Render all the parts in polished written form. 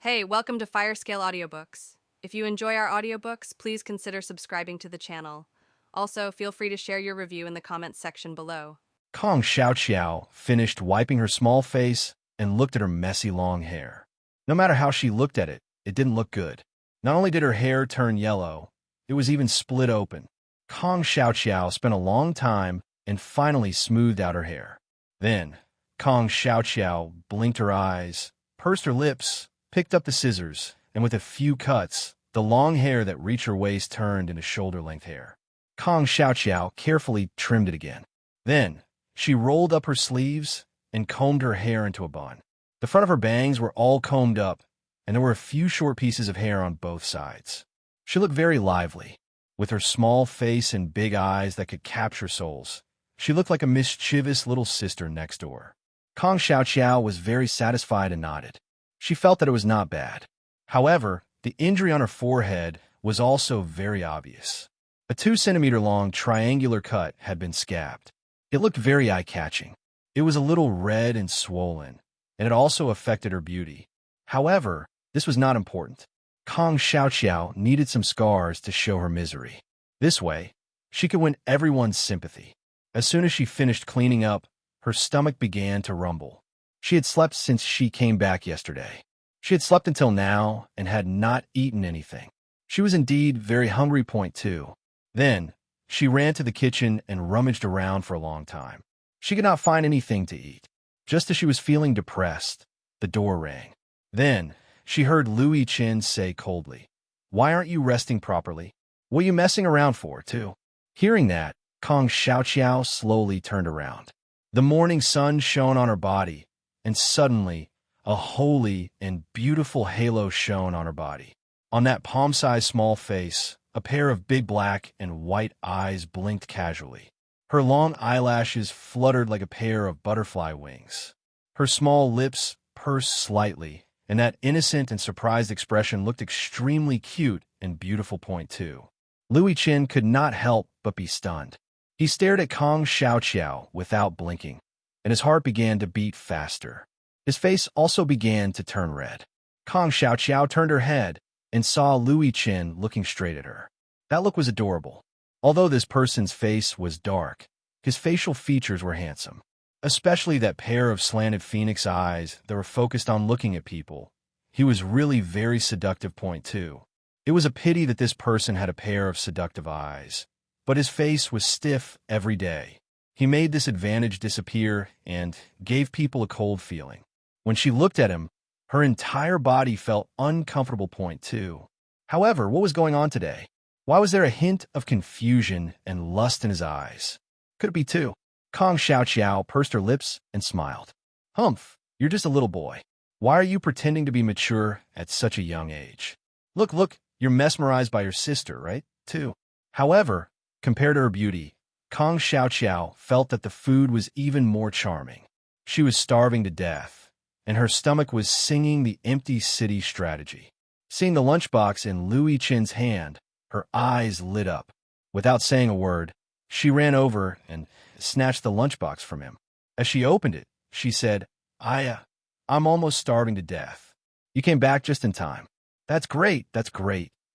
Hey, welcome to Firescale Audiobooks. If you enjoy our audiobooks, please consider subscribing to the channel. Also, feel free to share your review in the comments section below. Kong Xiao finished wiping her small face and looked at her messy long hair. No matter how she looked at it, it didn't look good. Not only did her hair turn yellow, it was even split open. Kong Xiao spent a long time and finally smoothed out her hair. Then, Kong Xiao blinked her eyes, pursed her lips, picked up the scissors, and with a few cuts, the long hair that reached her waist turned into shoulder-length hair. Kong Xiao carefully trimmed it again. Then, she rolled up her sleeves and combed her hair into a bun. The front of her bangs were all combed up, and there were a few short pieces of hair on both sides. She looked very lively. With her small face and big eyes that could capture souls, she looked like a mischievous little sister next door. Kong Xiao was very satisfied and nodded. She felt that it was not bad. However, the injury on her forehead was also very obvious. A 2-centimeter-long triangular cut had been scabbed. It looked very eye-catching. It was a little red and swollen, and it also affected her beauty. However, this was not important. Kong Xiao needed some scars to show her misery. This way, she could win everyone's sympathy. As soon as she finished cleaning up, her stomach began to rumble. She had slept since she came back yesterday. She had slept until now and had not eaten anything. She was indeed very hungry. Point two. Then, she ran to the kitchen and rummaged around for a long time. She could not find anything to eat. Just as she was feeling depressed, the door rang. Then, she heard Louis Chin say coldly, "Why aren't you resting properly? What are you messing around for, too?" Hearing that, Kong Xiao slowly turned around. The morning sun shone on her body, and suddenly, a holy and beautiful halo shone on her body. On that palm-sized small face, a pair of big black and white eyes blinked casually. Her long eyelashes fluttered like a pair of butterfly wings. Her small lips pursed slightly, and that innocent and surprised expression looked extremely cute and beautiful. Point two. Louis Chin could not help but be stunned. He stared at Kong Xiao without blinking, and his heart began to beat faster. His face also began to turn red. Kong Xiao turned her head and saw Louis Chin looking straight at her. That look was adorable. Although this person's face was dark, his facial features were handsome, especially that pair of slanted phoenix eyes that were focused on looking at people. He was really very seductive. Point two. It was a pity that this person had a pair of seductive eyes, but his face was stiff every day. He made this advantage disappear and gave people a cold feeling. When she looked at him, her entire body felt uncomfortable. Point two. However, what was going on today? Why was there a hint of confusion and lust in his eyes? Could it be two? Kong Xiao pursed her lips and smiled. Humph, you're just a little boy. Why are you pretending to be mature at such a young age? Look, you're mesmerized by your sister, right? Too. However, compared to her beauty, Kong Xiao felt that the food was even more charming. She was starving to death, and her stomach was singing the empty city strategy. Seeing the lunchbox in Louis Chin's hand, her eyes lit up. Without saying a word, she ran over and snatched the lunchbox from him. As she opened it, she said, I'm almost starving to death. You came back just in time. That's great,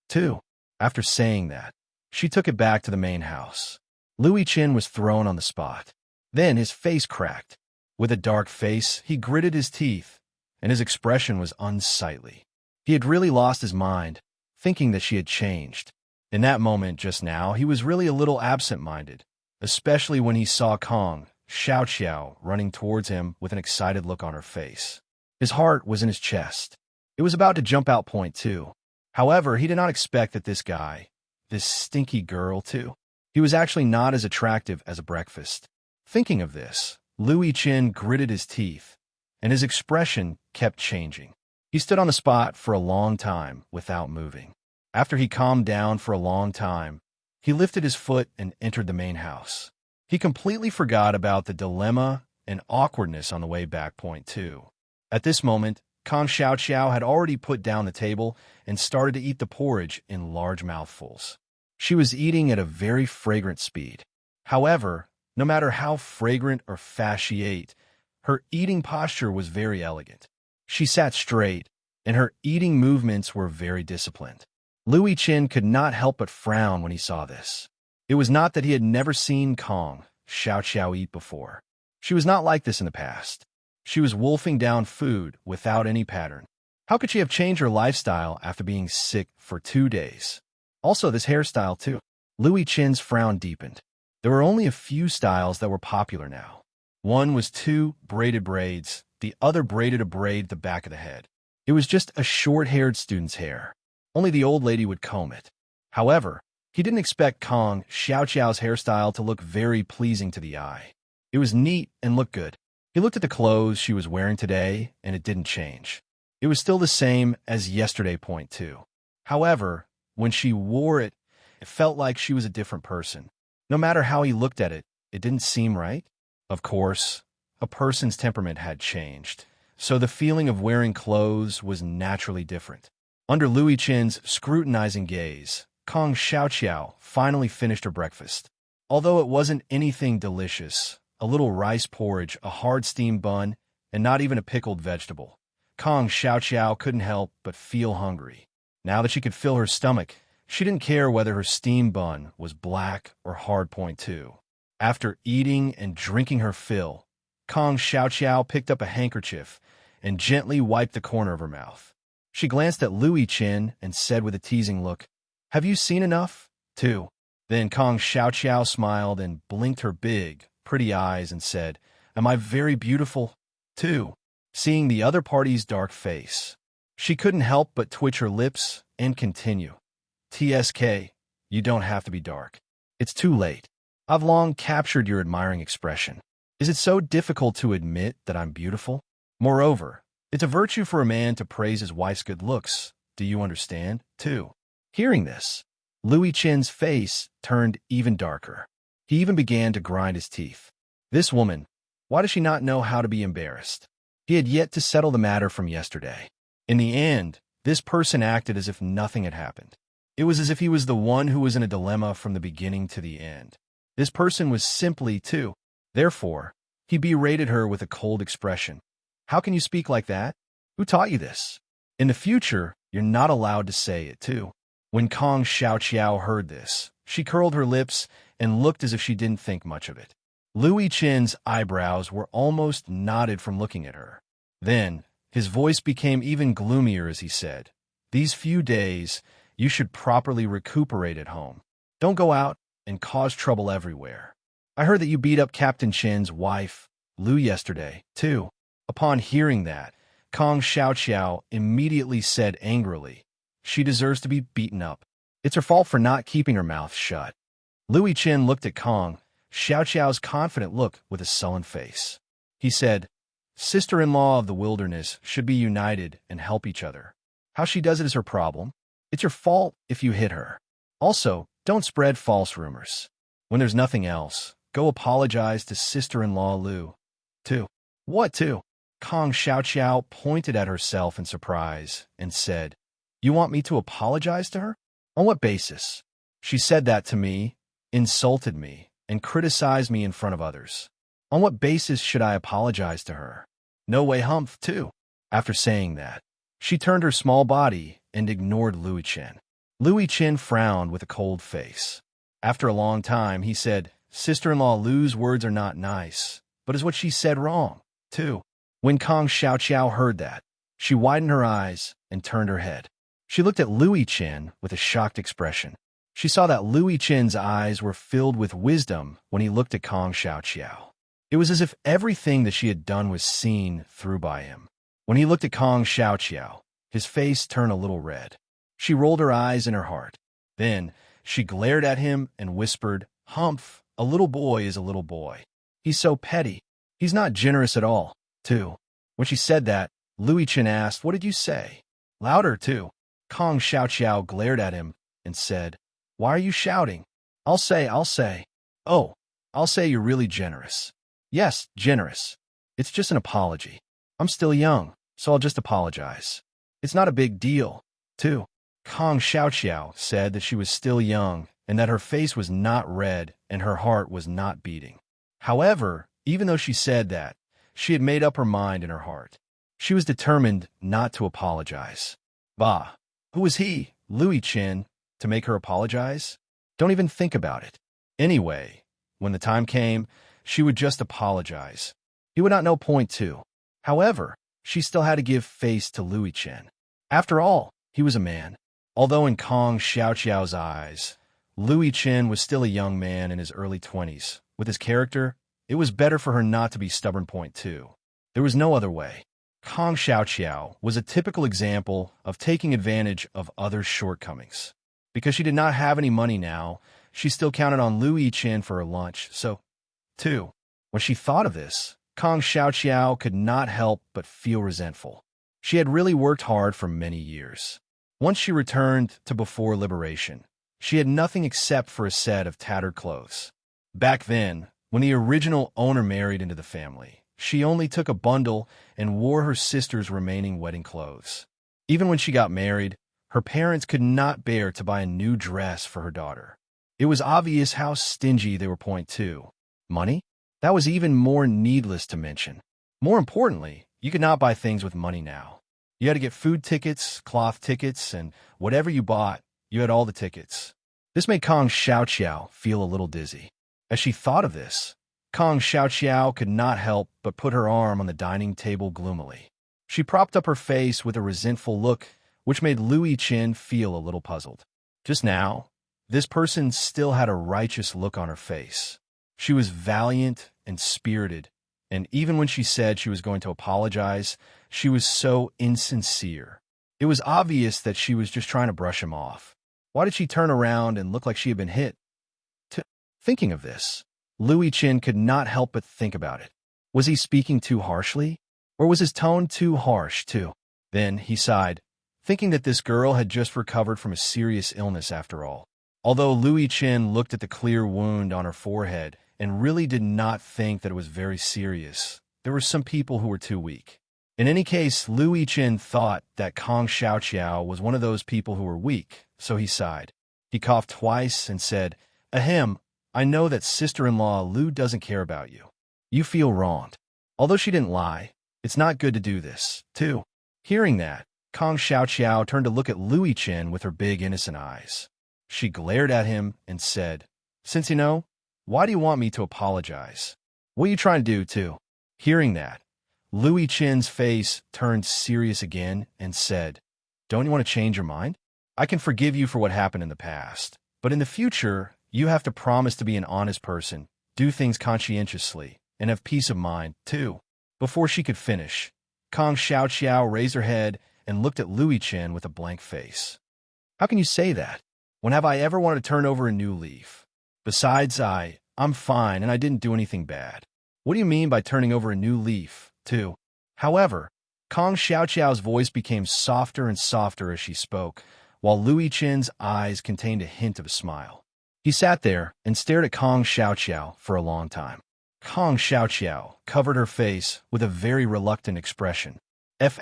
too. After saying that, she took it back to the main house. Louis Chin was thrown on the spot. Then his face cracked. With a dark face, he gritted his teeth, and his expression was unsightly. He had really lost his mind, thinking that she had changed. In that moment just now, he was really a little absent-minded, especially when he saw Kong Xiao running towards him with an excited look on her face. His heart was in his chest. It was about to jump out. Point two. However, he did not expect that this guy, this stinky girl too, he was actually not as attractive as a breakfast. Thinking of this, Louis Chin gritted his teeth, and his expression kept changing. He stood on the spot for a long time without moving. After he calmed down for a long time, he lifted his foot and entered the main house. He completely forgot about the dilemma and awkwardness on the way back. Point two. At this moment, Kong Xiao had already put down the table and started to eat the porridge in large mouthfuls. She was eating at a very fragrant speed. However, no matter how fragrant or fast she ate, her eating posture was very elegant. She sat straight, and her eating movements were very disciplined. Louis Chin could not help but frown when he saw this. It was not that he had never seen Kong Xiao Xiao eat before. She was not like this in the past. She was wolfing down food without any pattern. How could she have changed her lifestyle after being sick for 2 days? Also, this hairstyle, too. Louis Chin's frown deepened. There were only a few styles that were popular now. One was 2 braided braids, the other braided a braid at the back of the head. It was just a short-haired student's hair. Only the old lady would comb it. However, he didn't expect Kong Xiao Xiao's hairstyle to look very pleasing to the eye. It was neat and looked good. He looked at the clothes she was wearing today, and it didn't change. It was still the same as yesterday. Point 2. However, when she wore it, it felt like she was a different person. No matter how he looked at it, it didn't seem right. Of course, a person's temperament had changed, so the feeling of wearing clothes was naturally different. Under Louis Chin's scrutinizing gaze, Kong Xiao Xiao finally finished her breakfast. Although it wasn't anything delicious, a little rice porridge, a hard steamed bun, and not even a pickled vegetable, Kong Xiao Xiao couldn't help but feel hungry. Now that she could fill her stomach, she didn't care whether her steamed bun was black or hard. Point 2. After eating and drinking her fill, Kong Xiao Xiao picked up a handkerchief and gently wiped the corner of her mouth. She glanced at Louis Chin and said with a teasing look, "Have you seen enough, too?" Then Kong Xiao Xiao smiled and blinked her big, pretty eyes and said, "Am I very beautiful, too?" Seeing the other party's dark face, she couldn't help but twitch her lips and continue, "TSK, you don't have to be dark. It's too late. I've long captured your admiring expression. Is it so difficult to admit that I'm beautiful? Moreover, it's a virtue for a man to praise his wife's good looks. Do you understand, too?" Hearing this, Louis Chin's face turned even darker. He even began to grind his teeth. This woman, why does she not know how to be embarrassed? He had yet to settle the matter from yesterday. In the end, this person acted as if nothing had happened. It was as if he was the one who was in a dilemma from the beginning to the end. This person was simply, too. Therefore, he berated her with a cold expression. "How can you speak like that? Who taught you this? In the future, you're not allowed to say it, too." When Kong Xiao Xiao heard this, she curled her lips and looked as if she didn't think much of it. Louis Chin's eyebrows were almost knotted from looking at her. Then, his voice became even gloomier as he said, "These few days, you should properly recuperate at home. Don't go out and cause trouble everywhere. I heard that you beat up Captain Chin's wife, Lu, yesterday, too." Upon hearing that, Kong Xiao Xiao immediately said angrily, "She deserves to be beaten up. It's her fault for not keeping her mouth shut." Louis Chin looked at Kong Xiao Xiao's confident look with a sullen face. He said, "Sister-in-law of the wilderness should be united and help each other. How she does it is her problem. It's your fault if you hit her. Also, don't spread false rumors. When there's nothing else, go apologize to sister-in-law Lu, too." "What, too?" Kong Xiao Xiao pointed at herself in surprise and said, "You want me to apologize to her? On what basis? She said that to me, insulted me, and criticized me in front of others. On what basis should I apologize to her? No way, humph, too." After saying that, she turned her small body and ignored Louis Chin. Louis Chin frowned with a cold face. After a long time, he said, "Sister-in-law Lu's words are not nice, but is what she said wrong, too?" When Kong Xiao Xiao heard that, she widened her eyes and turned her head. She looked at Louis Chin with a shocked expression. She saw that Louis Chin's eyes were filled with wisdom when he looked at Kong Xiao Xiao. It was as if everything that she had done was seen through by him. When he looked at Kong Xiao Xiao, his face turned a little red. She rolled her eyes in her heart. Then she glared at him and whispered, "Humph, a little boy is a little boy. He's so petty. He's not generous at all, too." When she said that, Louis Chin asked, "What did you say?" Louder, too. Kong Xiao Xiao glared at him and said, "Why are you shouting?" I'll say. "Oh, I'll say you're really generous." "Yes, generous. It's just an apology. I'm still young, so I'll just apologize. It's not a big deal, too." Kong Xiao Xiao said that she was still young and that her face was not red and her heart was not beating. However, even though she said that, she had made up her mind in her heart. She was determined not to apologize. Bah, who was he, Louis Chin, to make her apologize? Don't even think about it. Anyway, when the time came, she would just apologize. He would not know point two. However, she still had to give face to Louis Chen. After all, he was a man. Although in Kong Xiaoqiao's eyes, Louis Chen was still a young man in his early 20s. With his character, it was better for her not to be stubborn point two. There was no other way. Kong Xiaoqiao was a typical example of taking advantage of others' shortcomings. Because she did not have any money now, she still counted on Louis Chen for her lunch, so, too. When she thought of this, Kong Xiaoqiao could not help but feel resentful. She had really worked hard for many years. Once she returned to before liberation, she had nothing except for a set of tattered clothes. Back then, when the original owner married into the family, she only took a bundle and wore her sister's remaining wedding clothes. Even when she got married, her parents could not bear to buy a new dress for her daughter. It was obvious how stingy they were point two. Money? That was even more needless to mention. More importantly, you could not buy things with money now. You had to get food tickets, cloth tickets, and whatever you bought, you had all the tickets. This made Kong Xiaoqiao feel a little dizzy. As she thought of this, Kong Xiaoqiao could not help but put her arm on the dining table gloomily. She propped up her face with a resentful look, which made Louis Chen feel a little puzzled. Just now, this person still had a righteous look on her face. She was valiant and spirited, and even when she said she was going to apologize, she was so insincere. It was obvious that she was just trying to brush him off. Why did she turn around and look like she had been hit? Thinking of this, Louis Chen could not help but think about it. Was he speaking too harshly? Or was his tone too harsh, too? Then he sighed, thinking that this girl had just recovered from a serious illness after all. Although Louis Chen looked at the clear wound on her forehead and really did not think that it was very serious, there were some people who were too weak. In any case, Louis Chen thought that Kong Xiaoqiao was one of those people who were weak, so he sighed. He coughed twice and said, "Ahem, I know that sister-in-law Lu doesn't care about you. You feel wronged." Although she didn't lie, it's not good to do this, too. Hearing that, Kong Xiaoqiao turned to look at Louis Chen with her big innocent eyes. She glared at him and said, "Since you know, why do you want me to apologize? What are you trying to do, too?" Hearing that, Louis Chen's face turned serious again and said, "Don't you want to change your mind? I can forgive you for what happened in the past, but in the future, you have to promise to be an honest person, do things conscientiously, and have peace of mind, too." Before she could finish, Kong Xiaoqiao raised her head and looked at Louis Chen with a blank face. "How can you say that? When have I ever wanted to turn over a new leaf? Besides, I'm fine and I didn't do anything bad. What do you mean by turning over a new leaf, too?" However, Kong Xiaoqiao's voice became softer and softer as she spoke, while Louis Chen's eyes contained a hint of a smile. He sat there and stared at Kong Xiaoqiao for a long time. Kong Xiaoqiao covered her face with a very reluctant expression. F***,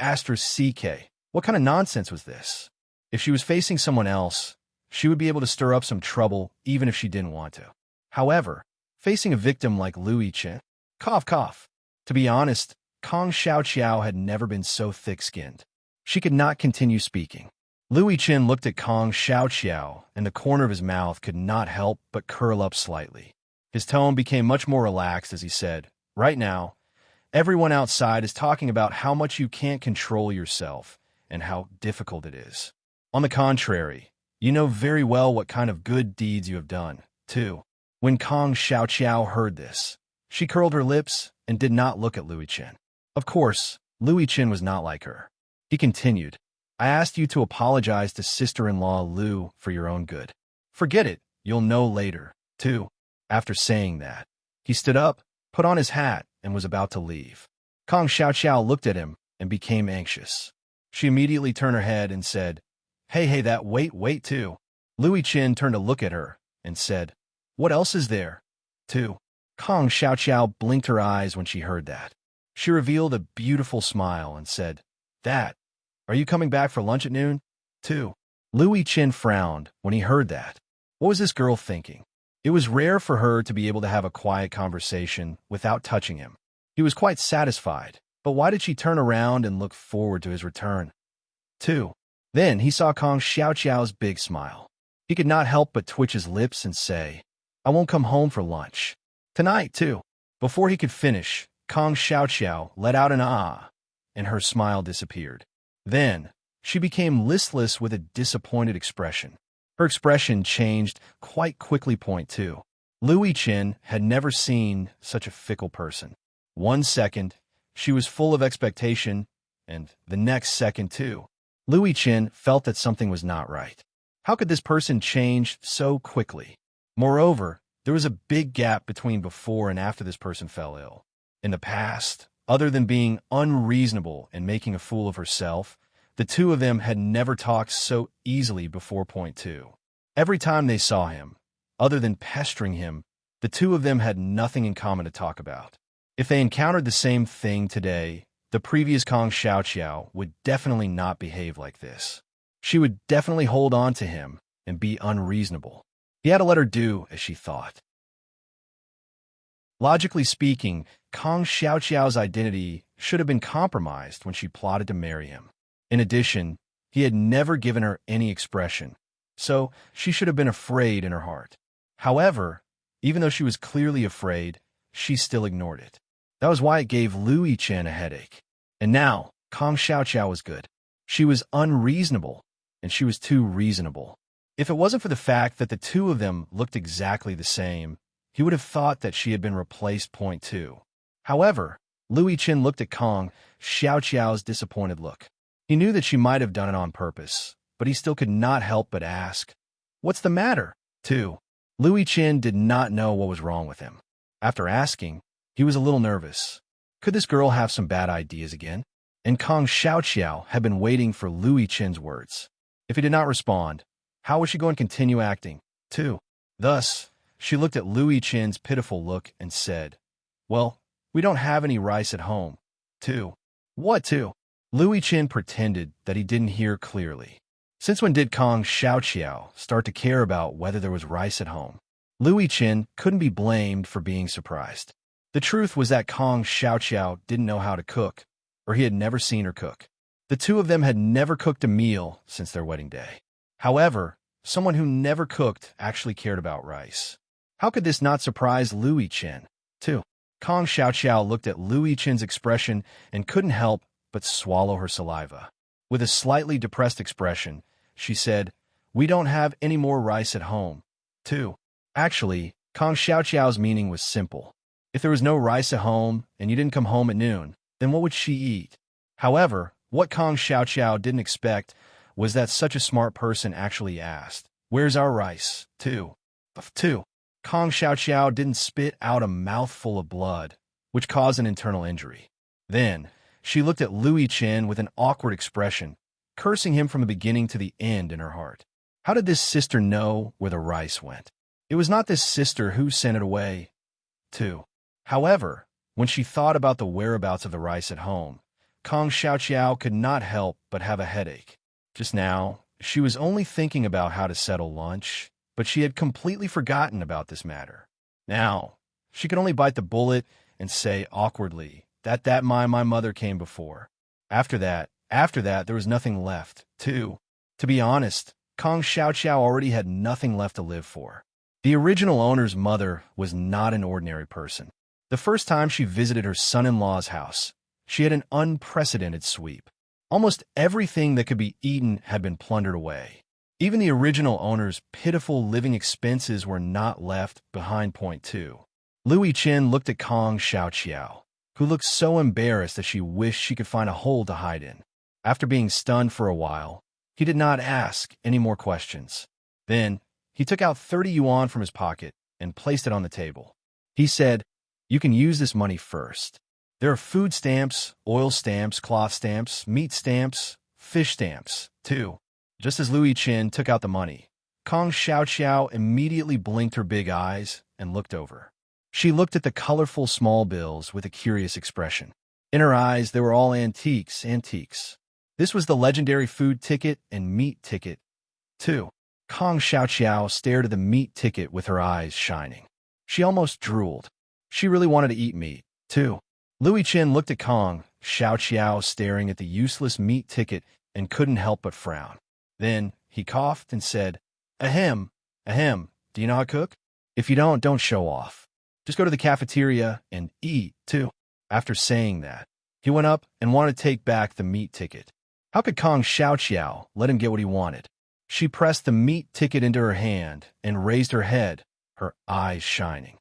what kind of nonsense was this? If she was facing someone else, she would be able to stir up some trouble even if she didn't want to. However, facing a victim like Louis Chen, cough cough. To be honest, Kong Xiaoqiao had never been so thick-skinned. She could not continue speaking. Louis Chen looked at Kong Xiaoqiao, and the corner of his mouth could not help but curl up slightly. His tone became much more relaxed as he said, "Right now, everyone outside is talking about how much you can't control yourself and how difficult it is. On the contrary, you know very well what kind of good deeds you have done, too." When Kong Xiaoqiao heard this, she curled her lips and did not look at Louis Chen. Of course, Louis Chen was not like her. He continued, "I asked you to apologize to sister-in-law Lu for your own good. Forget it, you'll know later, too." After saying that, he stood up, put on his hat, and was about to leave. Kong Xiaoqiao looked at him and became anxious. She immediately turned her head and said, Hey, that wait, too." Louis Chen turned to look at her and said, "What else is there, too?" Kong Xiaoqiao blinked her eyes when she heard that. She revealed a beautiful smile and said, Are you coming back for lunch at noon, too?" Louis Chen frowned when he heard that. What was this girl thinking? It was rare for her to be able to have a quiet conversation without touching him. He was quite satisfied, But why did she turn around and look forward to his return? 2. Then he saw Kong Xiaoqiao's big smile. He could not help but twitch his lips and say, "I won't come home for lunch. Tonight, too." Before he could finish, Kong Xiaoqiao let out an ah, and her smile disappeared. Then, she became listless with a disappointed expression. Her expression changed quite quickly. Point 2. Louis Chen had never seen such a fickle person. 1 second, she was full of expectation, and the next second, too. Louis Chen felt that something was not right. How could this person change so quickly? Moreover, there was a big gap between before and after this person fell ill. In the past, other than being unreasonable and making a fool of herself, the two of them had never talked so easily before. Point 2. Every time they saw him, other than pestering him, the two of them had nothing in common to talk about. If they encountered the same thing today, the previous Kong Xiaoqiao would definitely not behave like this. She would definitely hold on to him and be unreasonable. He had to let her do as she thought. Logically speaking, Kong Xiaoqiao's identity should have been compromised when she plotted to marry him. In addition, he had never given her any expression, so she should have been afraid in her heart. However, even though she was clearly afraid, she still ignored it. That was why it gave Louis Chen a headache. And now, Kong Xiaoqiao was good. She was unreasonable, and she was too reasonable. If it wasn't for the fact that the two of them looked exactly the same, he would have thought that she had been replaced. Point 2. However, Louis Chen looked at Kong Xiaoqiao's disappointed look. He knew that she might have done it on purpose, but he still could not help but ask, "What's the matter?" 2. Louis Chen did not know what was wrong with him. After asking, he was a little nervous. Could this girl have some bad ideas again? And Kong Xiaoqiao had been waiting for Louis Chen's words. If he did not respond, how was she going to continue acting? 2. Thus, she looked at Louis Chen's pitiful look and said, "Well, we don't have any rice at home." 2. What 2? Louis Chen pretended that he didn't hear clearly. Since when did Kong Xiaoqiao start to care about whether there was rice at home? Louis Chen couldn't be blamed for being surprised. The truth was that Kong Xiaoqiao didn't know how to cook, or he had never seen her cook. The two of them had never cooked a meal since their wedding day. However, someone who never cooked actually cared about rice. How could this not surprise Louis Chen? 2. Kong Xiaoqiao looked at Louis Chen's expression and couldn't help but swallow her saliva. With a slightly depressed expression, she said, "We don't have any more rice at home." 2. Actually, Kong Xiaoqiao's meaning was simple. If there was no rice at home and you didn't come home at noon, then what would she eat? However, what Kong Xiaoqiao didn't expect was that such a smart person actually asked, "Where's our rice?" 2. Kong Xiaoqiao didn't spit out a mouthful of blood, which caused an internal injury. Then, she looked at Louis Chen with an awkward expression, cursing him from the beginning to the end in her heart. How did this sister know where the rice went? It was not this sister who sent it away. 2. However, when she thought about the whereabouts of the rice at home, Kong Xiaoqiao could not help but have a headache. Just now, she was only thinking about how to settle lunch, but she had completely forgotten about this matter. Now, she could only bite the bullet and say awkwardly that my mother came before. After that, there was nothing left. 2. To be honest, Kong Xiaoqiao already had nothing left to live for. The original owner's mother was not an ordinary person. The first time she visited her son-in-law's house, she had an unprecedented sweep. Almost everything that could be eaten had been plundered away. Even the original owner's pitiful living expenses were not left behind. Point 2. Louis Chen looked at Kong Xiaoqiao, who looked so embarrassed that she wished she could find a hole to hide in. After being stunned for a while, he did not ask any more questions. Then, he took out 30 yuan from his pocket and placed it on the table. He said, "You can use this money first. There are food stamps, oil stamps, cloth stamps, meat stamps, fish stamps, too." Just as Louis Chen took out the money, Kong Xiaoqiao immediately blinked her big eyes and looked over. She looked at the colorful small bills with a curious expression. In her eyes, they were all antiques. This was the legendary food ticket and meat ticket, too. Kong Xiaoqiao stared at the meat ticket with her eyes shining. She almost drooled. She really wanted to eat meat, too. Louis Chen looked at Kong Xiao Qiao staring at the useless meat ticket and couldn't help but frown. Then he coughed and said, Ahem, ahem, do you know how to cook? If you don't show off. Just go to the cafeteria and eat, too. After saying that, he went up and wanted to take back the meat ticket. How could Kong Xiao let him get what he wanted? She pressed the meat ticket into her hand and raised her head, her eyes shining.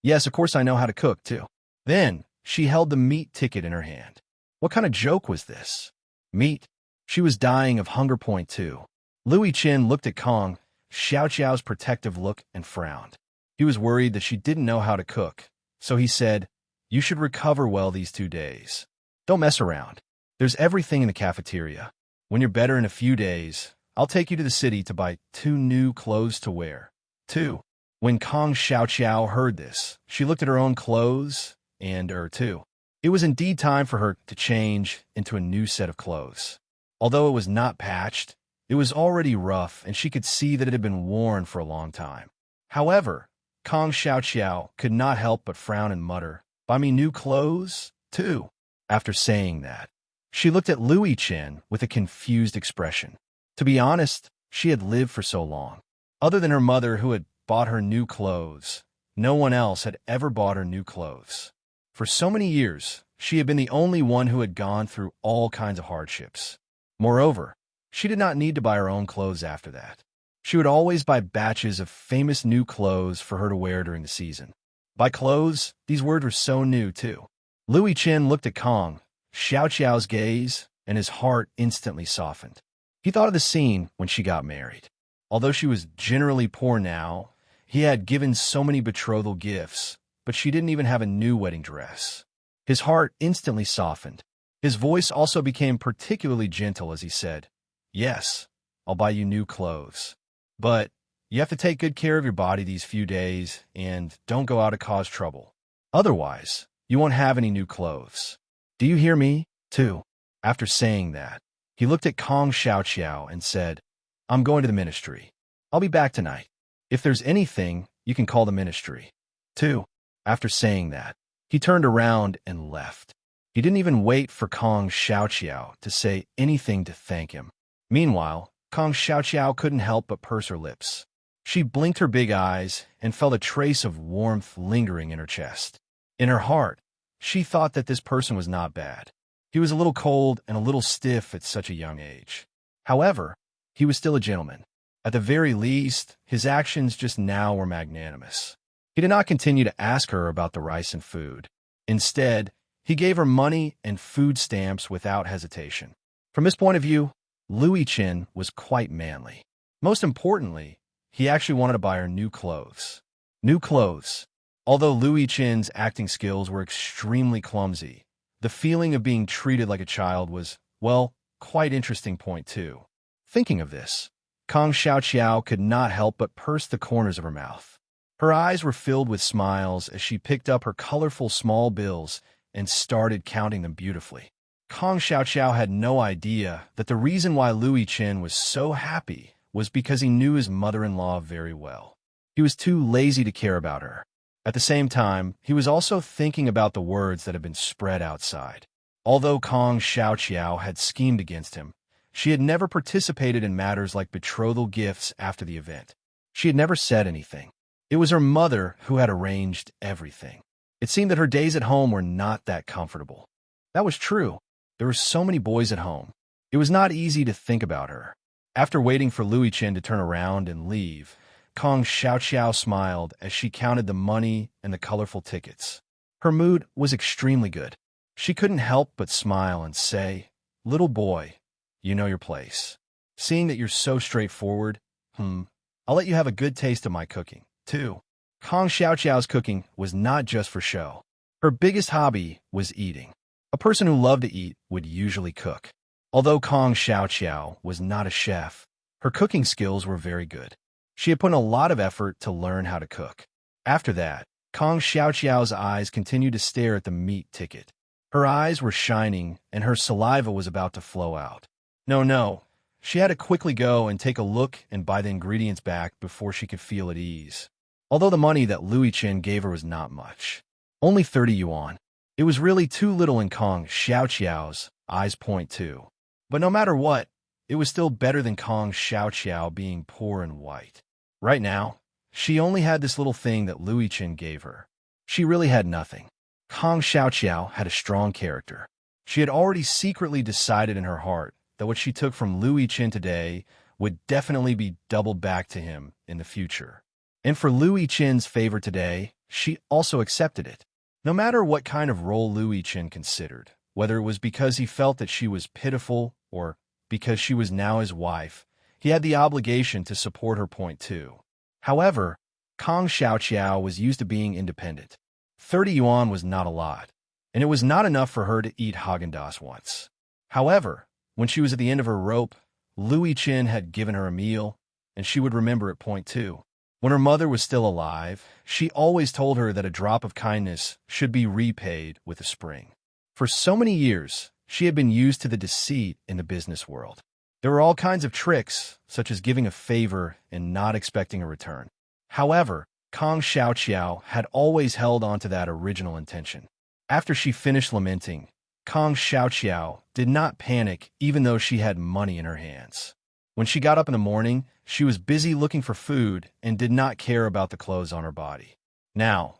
Yes, of course I know how to cook, too. Then she held the meat ticket in her hand. What kind of joke was this? Meat? She was dying of hunger point, too. Louis Chin looked at Kong Xiao's protective look and frowned. He was worried that she didn't know how to cook, so he said, You should recover well these 2 days. Don't mess around. There's everything in the cafeteria. When you're better in a few days, I'll take you to the city to buy 2 new clothes to wear. 2. When Kong Xiao heard this, she looked at her own clothes and too. It was indeed time for her to change into a new set of clothes. Although it was not patched, it was already rough and she could see that it had been worn for a long time. However, Kong Xiao could not help but frown and mutter, Buy me new clothes, too. After saying that, she looked at Louis Chin with a confused expression. To be honest, she had lived for so long. Other than her mother who had bought her new clothes, no one else had ever bought her new clothes. For so many years, she had been the only one who had gone through all kinds of hardships. Moreover, she did not need to buy her own clothes after that. She would always buy batches of famous new clothes for her to wear during the season. Buy clothes? These words were so new, too. Louis Chin looked at Kong Xiao's gaze, and his heart instantly softened. He thought of the scene when she got married. Although she was generally poor now, he had given so many betrothal gifts, but she didn't even have a new wedding dress. His heart instantly softened. His voice also became particularly gentle as he said, Yes, I'll buy you new clothes. But you have to take good care of your body these few days and don't go out to cause trouble. Otherwise, you won't have any new clothes. Do you hear me, too? After saying that, he looked at Kong Xiao and said, I'm going to the ministry. I'll be back tonight. If there's anything, you can call the ministry. 2. After saying that, he turned around and left. He didn't even wait for Kong Xiao to say anything to thank him. Meanwhile, Kong Xiao couldn't help but purse her lips. She blinked her big eyes and felt a trace of warmth lingering in her chest. In her heart, she thought that this person was not bad. He was a little cold and a little stiff at such a young age. However, he was still a gentleman. At the very least, his actions just now were magnanimous. He did not continue to ask her about the rice and food. Instead, he gave her money and food stamps without hesitation. From this point of view, Louis Chin was quite manly. Most importantly, he actually wanted to buy her new clothes. New clothes. Although Louis Chin's acting skills were extremely clumsy, the feeling of being treated like a child was, well, quite interesting point too. Thinking of this, Kong Xiao could not help but purse the corners of her mouth. Her eyes were filled with smiles as she picked up her colorful small bills and started counting them beautifully. Kong Xiao had no idea that the reason why Louis Chin was so happy was because he knew his mother-in-law very well. He was too lazy to care about her. At the same time, he was also thinking about the words that had been spread outside. Although Kong Xiao had schemed against him, she had never participated in matters like betrothal gifts after the event. She had never said anything. It was her mother who had arranged everything. It seemed that her days at home were not that comfortable. That was true. There were so many boys at home. It was not easy to think about her. After waiting for Louis Chin to turn around and leave, Kong Xiao smiled as she counted the money and the colorful tickets. Her mood was extremely good. She couldn't help but smile and say, Little boy, you know your place. Seeing that you're so straightforward, I'll let you have a good taste of my cooking, too. Kong Xiao's cooking was not just for show. Her biggest hobby was eating. A person who loved to eat would usually cook. Although Kong Xiao was not a chef, her cooking skills were very good. She had put in a lot of effort to learn how to cook. After that, Kong Xiao's eyes continued to stare at the meat ticket. Her eyes were shining, and her saliva was about to flow out. No. She had to quickly go and take a look and buy the ingredients back before she could feel at ease. Although the money that Louis Chin gave her was not much. Only 30 yuan. It was really too little in Kong Xiaoqiao's eyes point too. But no matter what, it was still better than Kong Xiaoqiao being poor and white. Right now, she only had this little thing that Louis Chen gave her. She really had nothing. Kong Xiaoqiao had a strong character. She had already secretly decided in her heart that what she took from Louis Chen today would definitely be doubled back to him in the future. And for Louis Chen's favor today, she also accepted it. No matter what kind of role Louis Chen considered, whether it was because he felt that she was pitiful or because she was now his wife, he had the obligation to support her point too. However, Kong Xiaoqiao was used to being independent. 30 yuan was not a lot, and it was not enough for her to eat Haagen-Dazs once. However, when she was at the end of her rope, Louis Chen had given her a meal, and she would remember it point too. When her mother was still alive, she always told her that a drop of kindness should be repaid with a spring. For so many years, she had been used to the deceit in the business world. There were all kinds of tricks, such as giving a favor and not expecting a return. However, Kong Xiaoqiao had always held on to that original intention. After she finished lamenting, Kong Xiaoqiao did not panic even though she had money in her hands. When she got up in the morning, she was busy looking for food and did not care about the clothes on her body. Now,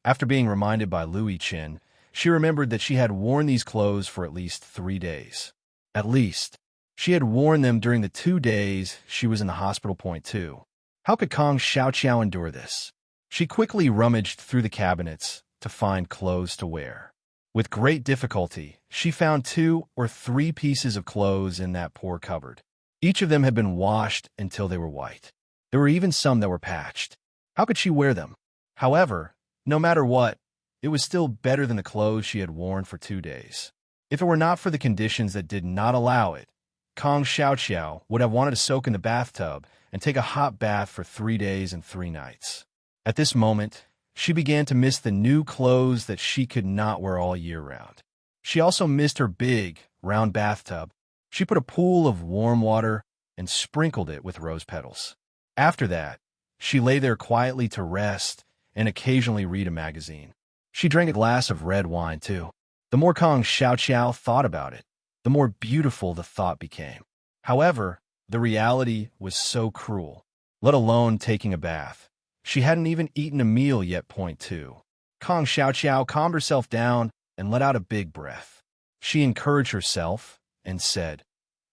after being reminded by Louis Chen, she remembered that she had worn these clothes for at least 3 days. At least, she had worn them during the 2 days she was in the hospital point too. How could Kong Xiaoqiao endure this? She quickly rummaged through the cabinets to find clothes to wear. With great difficulty, she found 2 or 3 pieces of clothes in that poor cupboard. Each of them had been washed until they were white. There were even some that were patched. How could she wear them? However, no matter what, it was still better than the clothes she had worn for 2 days. If it were not for the conditions that did not allow it, Kong Xiaoqiao would have wanted to soak in the bathtub and take a hot bath for 3 days and 3 nights. At this moment, she began to miss the new clothes that she could not wear all year round. She also missed her big, round bathtub. She put a pool of warm water and sprinkled it with rose petals. After that, she lay there quietly to rest and occasionally read a magazine. She drank a glass of red wine, too. The more Kong Xiaoqiao thought about it, the more beautiful the thought became. However, the reality was so cruel, let alone taking a bath. She hadn't even eaten a meal yet point two. Kong Xiaoqiao calmed herself down and let out a big breath. She encouraged herself and said,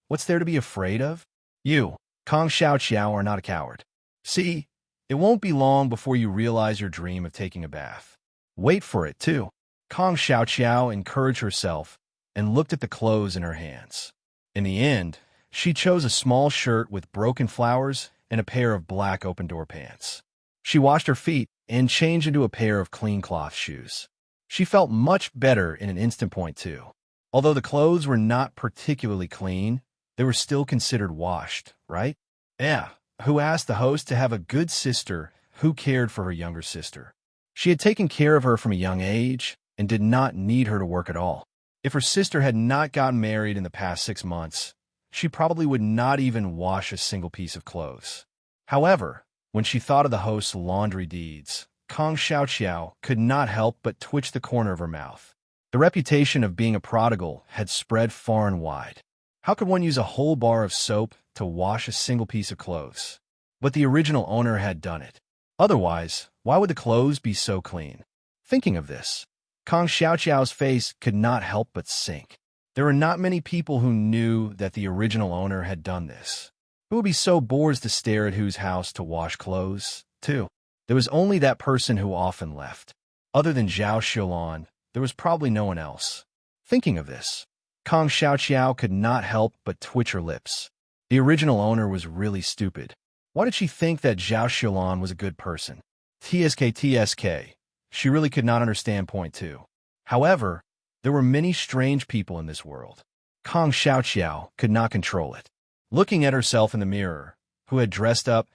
"What's there to be afraid of? You, Kong Xiaoqiao, are not a coward. See, it won't be long before you realize your dream of taking a bath. Wait for it, too." Kong Xiaoqiao encouraged herself and looked at the clothes in her hands. In the end, she chose a small shirt with broken flowers and a pair of black open-door pants. She washed her feet and changed into a pair of clean cloth shoes. She felt much better in an instant point, too. Although the clothes were not particularly clean, they were still considered washed, right? Yeah, who asked the host to have a good sister who cared for her younger sister. She had taken care of her from a young age and did not need her to work at all. If her sister had not gotten married in the past 6 months, she probably would not even wash a single piece of clothes. However, when she thought of the host's laundry deeds, Kong Xiaoqiao could not help but twitch the corner of her mouth. The reputation of being a prodigal had spread far and wide. How could one use a whole bar of soap to wash a single piece of clothes? But the original owner had done it. Otherwise, why would the clothes be so clean? Thinking of this, Kong Xiaoqiao's face could not help but sink. There were not many people who knew that the original owner had done this. Who would be so bored to stare at whose house to wash clothes, too? There was only that person who often left. Other than Zhao Xiaolan, there was probably no one else. Thinking of this, Kong Xiaoqiao could not help but twitch her lips. The original owner was really stupid. Why did she think that Zhao Xiaolan was a good person? TSK. She really could not understand point two. However, there were many strange people in this world. Kong Xiaoqiao could not control it. Looking at herself in the mirror, who had dressed up,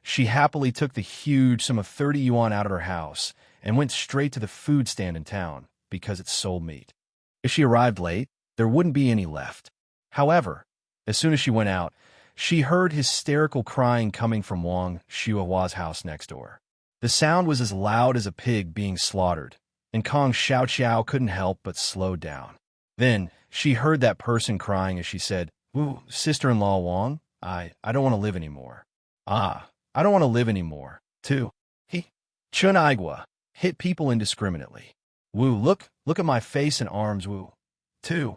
she happily took the huge sum of 30 yuan out of her house and went straight to the food stand in town because it sold meat. If she arrived late, there wouldn't be any left. However, as soon as she went out, she heard hysterical crying coming from Wang Xiuhua's house next door. The sound was as loud as a pig being slaughtered, and Kong Xiao Xiao couldn't help but slow down. Then she heard that person crying as she said, "Ooh, sister-in-law Wang, I don't want to live anymore. I don't want to live anymore, too. He, Chun Igua, hit people indiscriminately. Woo, look at my face and arms, woo, too."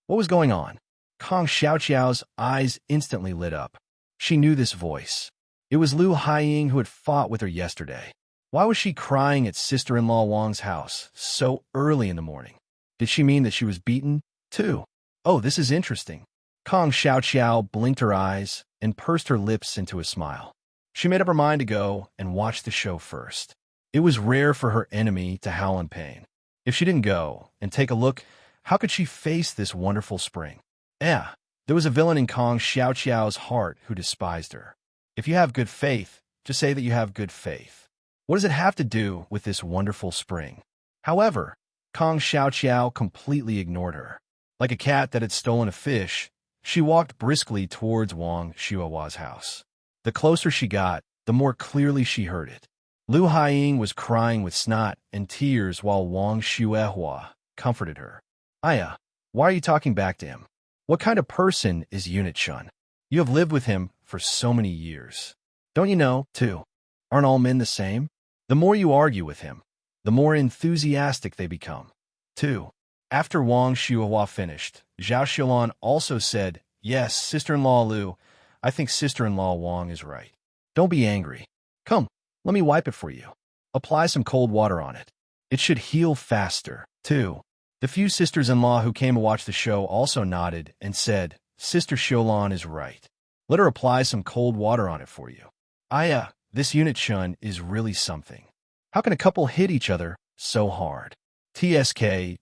What was going on? Kong Xiao Xiao's eyes instantly lit up. She knew this voice. It was Lu Haiying who had fought with her yesterday. Why was she crying at sister-in-law Wang's house so early in the morning? Did she mean that she was beaten, too? Oh, this is interesting. Kong Xiao Xiao blinked her eyes and pursed her lips into a smile. She made up her mind to go and watch the show first. It was rare for her enemy to howl in pain. If she didn't go and take a look, how could she face this wonderful spring? Yeah, there was a villain in Kong Xiao Xiao's heart who despised her. If you have good faith, just say that you have good faith. What does it have to do with this wonderful spring? However, Kong Xiao Xiao completely ignored her. Like a cat that had stolen a fish, she walked briskly towards Wang Xiaohua's house. The closer she got, the more clearly she heard it. Lu Haiying was crying with snot and tears while Wang Xiaohua comforted her. "Aya, why are you talking back to him? What kind of person is Unit Shun? You have lived with him for so many years. Don't you know, too? Aren't all men the same? The more you argue with him, the more enthusiastic they become, too." After Wang Xiaohua finished, Zhao Xiaolan also said, "Yes, sister-in-law Lu, I think sister-in-law Wang is right. Don't be angry. Come, let me wipe it for you. Apply some cold water on it. It should heal faster, too." The few sisters-in-law who came to watch the show also nodded and said, "Sister Xiaolan is right. Let her apply some cold water on it for you. Aya, this Unit Shun is really something. How can a couple hit each other so hard? TSK,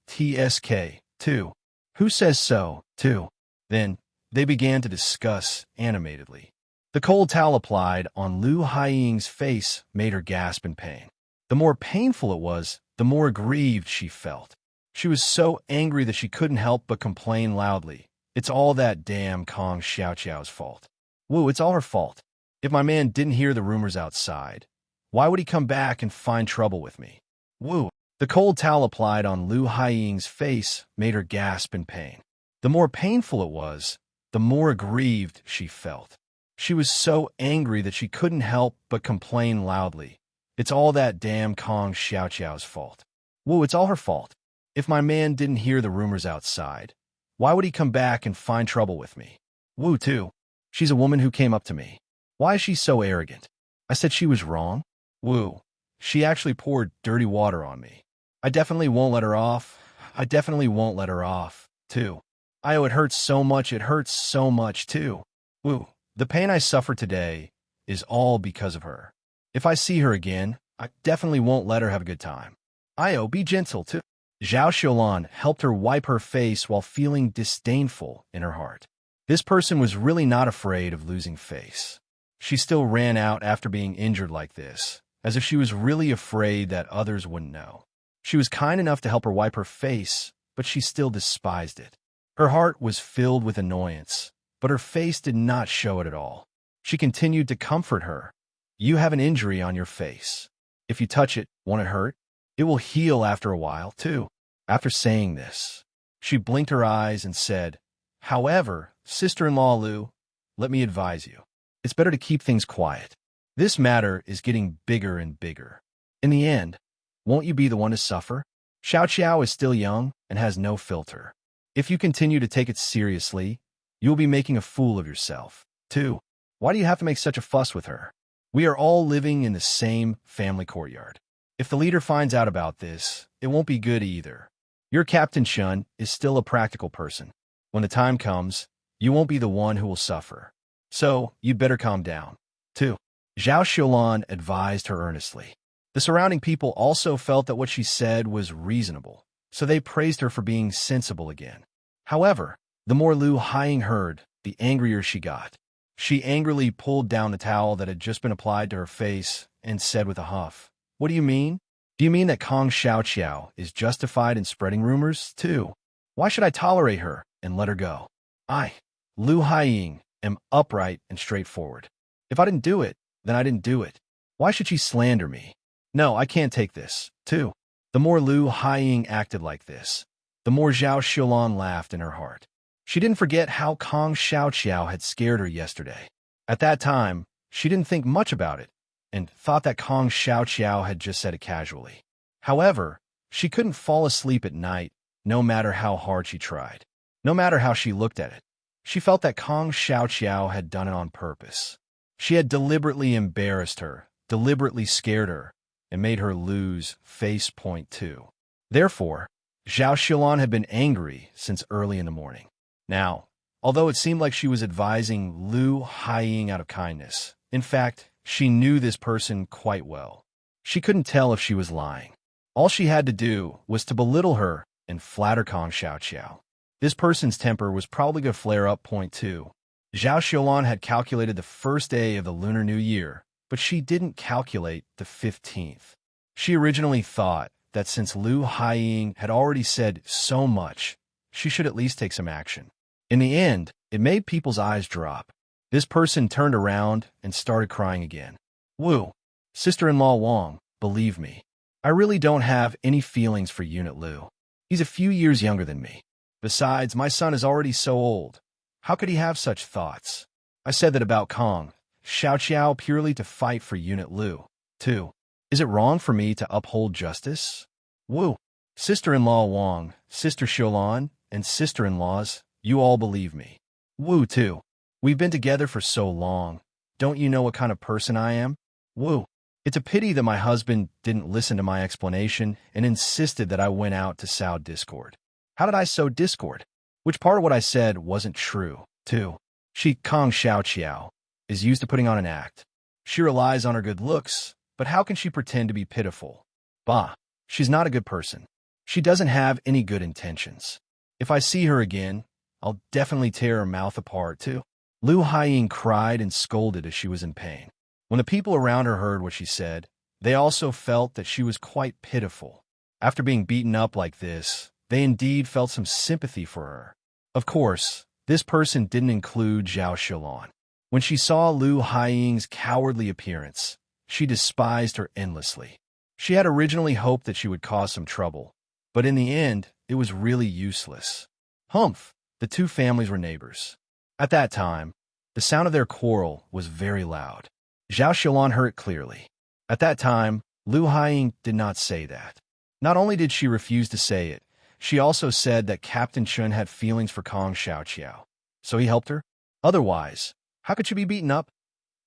too. Who says so, too?" Then they began to discuss animatedly. The cold towel applied on Lu Haiying's face made her gasp in pain. The more painful it was, the more aggrieved she felt. She was so angry that she couldn't help but complain loudly. "It's all that damn Kong Xiao Xiao's fault. Woo, it's all her fault. If my man didn't hear the rumors outside, why would he come back and find trouble with me? Woo." The cold towel applied on Lu Haiying's face made her gasp in pain. The more painful it was, the more aggrieved she felt. She was so angry that she couldn't help but complain loudly. "It's all that damn Kong Xiao Xiao's fault. Woo, it's all her fault. If my man didn't hear the rumors outside, why would he come back and find trouble with me? Woo, too. She's a woman who came up to me. Why is she so arrogant? I said she was wrong. Woo. She actually poured dirty water on me. I definitely won't let her off. I definitely won't let her off, too. Io, it hurts so much, too. Woo. The pain I suffer today is all because of her. If I see her again, I definitely won't let her have a good time. Io, be gentle, too." Zhao Xiaolan helped her wipe her face while feeling disdainful in her heart. This person was really not afraid of losing face. She still ran out after being injured like this, as if she was really afraid that others wouldn't know. She was kind enough to help her wipe her face, but she still despised it. Her heart was filled with annoyance, but her face did not show it at all. She continued to comfort her. "You have an injury on your face. If you touch it, won't it hurt? It will heal after a while, too." After saying this, she blinked her eyes and said, "However, sister-in-law Lu, let me advise you. It's better to keep things quiet. This matter is getting bigger and bigger. In the end, won't you be the one to suffer? Xiao Xiao is still young and has no filter. If you continue to take it seriously, you will be making a fool of yourself, too. Why do you have to make such a fuss with her? We are all living in the same family courtyard. If the leader finds out about this, it won't be good either. Your Captain Shun is still a practical person. When the time comes, you won't be the one who will suffer. So, you'd better calm down, too." Zhao Xiaolan advised her earnestly. The surrounding people also felt that what she said was reasonable, so they praised her for being sensible again. However, the more Lu Haiying heard, the angrier she got. She angrily pulled down the towel that had just been applied to her face and said with a huff, "What do you mean? Do you mean that Kong Xiao Xiao is justified in spreading rumors, too? Why should I tolerate her and let her go? I, Lu Haiying, am upright and straightforward. If I didn't do it, then I didn't do it. Why should she slander me? No, I can't take this, too." The more Lu Haiying acted like this, the more Zhao Xiaolan laughed in her heart. She didn't forget how Kong Xiaoqiao had scared her yesterday. At that time, she didn't think much about it and thought that Kong Xiaoqiao had just said it casually. However, she couldn't fall asleep at night no matter how hard she tried. No matter how she looked at it, she felt that Kong Xiaoqiao had done it on purpose. She had deliberately embarrassed her, deliberately scared her, and made her lose face point too. Therefore, Zhao Xiaolan had been angry since early in the morning. Now, although it seemed like she was advising Lu Haiying out of kindness, in fact, she knew this person quite well. She couldn't tell if she was lying. All she had to do was to belittle her and flatter Kong Xiaoqiao. This person's temper was probably going to flare up point two. Zhao Xiaolan had calculated the first day of the Lunar New Year, but she didn't calculate the 15th. She originally thought that since Lu Haiying had already said so much, she should at least take some action. In the end, it made people's eyes drop. This person turned around and started crying again. Wu, sister-in-law Wang, believe me, I really don't have any feelings for Unit Lu. He's a few years younger than me. Besides, my son is already so old. How could he have such thoughts? I said that about Kong Xiaoqiao purely to fight for Unit Lu, too. Is it wrong for me to uphold justice? Wu, sister-in-law Wang, sister Xiaolan, and sister-in-laws, you all believe me. Wu, too. We've been together for so long. Don't you know what kind of person I am? Wu, it's a pity that my husband didn't listen to my explanation and insisted that I went out to sow discord. How did I sow discord? Which part of what I said wasn't true, too? She, Kong Xiaoqiao, is used to putting on an act. She relies on her good looks, but how can she pretend to be pitiful? Bah, she's not a good person. She doesn't have any good intentions. If I see her again, I'll definitely tear her mouth apart, too. Lu Haiying cried and scolded as she was in pain. When the people around her heard what she said, they also felt that she was quite pitiful. After being beaten up like this, they indeed felt some sympathy for her. Of course, this person didn't include Zhao Xiaolan. When she saw Lu Haiying's cowardly appearance, she despised her endlessly. She had originally hoped that she would cause some trouble, but in the end, it was really useless. Humph, the two families were neighbors. At that time, the sound of their quarrel was very loud. Zhao Xiaolan heard it clearly. At that time, Lu Haiying did not say that. Not only did she refuse to say it, she also said that Captain Chun had feelings for Kong Xiaoqiao. So he helped her? Otherwise, how could she be beaten up?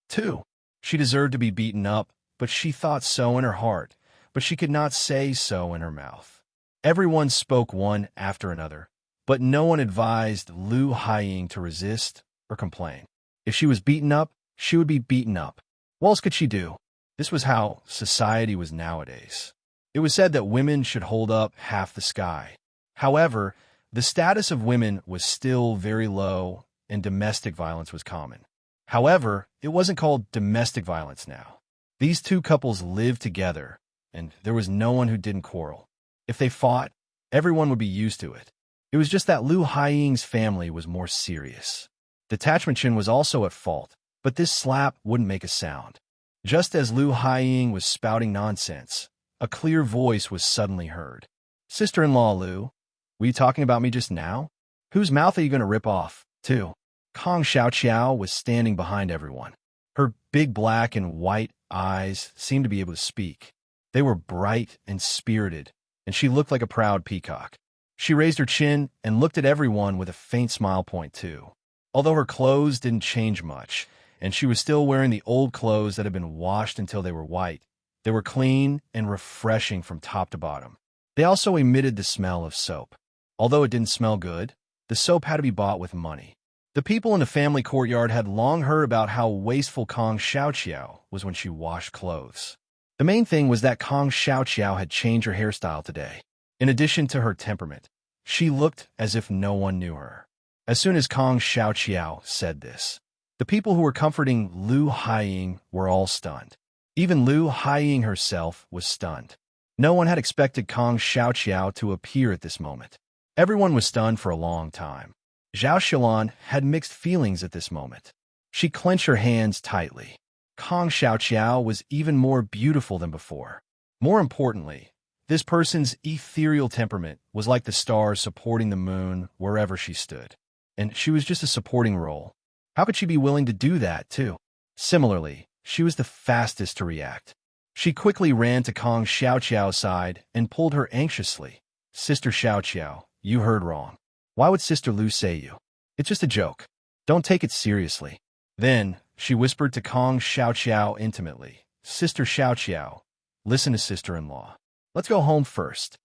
2. She deserved to be beaten up, but she thought so in her heart, but she could not say so in her mouth. Everyone spoke one after another, but no one advised Lu Haiying to resist or complain. If she was beaten up, she would be beaten up. What else could she do? This was how society was nowadays. It was said that women should hold up half the sky. However, the status of women was still very low and domestic violence was common. However, it wasn't called domestic violence now. These two couples lived together, and there was no one who didn't quarrel. If they fought, everyone would be used to it. It was just that Lu Haiying's family was more serious. Detachment Chin was also at fault, but this slap wouldn't make a sound. Just as Lu Haiying was spouting nonsense, a clear voice was suddenly heard. Sister-in-law Lu, were you talking about me just now? Whose mouth are you going to rip off, too? Kong Xiaoqiao was standing behind everyone. Her big black and white eyes seemed to be able to speak. They were bright and spirited, and she looked like a proud peacock. She raised her chin and looked at everyone with a faint smile point too. Although her clothes didn't change much, and she was still wearing the old clothes that had been washed until they were white, they were clean and refreshing from top to bottom. They also emitted the smell of soap. Although it didn't smell good, the soap had to be bought with money. The people in the family courtyard had long heard about how wasteful Kong Xiaoqiao was when she washed clothes. The main thing was that Kong Xiaoqiao had changed her hairstyle today. In addition to her temperament, she looked as if no one knew her. As soon as Kong Xiaoqiao said this, the people who were comforting Lu Haiying were all stunned. Even Lu Haiying herself was stunned. No one had expected Kong Xiaoqiao to appear at this moment. Everyone was stunned for a long time. Zhao Xiaolan had mixed feelings at this moment. She clenched her hands tightly. Kong Xiaoqiao was even more beautiful than before. More importantly, This person's ethereal temperament was like the stars supporting the moon wherever she stood. And she was just a supporting role. How could she be willing to do that, too? Similarly, she was the fastest to react. She quickly ran to Kong Xiaoqiao's side and pulled her anxiously. Sister Xiaoqiao, you heard wrong. Why would Sister Lu say you? It's just a joke. Don't take it seriously. Then, she whispered to Kong Xiaoqiao intimately. Sister Xiaoqiao, listen to sister-in-law. Let's go home first.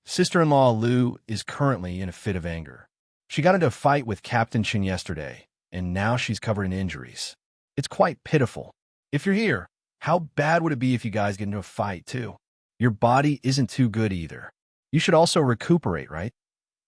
Sister-in-law Lu is currently in a fit of anger. She got into a fight with Captain Chin yesterday, and now she's covered in injuries. It's quite pitiful. If you're here, how bad would it be if you guys get into a fight, too? Your body isn't too good either. You should also recuperate, right?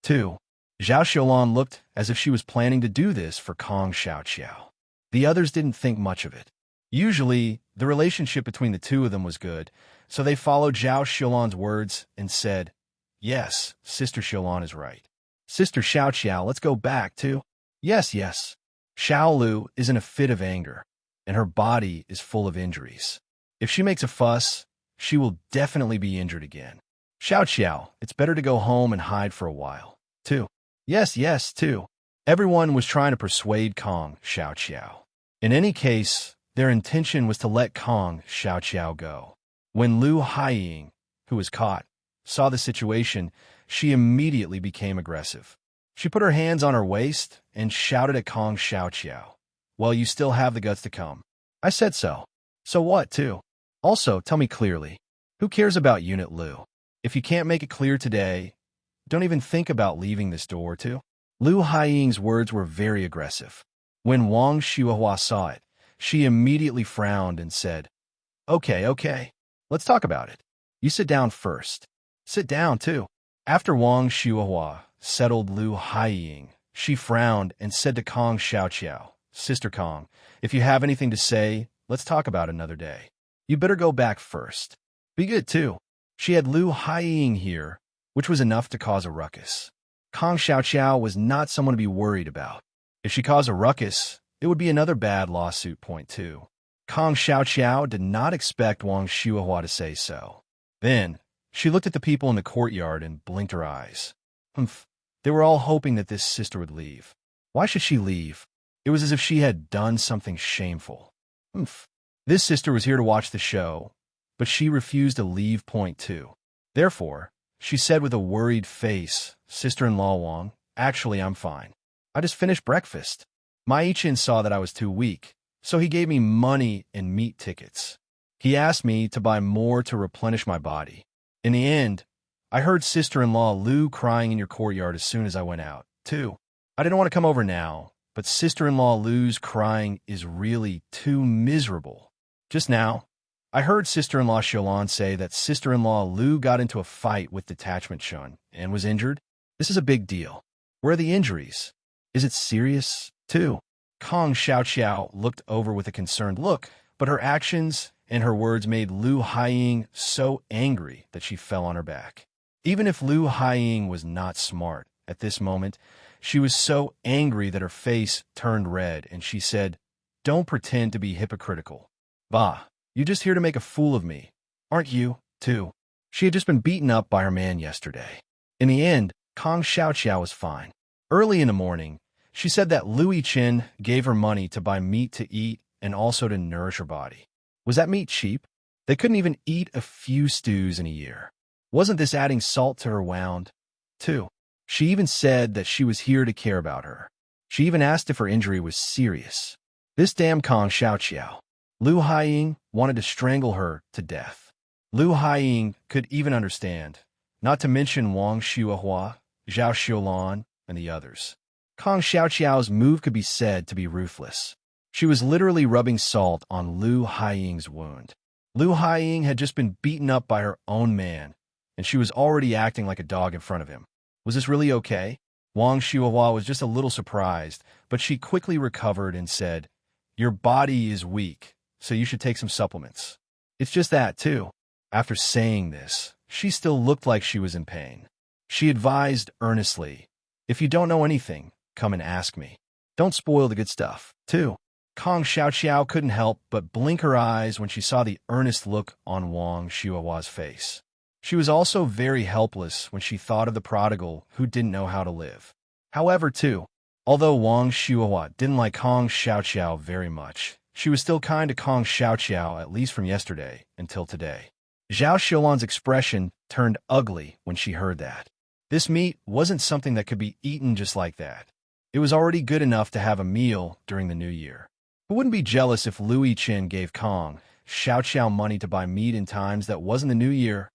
2. Zhao Xiaolan looked as if she was planning to do this for Kong Xiaoqiao. The others didn't think much of it. Usually, the relationship between the two of them was good, so they followed Zhao Xiaolan's words and said, yes, Sister Xiaolan is right. Sister Xiaoqiao, let's go back, too. Yes, yes. Xiao Lu is in a fit of anger, and her body is full of injuries. If she makes a fuss, she will definitely be injured again. Xiaoqiao, it's better to go home and hide for a while. 2. Yes, yes, 2. Everyone was trying to persuade Kong Xiaoqiao. In any case, their intention was to let Kong Xiaoqiao go. When Lu Haiying, who was caught, saw the situation, she immediately became aggressive. She put her hands on her waist and shouted at Kong Xiaoqiao. Well, you still have the guts to come. I said so. So what, too? Also, tell me clearly, who cares about Unit Lu? If you can't make it clear today, don't even think about leaving this door, too. Lu Haiying's words were very aggressive. When Wang Xiuhua saw it, she immediately frowned and said, Okay, let's talk about it. You sit down first. Sit down, too. After Wang Xiuhua settled Lu Haiying, she frowned and said to Kong Xiaoqiao, Sister Kong, if you have anything to say, let's talk about it another day. You better go back first. Be good, too. She had Lu Haiying here, which was enough to cause a ruckus. Kong Xiaoqiao was not someone to be worried about. If she caused a ruckus, it would be another bad lawsuit point, too. Kong Xiaoqiao did not expect Wang Xiuhua to say so. Then, she looked at the people in the courtyard and blinked her eyes. They were all hoping that this sister would leave. Why should she leave? It was as if she had done something shameful. This sister was here to watch the show, but she refused to leave point, too. Therefore, she said with a worried face, Sister-in-law Wang, actually, I'm fine. I just finished breakfast. Mai-Chin saw that I was too weak, so he gave me money and meat tickets. He asked me to buy more to replenish my body. In the end, I heard sister-in-law Lu crying in your courtyard as soon as I went out, too. I didn't want to come over now, but sister-in-law Lu's crying is really too miserable. Just now, I heard sister-in-law Xiaolan say that sister-in-law Lu got into a fight with Detachment Shun and was injured. This is a big deal. Where are the injuries? Is it serious, too? Kong Xiaoqiao looked over with a concerned look, but her actions and her words made Lu Haiying so angry that she fell on her back. Even if Lu Haiying was not smart at this moment, she was so angry that her face turned red and she said, Don't pretend to be hypocritical. Bah, you're just here to make a fool of me, aren't you, too? She had just been beaten up by her man yesterday. In the end, Kong Xiaoqiao was fine. Early in the morning, she said that Louis Chin gave her money to buy meat to eat and also to nourish her body. Was that meat cheap? They couldn't even eat a few stews in a year. Wasn't this adding salt to her wound, too? She even said that she was here to care about her. She even asked if her injury was serious. This damn Kong Xiaoqiao. Lu Haiying wanted to strangle her to death. Lu Haiying could even understand, not to mention Wang Xiuhua, Zhao Xiaolan, and the others. Kong Xiaoqiao's move could be said to be ruthless. She was literally rubbing salt on Lu Haiying's wound. Lu Haiying had just been beaten up by her own man, and she was already acting like a dog in front of him. Was this really okay? Wang Xiuhua was just a little surprised, but she quickly recovered and said, Your body is weak, so you should take some supplements. It's just that, too. After saying this, she still looked like she was in pain. She advised earnestly, If you don't know anything, come and ask me. Don't spoil the good stuff, too. Kong Xiaoqiao couldn't help but blink her eyes when she saw the earnest look on Wang Xiuhua's face. She was also very helpless when she thought of the prodigal who didn't know how to live. However, too, although Wang Shuohua didn't like Kong Xiaoqiao very much, she was still kind to Kong Xiaoqiao at least from yesterday until today. Zhao Xiulan's expression turned ugly when she heard that. This meat wasn't something that could be eaten just like that. It was already good enough to have a meal during the new year. Who wouldn't be jealous if Louis Chin gave Kong Xiaoqiao money to buy meat in times that wasn't the new year?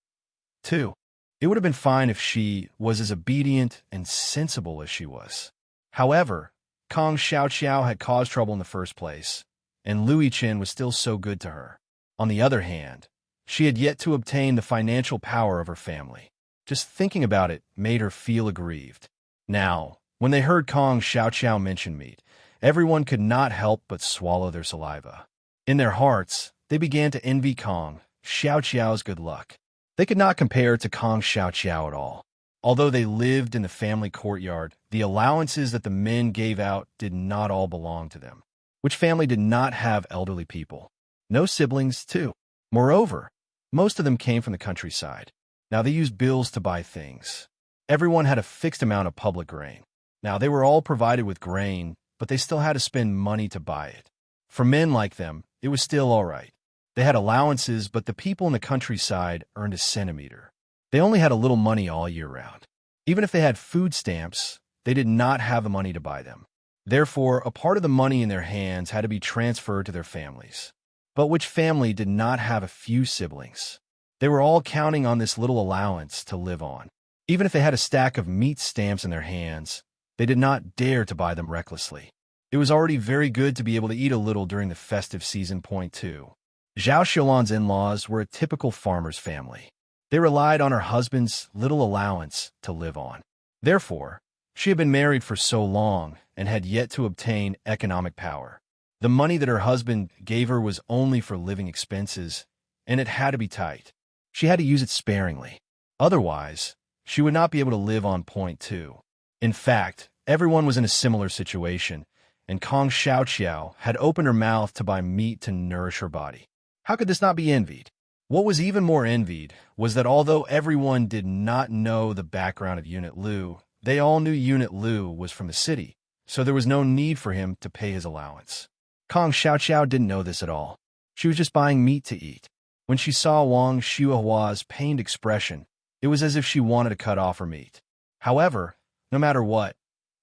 2. It would have been fine if she was as obedient and sensible as she was. However, Kong Xiaoqiao had caused trouble in the first place, and Louis Chin was still so good to her. On the other hand, she had yet to obtain the financial power of her family. Just thinking about it made her feel aggrieved. Now, when they heard Kong Xiaoqiao mention meat, everyone could not help but swallow their saliva. In their hearts, they began to envy Kong Xiaoqiao's good luck. They could not compare to Kong Xiaoqiao at all. Although they lived in the family courtyard, the allowances that the men gave out did not all belong to them. Which family did not have elderly people? No siblings, too. Moreover, most of them came from the countryside. Now they used bills to buy things. Everyone had a fixed amount of public grain. Now they were all provided with grain, but they still had to spend money to buy it. For men like them, it was still all right. They had allowances, but the people in the countryside earned a centimeter. They only had a little money all year round. Even if they had food stamps, they did not have the money to buy them. Therefore, a part of the money in their hands had to be transferred to their families. But which family did not have a few siblings? They were all counting on this little allowance to live on. Even if they had a stack of meat stamps in their hands, they did not dare to buy them recklessly. It was already very good to be able to eat a little during the festive season. Point 2. Zhao Xiulan's in-laws were a typical farmer's family. They relied on her husband's little allowance to live on. Therefore, she had been married for so long and had yet to obtain economic power. The money that her husband gave her was only for living expenses, and it had to be tight. She had to use it sparingly. Otherwise, she would not be able to live on. Point 2. In fact, everyone was in a similar situation, and Kong Xiaoqiao had opened her mouth to buy meat to nourish her body. How could this not be envied? What was even more envied was that although everyone did not know the background of Unit Liu, they all knew Unit Liu was from the city, so there was no need for him to pay his allowance. Kong Xiaoqiao didn't know this at all. She was just buying meat to eat. When she saw Wang Shuohua's pained expression, it was as if she wanted to cut off her meat. However, no matter what,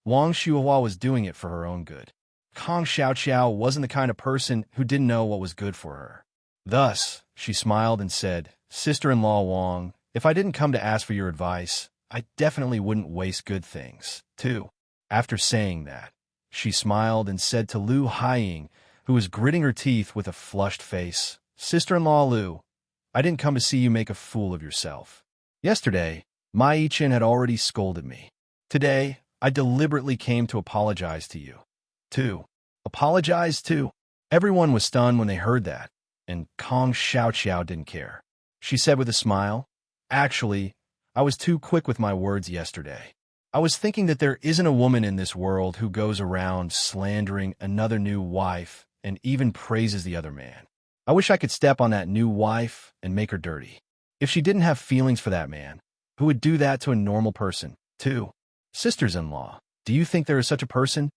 Wang Shuohua was doing it for her own good. Kong Xiaoqiao wasn't the kind of person who didn't know what was good for her. Thus, she smiled and said, "Sister-in-law Wang, if I didn't come to ask for your advice, I definitely wouldn't waste good things, too." After saying that, she smiled and said to Liu Haiying, who was gritting her teeth with a flushed face, "Sister-in-law Liu, I didn't come to see you make a fool of yourself. Yesterday, Mai Chen had already scolded me. Today, I deliberately came to apologize to you." 2. Apologize too. Everyone was stunned when they heard that, and Kong Xiaoqiao didn't care. She said with a smile, "Actually, I was too quick with my words yesterday. I was thinking that there isn't a woman in this world who goes around slandering another new wife and even praises the other man. I wish I could step on that new wife and make her dirty. If she didn't have feelings for that man, who would do that to a normal person? 2. Sisters-in-law, do you think there is such a person?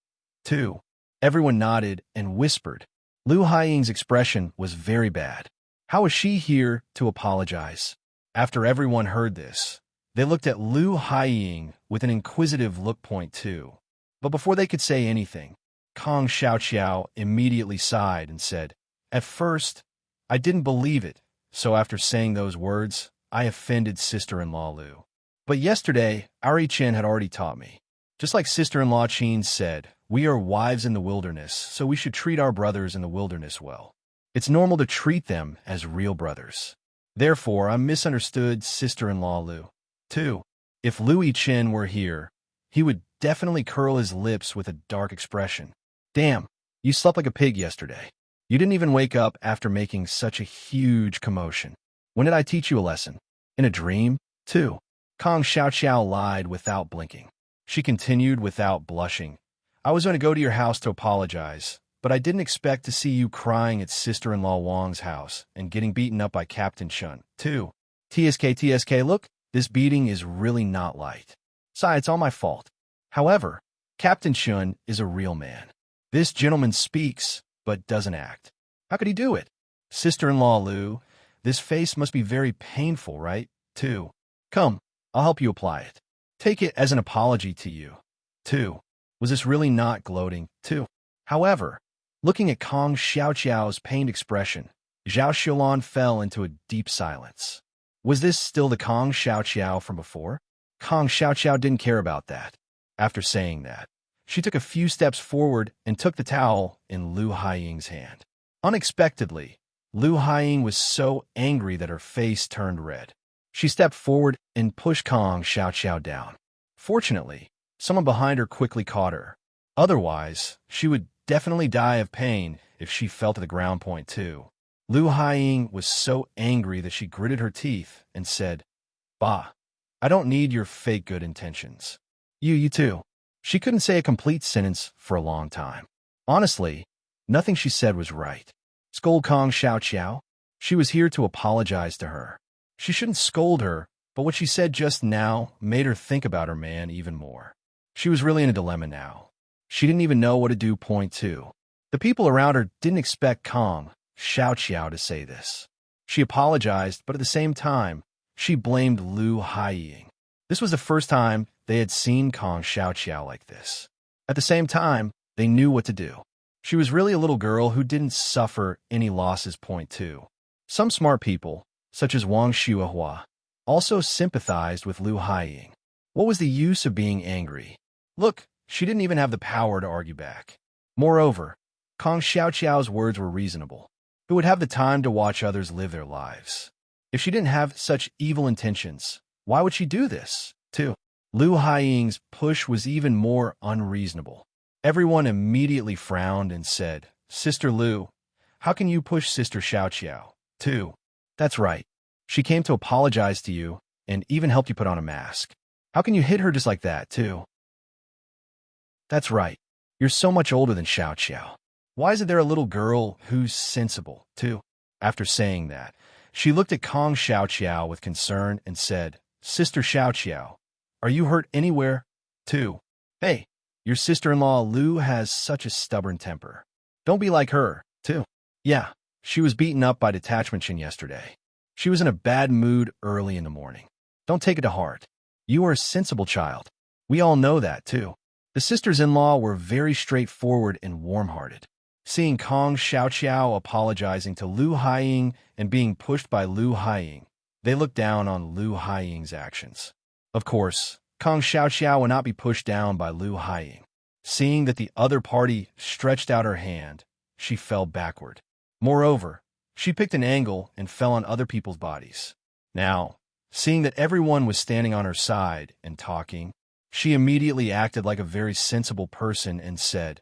2. Everyone nodded and whispered. Liu Haiying's expression was very bad. How was she here to apologize? After everyone heard this, they looked at Liu Haiying with an inquisitive look. Point 2. But before they could say anything, Kong Xiaoqiao immediately sighed and said, "At first, I didn't believe it, so after saying those words, I offended sister-in-law Liu. But yesterday, Ari Chen had already taught me. Just like sister-in-law Chin said, we are wives in the wilderness, so we should treat our brothers in the wilderness well. It's normal to treat them as real brothers. Therefore, I misunderstood sister-in-law Liu. 2. If Louis Chen were here, he would definitely curl his lips with a dark expression. Damn, you slept like a pig yesterday. You didn't even wake up after making such a huge commotion. When did I teach you a lesson? In a dream? 2. Kong Xiaoqiao lied without blinking. She continued without blushing. I was going to go to your house to apologize, but I didn't expect to see you crying at sister-in-law Wang's house and getting beaten up by Captain Chun. 2. TSK, look, this beating is really not light. Sigh, it's all my fault. However, Captain Chun is a real man. This gentleman speaks, but doesn't act. How could he do it? Sister-in-law Lu, this face must be very painful, right? Two. Come, I'll help you apply it. Take it as an apology to you. Two. Was this really not gloating? Two. However, looking at Kong Xiaoqiao's pained expression, Zhao Xiaolan fell into a deep silence. Was this still the Kong Xiaoqiao from before? Kong Xiaoqiao didn't care about that. After saying that, she took a few steps forward and took the towel in Lu Haiying's hand. Unexpectedly, Lu Haiying was so angry that her face turned red. She stepped forward and pushed Kong Xiaoqiao down. Fortunately, someone behind her quickly caught her. Otherwise, she would definitely die of pain if she fell to the ground. Point two. Lu Haiying was so angry that she gritted her teeth and said, "Bah, I don't need your fake good intentions. You too." She couldn't say a complete sentence for a long time. Honestly, nothing she said was right. Scold Kong Xiaoqiao? She was here to apologize to her. She shouldn't scold her, but what she said just now made her think about her man even more. She was really in a dilemma now. She didn't even know what to do. Point two. The people around her didn't expect Kong Xiaoqiao to say this. She apologized, but at the same time, she blamed Lu Haiying. This was the first time they had seen Kong Xiaoqiao like this. At the same time, they knew what to do. She was really a little girl who didn't suffer any losses. Point two. Some smart people, such as Wang Xuehua, also sympathized with Lu Haiying. What was the use of being angry? Look, she didn't even have the power to argue back. Moreover, Kong Xiaoqiao's words were reasonable. Who would have the time to watch others live their lives? If she didn't have such evil intentions, why would she do this? 2. Lu Haiying's push was even more unreasonable. Everyone immediately frowned and said, "Sister Lu, how can you push Sister Xiaoqiao?" 2. That's right. She came to apologize to you and even helped you put on a mask. How can you hit her just like that, too? That's right. You're so much older than Xiaoqiao. Why isn't there a little girl who's sensible, too? After saying that, she looked at Kong Xiaoqiao with concern and said, "Sister Xiaoqiao, are you hurt anywhere?" 2. Hey, your sister-in-law Lu has such a stubborn temper. Don't be like her, too. Yeah, she was beaten up by Detachment Chin yesterday. She was in a bad mood early in the morning. Don't take it to heart. You are a sensible child. We all know that, too. The sisters-in-law were very straightforward and warm-hearted. Seeing Kong Xiaoqiao apologizing to Lu Haiying and being pushed by Lu Haiying, they looked down on Lu Haiying's actions. Of course, Kong Xiaoqiao would not be pushed down by Lu Haiying. Seeing that the other party stretched out her hand, she fell backward. Moreover, she picked an angle and fell on other people's bodies. Now, seeing that everyone was standing on her side and talking, she immediately acted like a very sensible person and said,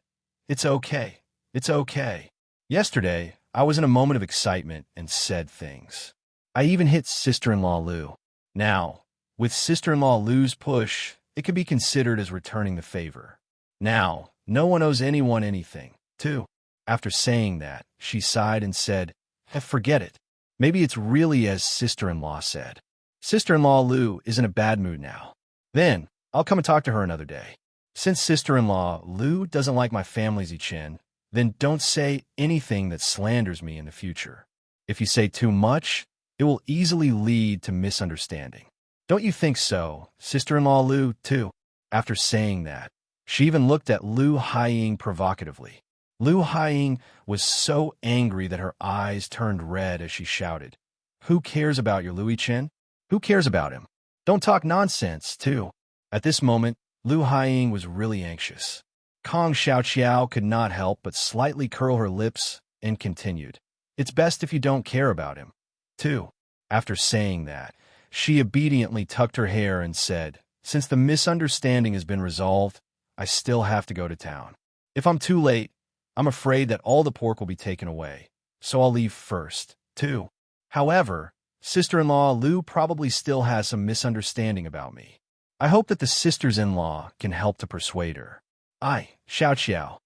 "It's okay. It's okay. Yesterday, I was in a moment of excitement and said things. I even hit sister-in-law Lu. Now, with sister-in-law Lu's push, it could be considered as returning the favor. Now, no one owes anyone anything, too." After saying that, she sighed and said, "Forget it. Maybe it's really as sister-in-law said. Sister-in-law Lu is in a bad mood now. Then, I'll come and talk to her another day. Since sister-in-law Lu doesn't like my family's Ichin, then don't say anything that slanders me in the future. If you say too much, it will easily lead to misunderstanding. Don't you think so, sister-in-law Lu, too?" After saying that, she even looked at Lu Haiying provocatively. Lu Haiying was so angry that her eyes turned red as she shouted, "Who cares about your Louis Chen? Who cares about him? Don't talk nonsense, too." At this moment, Lu Haiying was really anxious. Kong Xiaoqiao could not help but slightly curl her lips and continued, "It's best if you don't care about him, too." After saying that, she obediently tucked her hair and said, "Since the misunderstanding has been resolved, I still have to go to town. If I'm too late, I'm afraid that all the pork will be taken away, so I'll leave first, too. However, sister-in-law Lu probably still has some misunderstanding about me. I hope that the sisters-in-law can help to persuade her. Xiaoqiao.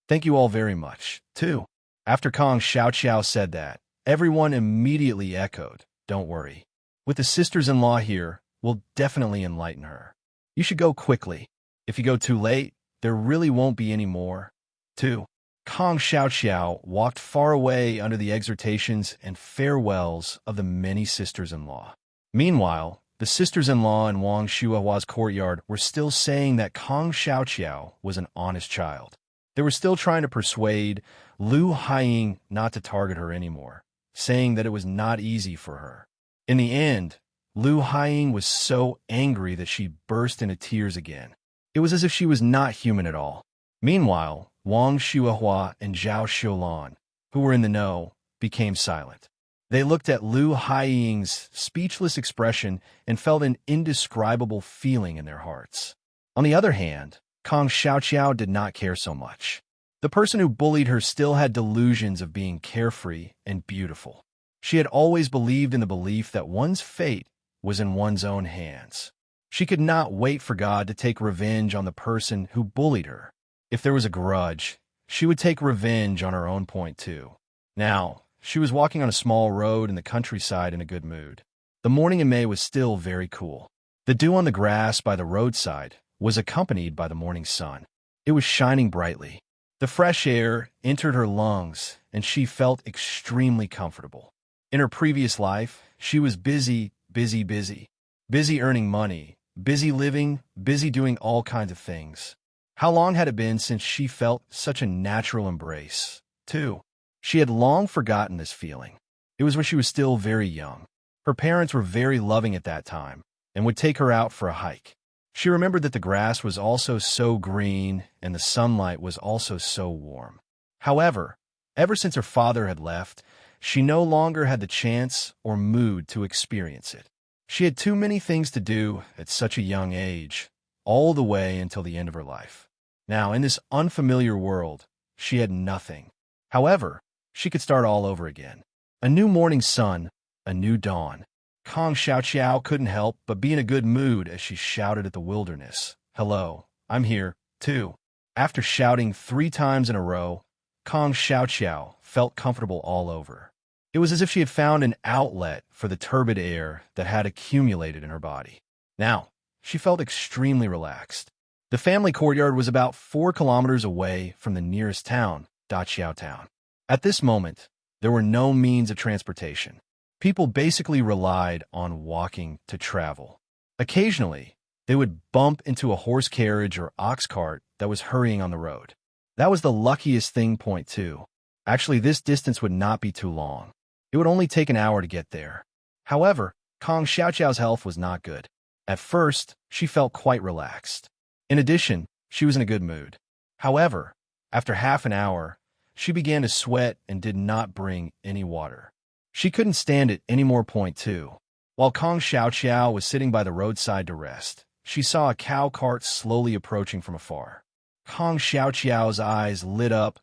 Thank you all very much, too." After Kong Xiaoqiao said that, everyone immediately echoed, "Don't worry. With the sisters-in-law here, we'll definitely enlighten her. You should go quickly. If you go too late, there really won't be any more. 2. Kong Xiao walked far away under the exhortations and farewells of the many sisters-in-law. Meanwhile, the sisters-in-law in Wang Shuahua's courtyard were still saying that Kong Xiao was an honest child. They were still trying to persuade Lu Haiying not to target her anymore, saying that it was not easy for her. In the end, Lu Haiying was so angry that she burst into tears again. It was as if she was not human at all. Meanwhile, Wang Shuahua and Zhao Xiulan, who were in the know, became silent. They looked at Lu Haiying's speechless expression and felt an indescribable feeling in their hearts. On the other hand, Kong Xiao did not care so much. The person who bullied her still had delusions of being carefree and beautiful. She had always believed in the belief that one's fate was in one's own hands. She could not wait for God to take revenge on the person who bullied her. If there was a grudge, she would take revenge on her own point too. Now, she was walking on a small road in the countryside in a good mood. The morning in May was still very cool. The dew on the grass by the roadside was accompanied by the morning sun. It was shining brightly. The fresh air entered her lungs, and she felt extremely comfortable. In her previous life, she was busy earning money, busy living, busy doing all kinds of things. How long had it been since she felt such a natural embrace? 2. She had long forgotten this feeling. It was when she was still very young. Her parents were very loving at that time and would take her out for a hike. She remembered that the grass was also so green and the sunlight was also so warm. However, ever since her father had left, she no longer had the chance or mood to experience it. She had too many things to do at such a young age, all the way until the end of her life. Now, in this unfamiliar world, she had nothing. However, she could start all over again. A new morning sun, a new dawn. Kong Xiao couldn't help but be in a good mood as she shouted at the wilderness, "Hello, I'm here, too." After shouting 3 times in a row, Kong Xiao felt comfortable all over. It was as if she had found an outlet for the turbid air that had accumulated in her body. Now, she felt extremely relaxed. The family courtyard was about 4 kilometers away from the nearest town, Daqiao Town. At this moment, there were no means of transportation. People basically relied on walking to travel. Occasionally, they would bump into a horse carriage or ox cart that was hurrying on the road. That was the luckiest thing, point 2. Actually, this distance would not be too long. It would only take an hour to get there. However, Kong Xiao's health was not good. At first, she felt quite relaxed. In addition, she was in a good mood. However, after half an hour, she began to sweat and did not bring any water. She couldn't stand it anymore, point 2. While Kong Xiao was sitting by the roadside to rest, she saw a cow cart slowly approaching from afar. Kong Xiao's eyes lit up,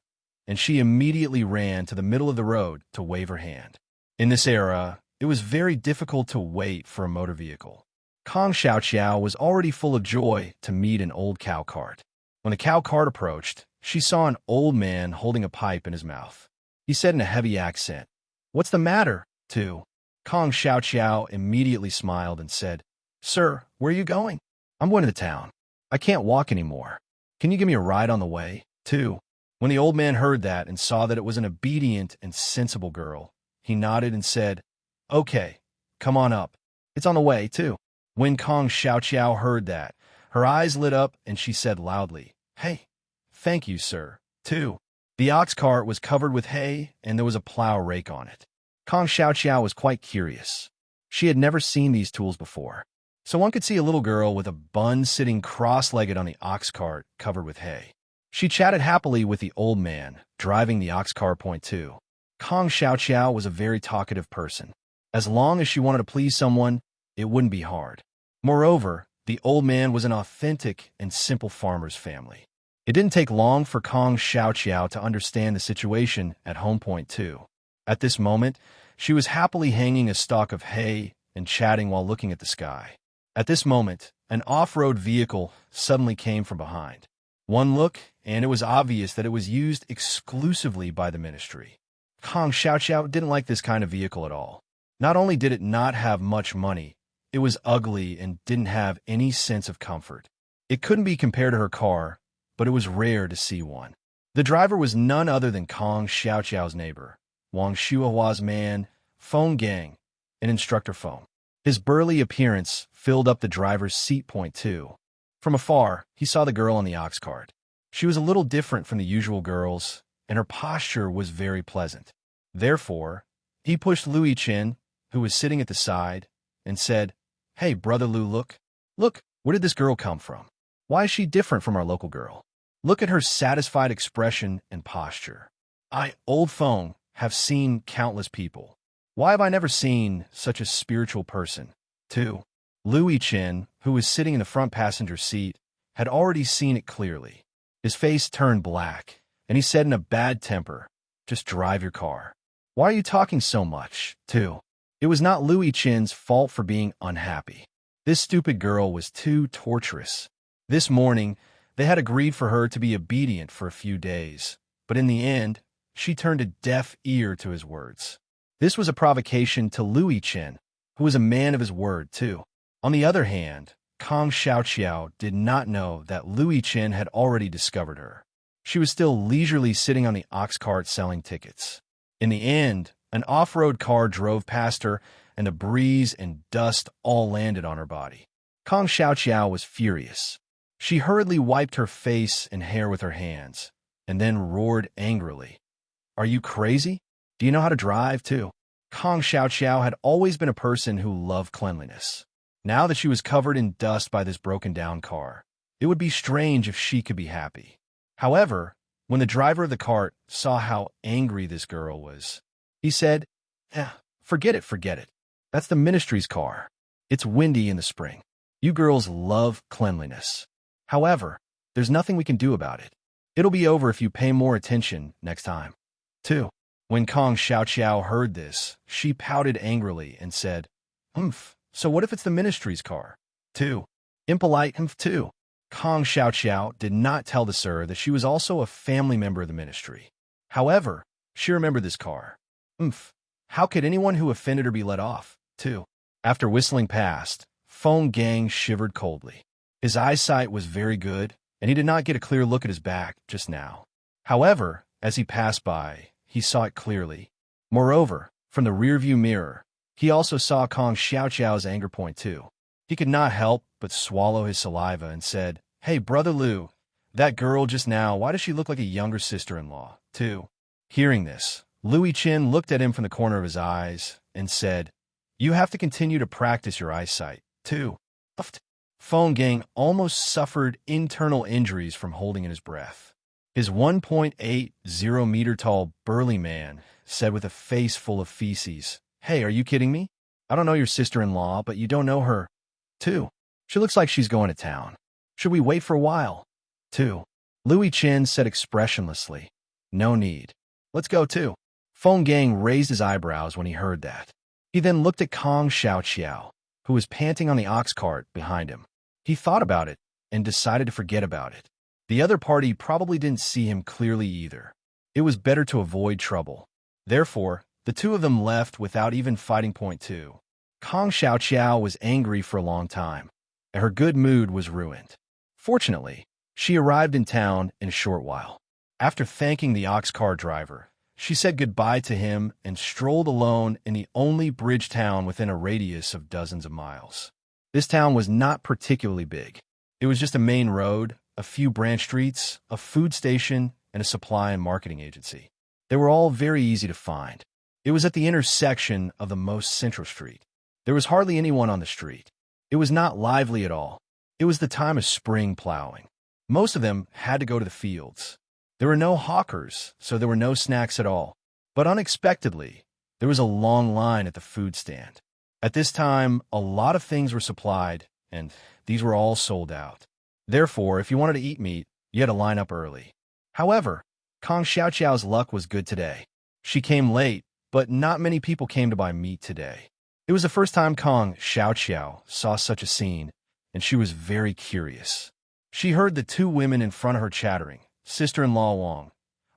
and she immediately ran to the middle of the road to wave her hand. In this era, it was very difficult to wait for a motor vehicle. Kong Xiao was already full of joy to meet an old cow cart. When the cow cart approached, she saw an old man holding a pipe in his mouth. He said in a heavy accent, "What's the matter, too?" Kong Xiao immediately smiled and said, "Sir, where are you going?" "I'm going to the town. I can't walk anymore. Can you give me a ride on the way, too?" When the old man heard that and saw that it was an obedient and sensible girl, he nodded and said, "Okay, come on up. It's on the way, too." When Kong Xiao heard that, her eyes lit up and she said loudly, "Hey, thank you, sir, too." The ox cart was covered with hay and there was a plow rake on it. Kong Xiao was quite curious. She had never seen these tools before. So one could see a little girl with a bun sitting cross-legged on the ox cart covered with hay. She chatted happily with the old man, driving the ox cart, point 2. Kong Xiao was a very talkative person. As long as she wanted to please someone, it wouldn't be hard. Moreover, the old man was an authentic and simple farmer's family. It didn't take long for Kong Xiao to understand the situation at home, point 2. At this moment, she was happily hanging a stalk of hay and chatting while looking at the sky. At this moment, an off-road vehicle suddenly came from behind. One look, and it was obvious that it was used exclusively by the ministry. Kong Xiao didn't like this kind of vehicle at all. Not only did it not have much money, it was ugly and didn't have any sense of comfort. It couldn't be compared to her car, but it was rare to see one. The driver was none other than Kong Xiaoqiao's neighbor, Wang Shuahua's man, Feng Gang, an instructor Feng. His burly appearance filled up the driver's seat point too. From afar, he saw the girl on the ox cart. She was a little different from the usual girls, and her posture was very pleasant. Therefore, he pushed Louis Chen, who was sitting at the side, and said, "Hey, brother Lu, look, where did this girl come from? Why is she different from our local girl? Look at her satisfied expression and posture. I, old Feng, have seen countless people. Why have I never seen such a spiritual person?" 2. Louis Chen, who was sitting in the front passenger seat, had already seen it clearly. His face turned black, and he said in a bad temper, "Just drive your car. Why are you talking so much?" 2. It was not Louis Chen's fault for being unhappy. This stupid girl was too torturous. This morning, they had agreed for her to be obedient for a few days, but in the end, she turned a deaf ear to his words. This was a provocation to Louis Chen, who was a man of his word too. On the other hand, Kong Xiaoqiao did not know that Louis Chen had already discovered her. She was still leisurely sitting on the ox cart selling tickets. In the end, an off-road car drove past her, and the breeze and dust all landed on her body. Kong Xiaoqiao was furious. She hurriedly wiped her face and hair with her hands, and then roared angrily, "Are you crazy? Do you know how to drive, too?" Kong Xiaoqiao had always been a person who loved cleanliness. Now that she was covered in dust by this broken-down car, it would be strange if she could be happy. However, when the driver of the cart saw how angry this girl was, he said, forget it. That's the ministry's car. It's windy in the spring. You girls love cleanliness. However, there's nothing we can do about it. It'll be over if you pay more attention next time." 2. When Kong Xiaoqiao heard this, she pouted angrily and said, so what if it's the ministry's car?" 2. Impolite 2. Kong Xiaoqiao did not tell the sir that she was also a family member of the ministry. However, she remembered this car. How could anyone who offended her be let off? 2. After whistling past, Feng Gang shivered coldly. His eyesight was very good, and he did not get a clear look at his back just now. However, as he passed by, he saw it clearly. Moreover, from the rearview mirror, he also saw Kong Xiaoqiao's anger point too. He could not help but swallow his saliva and said, "Hey, brother Lu, that girl just now, why does she look like a younger sister-in-law, too?" Hearing this, Louis Chen looked at him from the corner of his eyes and said, "You have to continue to practice your eyesight, too." Feng Gang almost suffered internal injuries from holding in his breath. His 1.80-meter-tall burly man said with a face full of feces, "Hey, are you kidding me? I don't know your sister-in-law, but you don't know her, too. She looks like she's going to town. Should we wait for a while?" 2. Louis Chen said expressionlessly, "No need. Let's go, too." Feng Gang raised his eyebrows when he heard that. He then looked at Kong Xiaoqiao, who was panting on the ox cart behind him. He thought about it and decided to forget about it. The other party probably didn't see him clearly either. It was better to avoid trouble. Therefore, the two of them left without even fighting point 2. Kong Xiaoqiao was angry for a long time, and her good mood was ruined. Fortunately, she arrived in town in a short while. After thanking the ox car driver, she said goodbye to him and strolled alone in the only bridge town within a radius of dozens of miles. This town was not particularly big. It was just a main road, a few branch streets, a food station, and a supply and marketing agency. They were all very easy to find. It was at the intersection of the most central street. There was hardly anyone on the street. It was not lively at all. It was the time of spring plowing. Most of them had to go to the fields. There were no hawkers, so there were no snacks at all. But unexpectedly, there was a long line at the food stand. At this time, a lot of things were supplied, and these were all sold out. Therefore, if you wanted to eat meat, you had to line up early. However, Kong Xiaoqiao's luck was good today. She came late, but not many people came to buy meat today. It was the first time Kong Xiaoqiao saw such a scene, and she was very curious. She heard the two women in front of her chattering. "Sister-in-law Wang,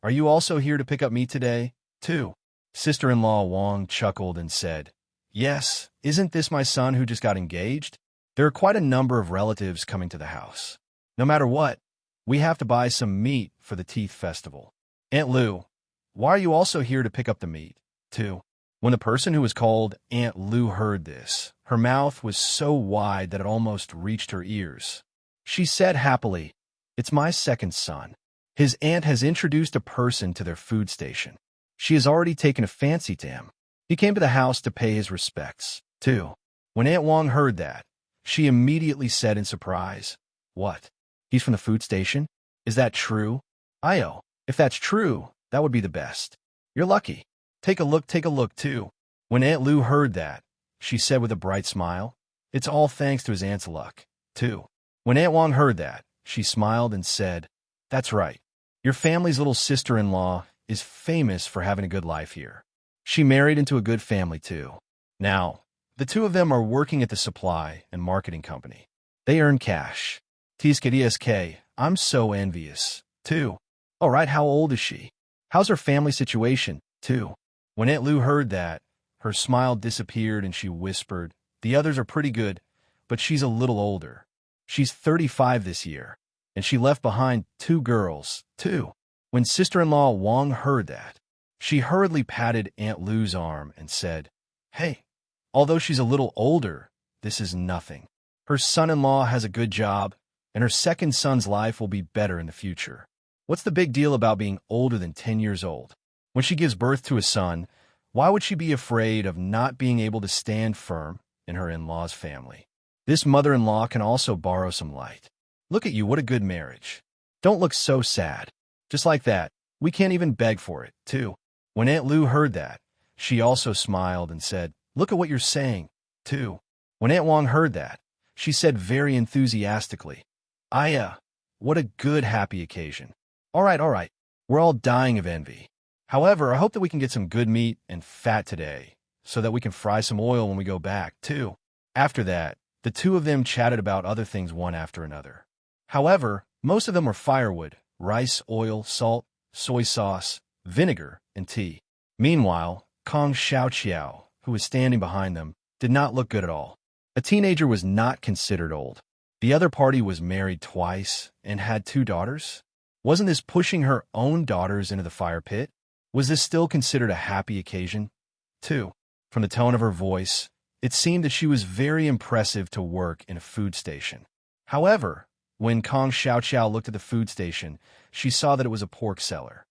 are you also here to pick up meat today, too?" Sister-in-law Wang chuckled and said, Yes, isn't this my son who just got engaged? There are quite a number of relatives coming to the house. No matter what, we have to buy some meat for the Teeth Festival. Aunt Lou, why are you also here to pick up the meat, too? When the person who was called Aunt Lou heard this, her mouth was so wide that it almost reached her ears. She said happily, "It's my second son. His aunt has introduced a person to their food station. She has already taken a fancy to him. He came to the house to pay his respects, too." When Aunt Wong heard that, she immediately said in surprise, "What? He's from the food station? Is that true? Io, if that's true, that would be the best. You're lucky. Take a look, too." When Aunt Lou heard that, she said with a bright smile, "It's all thanks to his aunt's luck, too." When Aunt Wong heard that, she smiled and said, "That's right. Your family's little sister-in-law is famous for having a good life here. She married into a good family, too. Now, the two of them are working at the supply and marketing company. They earn cash. TSK, I'm so envious, too. All right, how old is she? How's her family situation, too?" When Aunt Lou heard that, her smile disappeared and she whispered, "The others are pretty good, but she's a little older. She's 35 this year, and she left behind 2 girls, too." When sister-in-law Wong heard that, she hurriedly patted Aunt Lou's arm and said, "Hey, although she's a little older, this is nothing. Her son-in-law has a good job, and her second son's life will be better in the future. What's the big deal about being older than 10 years old? When she gives birth to a son, why would she be afraid of not being able to stand firm in her in-law's family? This mother-in-law can also borrow some light. Look at you, what a good marriage. Don't look so sad. Just like that, we can't even beg for it, too." When Aunt Lou heard that, she also smiled and said, "Look at what you're saying, too." When Aunt Wong heard that, she said very enthusiastically, what a good happy occasion. All right, we're all dying of envy. However, I hope that we can get some good meat and fat today, so that we can fry some oil when we go back, too." After that, the two of them chatted about other things one after another. However, most of them were firewood, rice, oil, salt, soy sauce, vinegar, and tea. Meanwhile, Kong Xiaoqiao, who was standing behind them, did not look good at all. A teenager was not considered old. The other party was married twice and had 2 daughters. Wasn't this pushing her own daughters into the fire pit? Was this still considered a happy occasion? 2. From the tone of her voice, it seemed that she was very impressive to work in a food station. However, when Kong Xiaoqiao looked at the food station, she saw that it was a pork seller.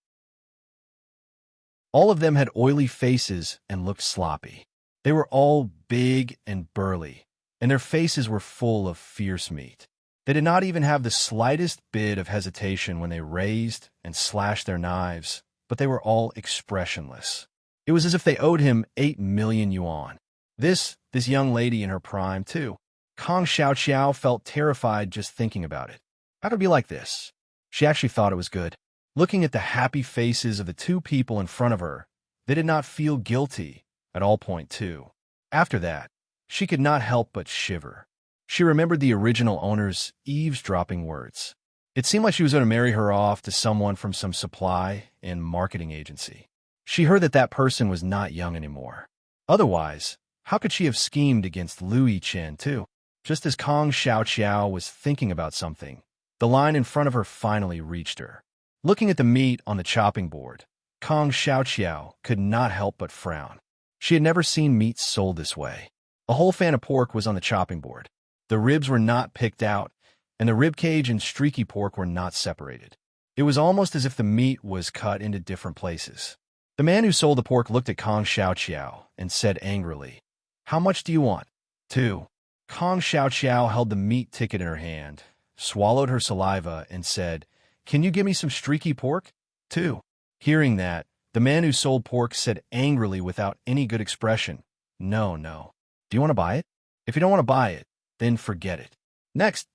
All of them had oily faces and looked sloppy. They were all big and burly, and their faces were full of fierce meat. They did not even have the slightest bit of hesitation when they raised and slashed their knives, but they were all expressionless. It was as if they owed him 8 million yuan. This young lady in her prime, too. Kong Xiaoqiao felt terrified just thinking about it. How could it be like this? She actually thought it was good. Looking at the happy faces of the 2 people in front of her, they did not feel guilty at all. Point 2. After that, she could not help but shiver. She remembered the original owner's eavesdropping words. It seemed like she was going to marry her off to someone from some supply and marketing agency. She heard that that person was not young anymore. Otherwise, how could she have schemed against Lu Yichen, too? Just as Kong Xiaoqiao was thinking about something, the line in front of her finally reached her. Looking at the meat on the chopping board, Kong Xiaoqiao could not help but frown. She had never seen meat sold this way. A whole fan of pork was on the chopping board. The ribs were not picked out, and the rib cage and streaky pork were not separated. It was almost as if the meat was cut into different places. The man who sold the pork looked at Kong Xiaoqiao and said angrily, "How much do you want?" 2. Kong Xiaoqiao held the meat ticket in her hand, swallowed her saliva, and said, "Can you give me some streaky pork?" 2. Hearing that, the man who sold pork said angrily without any good expression, No. Do you want to buy it? If you don't want to buy it, then forget it." Next,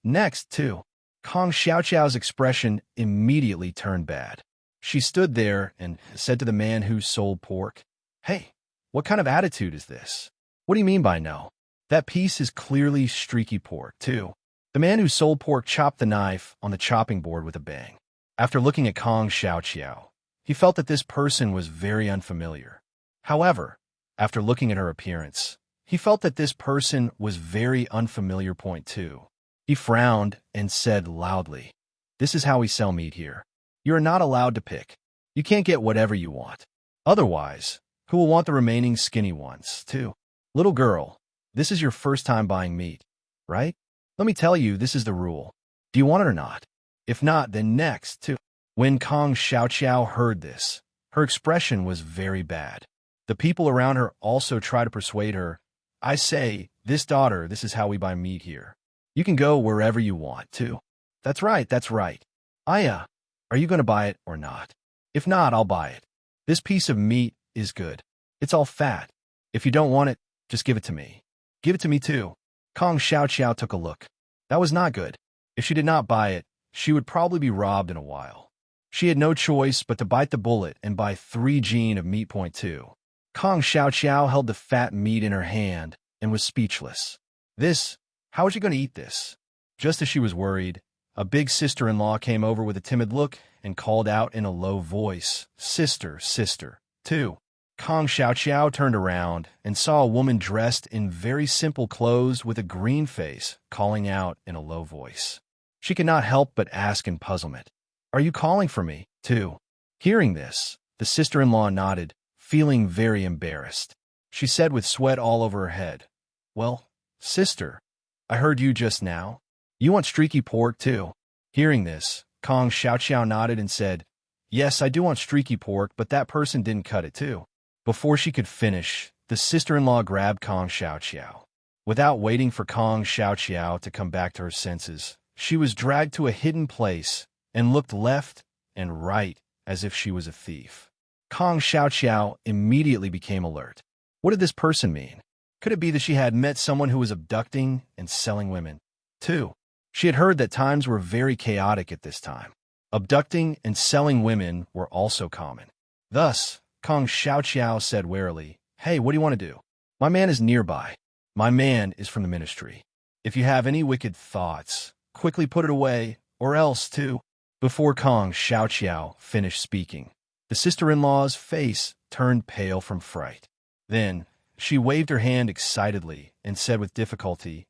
2. Kong Xiaoqiao's expression immediately turned bad. She stood there and said to the man who sold pork, "Hey, what kind of attitude is this? What do you mean by no? That piece is clearly streaky pork, too." The man who sold pork chopped the knife on the chopping board with a bang. After looking at Kong Xiaoqiao, he felt that this person was very unfamiliar. However, after looking at her appearance, He felt that this person was very unfamiliar. Point two. He frowned and said loudly, "This is how we sell meat here. You are not allowed to pick. You can't get whatever you want. Otherwise, who will want the remaining skinny ones, too? Little girl, this is your first time buying meat, right? Let me tell you, this is the rule. Do you want it or not? If not, then next, too." When Kong Xiaoqiao heard this, her expression was very bad. The people around her also tried to persuade her. "I say, this daughter, this is how we buy meat here. You can go wherever you want, too." That's right, that's right. Aya, are you going to buy it or not? If not, I'll buy it. This piece of meat is good. It's all fat. If you don't want it, just give it to me. Give it to me too. Kong Xiaoqiao took a look. That was not good. If she did not buy it, she would probably be robbed in a while. She had no choice but to bite the bullet and buy 3 gene of meat. Point two. Kong Xiaoqiao held the fat meat in her hand and was speechless. How is she going to eat this? Just as she was worried, a big sister-in-law came over with a timid look and called out in a low voice, "Sister, sister, too." Kong Xiaoqiao turned around and saw a woman dressed in very simple clothes with a green face calling out in a low voice. She could not help but ask in puzzlement, "Are you calling for me, too?" Hearing this, the sister-in-law nodded, feeling very embarrassed. She said with sweat all over her head, "Well, sister, I heard you just now. You want streaky pork, too?" Hearing this, Kong Xiaoqiao nodded and said, "Yes, I do want streaky pork, but that person didn't cut it, too." Before she could finish, the sister-in-law grabbed Kong Xiaoqiao. Without waiting for Kong Xiaoqiao to come back to her senses, she was dragged to a hidden place and looked left and right as if she was a thief. Kong Xiaoqiao immediately became alert. What did this person mean? Could it be that she had met someone who was abducting and selling women, too? She had heard that times were very chaotic at this time. Abducting and selling women were also common. Thus, Kong Xiaoqiao said warily, "Hey, what do you want to do? My man is nearby. My man is from the ministry. If you have any wicked thoughts, quickly put it away, or else, too." Before Kong Xiaoqiao finished speaking, the sister-in-law's face turned pale from fright. Then, she waved her hand excitedly and said with difficulty,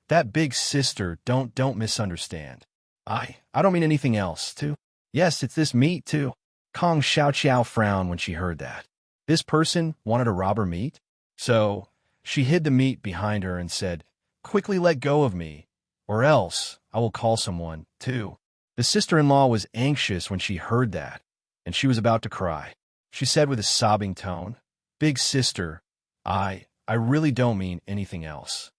That big sister, don't misunderstand. I don't mean anything else, too. Yes, it's this meat, too." Kong Xiaoqiao frowned when she heard that. This person wanted to rob her meat? So, she hid the meat behind her and said, "Quickly let go of me, or else I will call someone, too." The sister-in-law was anxious when she heard that, and she was about to cry. She said with a sobbing tone, "Big sister, I really don't mean anything else.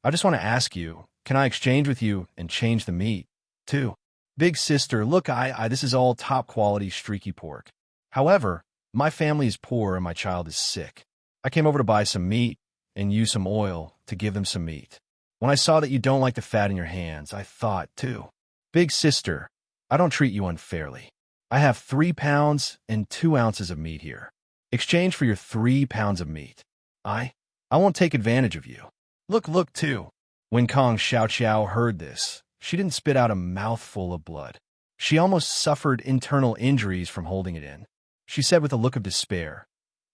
I just want to ask you, can I exchange with you and change the meat, too? Big sister, look, this is all top-quality streaky pork. However, my family is poor and my child is sick. I came over to buy some meat and use some oil to give them some meat. When I saw that you don't like the fat in your hands, I thought, too. Big sister, I don't treat you unfairly. I have 3 pounds and 2 ounces of meat here. Exchange for your 3 pounds of meat. I won't take advantage of you. Look, too." When Kong Xiaoqiao heard this, she didn't spit out a mouthful of blood. She almost suffered internal injuries from holding it in. She said with a look of despair,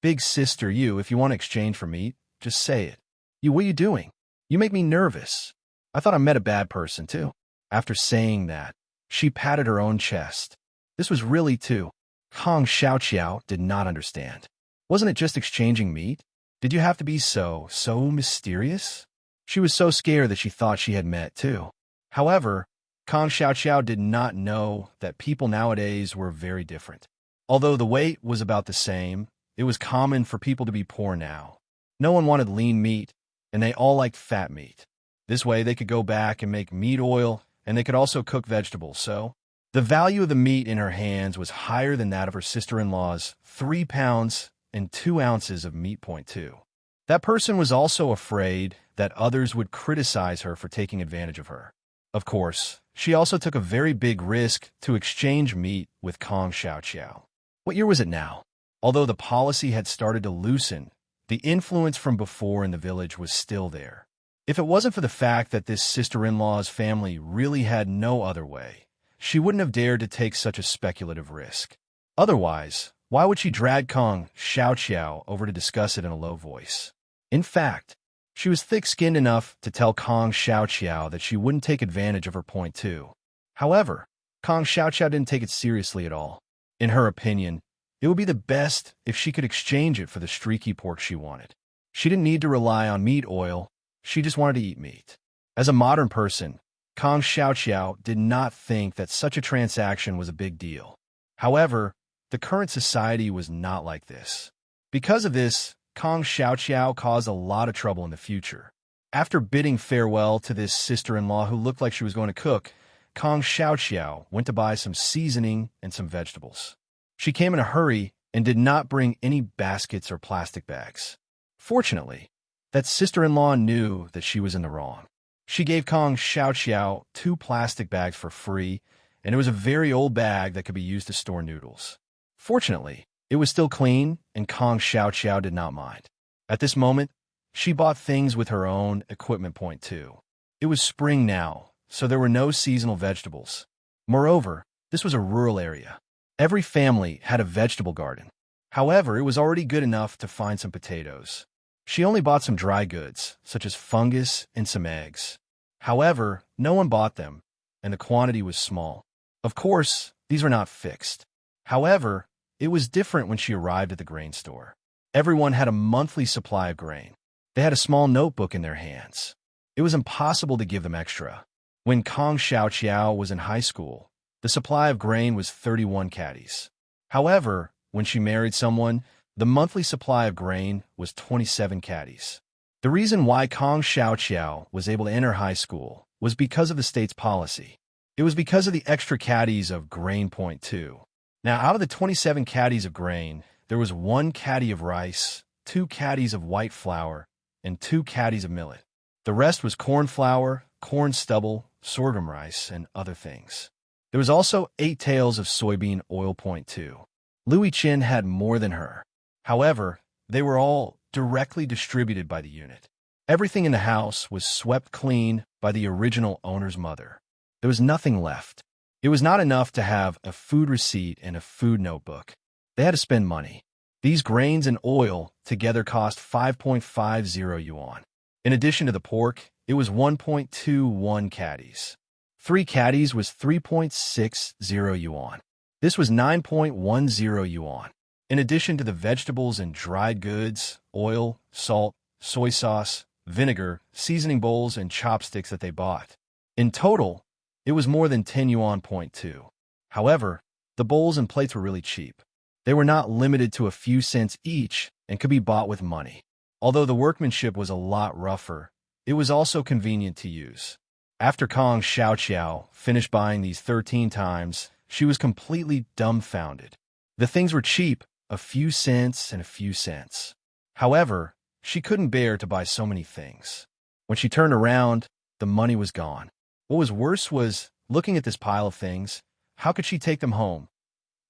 "Big sister, if you want to exchange for meat, just say it. What are you doing? You make me nervous. I thought I met a bad person, too." After saying that, she patted her own chest. This was really, too. Kong Xiaoqiao did not understand. Wasn't it just exchanging meat? Did you have to be so mysterious? She was so scared that she thought she had met, too. However, Kong Xiaoqiao did not know that people nowadays were very different. Although the weight was about the same, it was common for people to be poor now. No one wanted lean meat, and they all liked fat meat. This way they could go back and make meat oil, and they could also cook vegetables, so the value of the meat in her hands was higher than that of her sister-in-law's 3 pounds and 2 ounces of meat. Point two. That person was also afraid that others would criticize her for taking advantage of her. Of course, she also took a very big risk to exchange meat with Kong Xiaoqiao. What year was it now? Although the policy had started to loosen, the influence from before in the village was still there. If it wasn't for the fact that this sister-in-law's family really had no other way, she wouldn't have dared to take such a speculative risk. Otherwise, why would she drag Kong Xiaoqiao over to discuss it in a low voice? In fact, she was thick-skinned enough to tell Kong Xiaoqiao that she wouldn't take advantage of her point too. However, Kong Xiaoqiao didn't take it seriously at all. In her opinion, it would be the best if she could exchange it for the streaky pork she wanted. She didn't need to rely on meat oil, she just wanted to eat meat. As a modern person, Kong Xiaoqiao did not think that such a transaction was a big deal. However, the current society was not like this. Because of this, Kong Xiaoqiao caused a lot of trouble in the future. After bidding farewell to this sister-in-law who looked like she was going to cook, Kong Xiaoqiao went to buy some seasoning and some vegetables. She came in a hurry and did not bring any baskets or plastic bags. Fortunately, that sister-in-law knew that she was in the wrong. She gave Kong Xiaoqiao 2 plastic bags for free, and it was a very old bag that could be used to store noodles. Fortunately, it was still clean, and Kong Xiaoqiao did not mind. At this moment, she bought things with her own equipment point too. It was spring now, so there were no seasonal vegetables. Moreover, this was a rural area. Every family had a vegetable garden. However, it was already good enough to find some potatoes. She only bought some dry goods, such as fungus and some eggs. However, no one bought them, and the quantity was small. Of course, these were not fixed. However, it was different when she arrived at the grain store. Everyone had a monthly supply of grain. They had a small notebook in their hands. It was impossible to give them extra. When Kong Xiaoqiao was in high school, the supply of grain was 31 caddies. However, when she married someone, the monthly supply of grain was 27 caddies. The reason why Kong Xiaoqiao was able to enter high school was because of the state's policy. It was because of the extra caddies of grain point too. Now, out of the 27 caddies of grain, there was 1 caddy of rice, 2 caddies of white flour, and 2 caddies of millet. The rest was corn flour, corn stubble, sorghum rice, and other things. There was also 8 tails of soybean oil point too. Louis Chin had more than her. However, they were all directly distributed by the unit. Everything in the house was swept clean by the original owner's mother. There was nothing left. It was not enough to have a food receipt and a food notebook. They had to spend money. These grains and oil together cost 5.50 yuan. In addition to the pork, it was 1.21 caddies. 3 caddies was 3.60 yuan. This was 9.10 yuan. In addition to the vegetables and dried goods, oil, salt, soy sauce, vinegar, seasoning bowls, and chopsticks that they bought. In total, it was more than 10 yuan point two. However, the bowls and plates were really cheap. They were not limited to a few cents each and could be bought with money. Although the workmanship was a lot rougher, it was also convenient to use. After Kong Xiaoqiao finished buying these 13 times, she was completely dumbfounded. The things were cheap, a few cents and a few cents. However, she couldn't bear to buy so many things. When she turned around, the money was gone. What was worse was, looking at this pile of things, how could she take them home?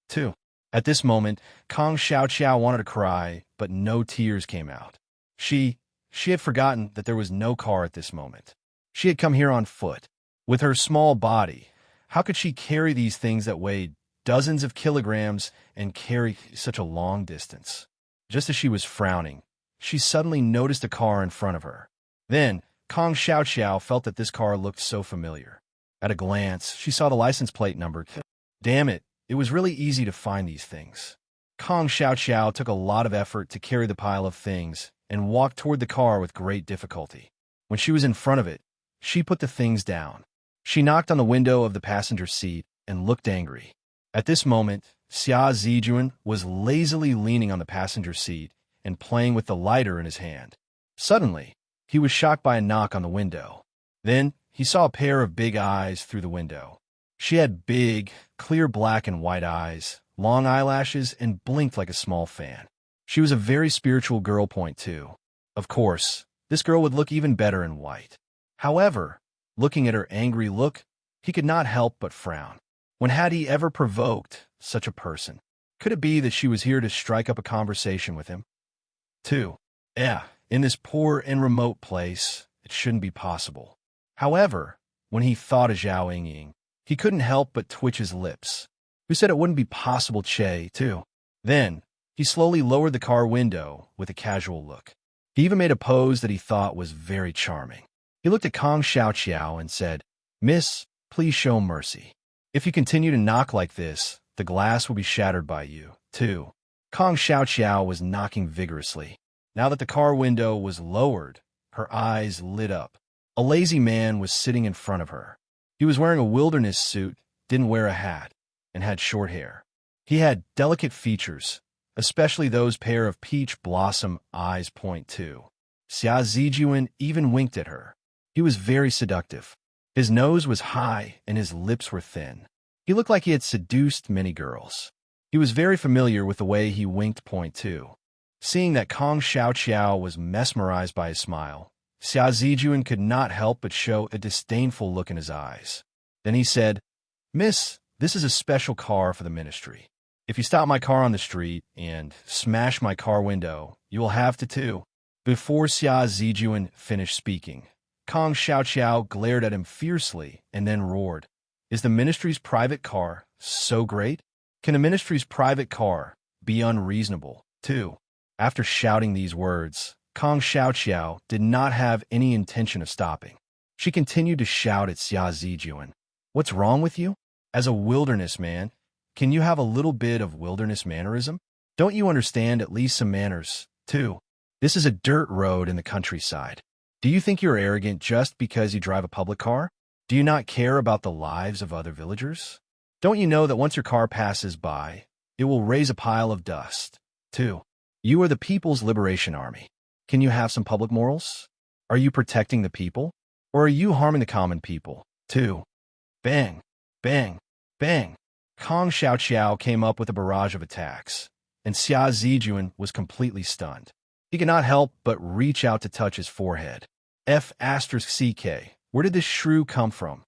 2. At this moment, Kong Xiaoqiao wanted to cry, but no tears came out. She had forgotten that there was no car at this moment. She had come here on foot. With her small body, how could she carry these things that weighed dozens of kilograms and carry such a long distance? Just as she was frowning, she suddenly noticed a car in front of her. Then, Kong Xiaoqiao felt that this car looked so familiar. At a glance, she saw the license plate number. Damn it, it was really easy to find these things. Kong Xiaoqiao took a lot of effort to carry the pile of things and walked toward the car with great difficulty. When she was in front of it, she put the things down. She knocked on the window of the passenger seat and looked angry. At this moment, Xia Zijuan was lazily leaning on the passenger seat and playing with the lighter in his hand. Suddenly, he was shocked by a knock on the window. Then, he saw a pair of big eyes through the window. She had big, clear black and white eyes, long eyelashes, and blinked like a small fan. She was a very spiritual girl point too. Of course, this girl would look even better in white. However, looking at her angry look, he could not help but frown. When had he ever provoked such a person? Could it be that she was here to strike up a conversation with him? 2. In this poor and remote place, it shouldn't be possible. However, when he thought of Zhao Yingying, he couldn't help but twitch his lips. Who said it wouldn't be possible, Che, too? Then, he slowly lowered the car window with a casual look. He even made a pose that he thought was very charming. He looked at Kong Xiaoqiao and said, "Miss, please show mercy. If you continue to knock like this, the glass will be shattered by you, too." Kong Xiaoqiao was knocking vigorously. Now that the car window was lowered, her eyes lit up. A lazy man was sitting in front of her. He was wearing a wilderness suit, didn't wear a hat, and had short hair. He had delicate features, especially those pair of peach blossom eyes. Point two. Xia Zijuan even winked at her. He was very seductive. His nose was high and his lips were thin. He looked like he had seduced many girls. He was very familiar with the way he winked. Point two. Seeing that Kong Xiaoqiao was mesmerized by his smile, Xia Zijuan could not help but show a disdainful look in his eyes. Then he said, "Miss, this is a special car for the ministry. If you stop my car on the street and smash my car window, you will have to too." Before Xia Zijuan finished speaking, Kong Xiaoqiao glared at him fiercely and then roared, "Is the ministry's private car so great? Can the ministry's private car be unreasonable, too?" After shouting these words, Kong Xiaoqiao did not have any intention of stopping. She continued to shout at Xia Zijuan, "What's wrong with you? As a wilderness man, can you have a little bit of wilderness mannerism? Don't you understand at least some manners, too? This is a dirt road in the countryside. Do you think you're arrogant just because you drive a public car? Do you not care about the lives of other villagers? Don't you know that once your car passes by, it will raise a pile of dust, too? You are the People's Liberation Army. Can you have some public morals? Are you protecting the people? Or are you harming the common people, too?" Bang, bang, bang. Kong Xiaoqiao came up with a barrage of attacks, and Xia Zijuan was completely stunned. He could not help but reach out to touch his forehead. F***CK, where did this shrew come from?